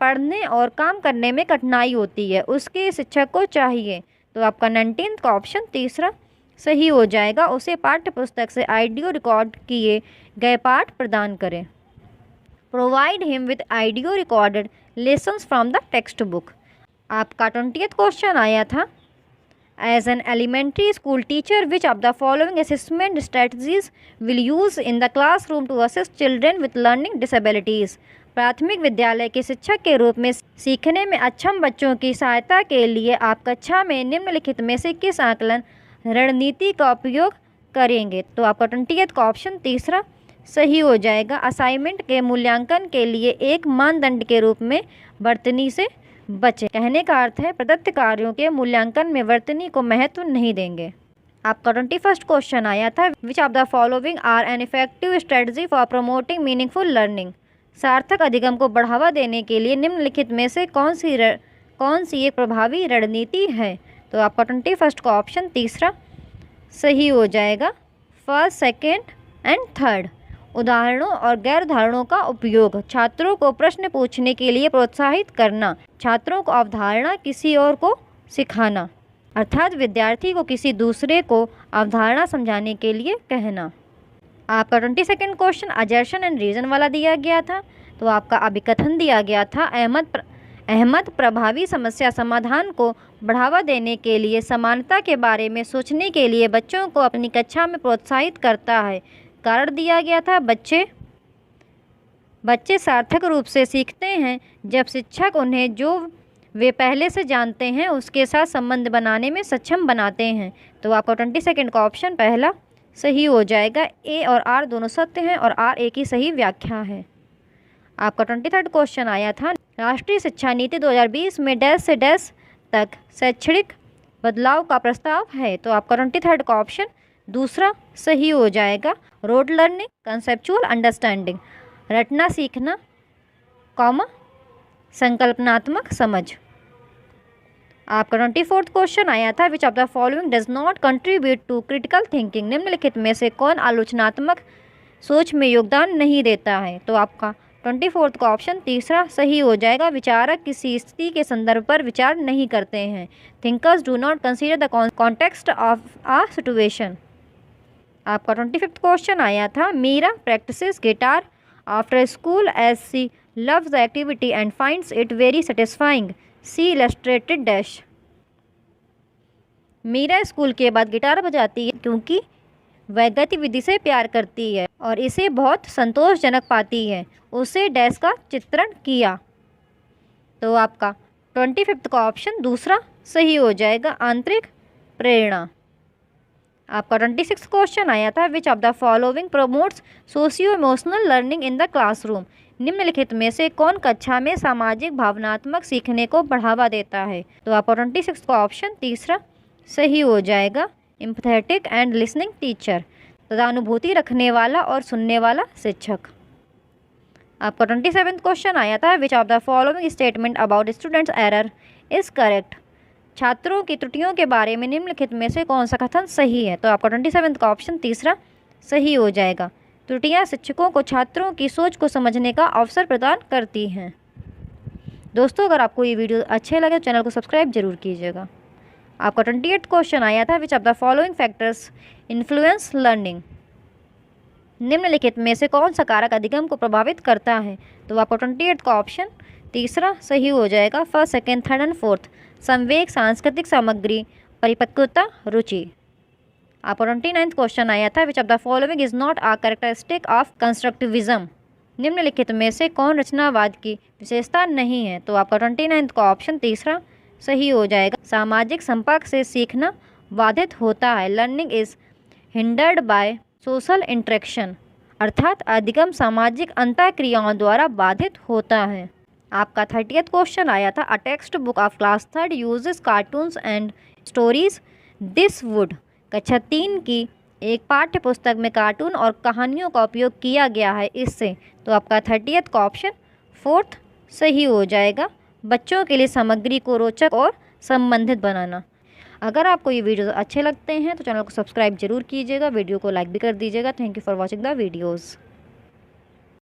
पढ़ने और काम करने में कठिनाई होती है, उसके शिक्षक को चाहिए। तो आपका 19th का ऑप्शन तीसरा सही हो जाएगा, उसे पाठ्य पुस्तक से ऑडियो रिकॉर्ड किए गए पाठ प्रदान करें। Provide him with audio recorded lessons from the text book. आपका 20th क्वेश्चन आया था, as an elementary school teacher which of the following assessment strategies will use in the classroom to assist children with learning disabilities. प्राथमिक विद्यालय के शिक्षक के रूप में सीखने में अक्षम बच्चों की सहायता के लिए आप कक्षा में निम्नलिखित में से किस आकलन रणनीति का उपयोग करेंगे। तो आपका 20th का ऑप्शन तीसरा सही हो जाएगा। असाइनमेंट के मूल्यांकन के लिए एक मानदंड के रूप में वर्तनी से बचें। कहने का अर्थ है प्रदत्त कार्यों के मूल्यांकन में वर्तनी को महत्व नहीं देंगे। आपका 21st क्वेश्चन आया था, which of the following are an effective strategy for promoting meaningful learning. सार्थक अधिगम को बढ़ावा देने के लिए निम्नलिखित में से कौन सी एक प्रभावी रणनीति है। तो आपका 21st का ऑप्शन तीसरा सही हो जाएगा, फर्स्ट, सेकेंड एंड थर्ड। उदाहरणों और गैर उदाहरणों का उपयोग, छात्रों को प्रश्न पूछने के लिए प्रोत्साहित करना, छात्रों को अवधारणा किसी और को सिखाना, अर्थात विद्यार्थी को किसी दूसरे को अवधारणा समझाने के लिए कहना। आपका 22nd क्वेश्चन अजर्शन एंड रीज़न वाला दिया गया था। तो आपका अभिकथन दिया गया था, अहमद प्रभावी समस्या समाधान को बढ़ावा देने के लिए समानता के बारे में सोचने के लिए बच्चों को अपनी कक्षा में प्रोत्साहित करता है। कारण दिया गया था, बच्चे सार्थक रूप से सीखते हैं जब शिक्षक उन्हें जो वे पहले से जानते हैं उसके साथ संबंध बनाने में सक्षम बनाते हैं। तो आपका 22nd का ऑप्शन पहला सही हो जाएगा। ए और आर दोनों सत्य हैं और आर ए की सही व्याख्या है। आपका 23rd क्वेश्चन आया था, राष्ट्रीय शिक्षा नीति 2020 में डैश से डैश तक शैक्षणिक बदलाव का प्रस्ताव है। तो आपका 23rd का ऑप्शन दूसरा सही हो जाएगा। रोड लर्निंग, कंसेप्चुअल अंडरस्टैंडिंग, रटना सीखना, कॉमा संकल्पनात्मक समझ। आपका 24th क्वेश्चन आया था, which of the following does not contribute to critical thinking. निम्नलिखित में से कौन आलोचनात्मक सोच में योगदान नहीं देता है। तो आपका 24th का ऑप्शन तीसरा सही हो जाएगा। विचारक किसी स्थिति के संदर्भ पर विचार नहीं करते हैं। Thinkers do not consider the context of a situation. आपका 25th क्वेश्चन आया था, Meera practices guitar after school as she loves the activity and finds it very satisfying. She illustrated dash. Meera school के बाद गिटार बजाती है क्योंकि वह गतिविधि से प्यार करती है और इसे बहुत संतोषजनक पाती है। उसे डैश का चित्रण किया। तो आपका 25th का ऑप्शन दूसरा सही हो जाएगा, आंतरिक प्रेरणा। आपका 26th क्वेश्चन आया था, which of the following promotes socio emotional learning in the classroom. निम्नलिखित में से कौन कक्षा में सामाजिक भावनात्मक सीखने को बढ़ावा देता है। तो आपका 26th का ऑप्शन तीसरा सही हो जाएगा, एम्पैथेटिक एंड लिसनिंग टीचर, तथा अनुभूति रखने वाला और सुनने वाला शिक्षक। आपका 27th क्वेश्चन आया था, which of the following statement about students error is correct. छात्रों की त्रुटियों के बारे में निम्नलिखित में से कौन सा कथन सही है। तो आपका 27th का ऑप्शन तीसरा सही हो जाएगा। त्रुटियां शिक्षकों को छात्रों की सोच को समझने का अवसर प्रदान करती हैं। दोस्तों, अगर आपको ये वीडियो अच्छे लगे तो चैनल को सब्सक्राइब जरूर कीजिएगा। आपका 28th क्वेश्चन आया था, which of the following factors influence learning. निम्नलिखित में से कौन सा कारक अधिगम को प्रभावित करता है। तो आपको 28th का ऑप्शन तीसरा सही हो जाएगा, first, second, third and fourth. संवेग, सांस्कृतिक सामग्री, परिपक्वता, रुचि। आपको 29th क्वेश्चन आया था, which of the following is not a characteristic of constructivism. निम्नलिखित में से कौन रचनावाद की विशेषता नहीं है। तो आपका 29th का ऑप्शन तीसरा सही हो जाएगा, सामाजिक संपर्क से सीखना बाधित होता है। Learning is hindered by social interaction, अर्थात अधिगम सामाजिक अंतःक्रियाओं द्वारा बाधित होता है। आपका 30th क्वेश्चन आया था, a text book of class 3rd uses cartoons and stories this would. कक्षा 3 की एक पाठ्य पुस्तक में कार्टून और कहानियों का उपयोग किया गया है इससे। तो आपका 30th का ऑप्शन फोर्थ सही हो जाएगा, बच्चों के लिए सामग्री को रोचक और संबंधित बनाना। अगर आपको ये वीडियोस अच्छे लगते हैं तो चैनल को सब्सक्राइब जरूर कीजिएगा, वीडियो को लाइक भी कर दीजिएगा। Thank you for watching the videos.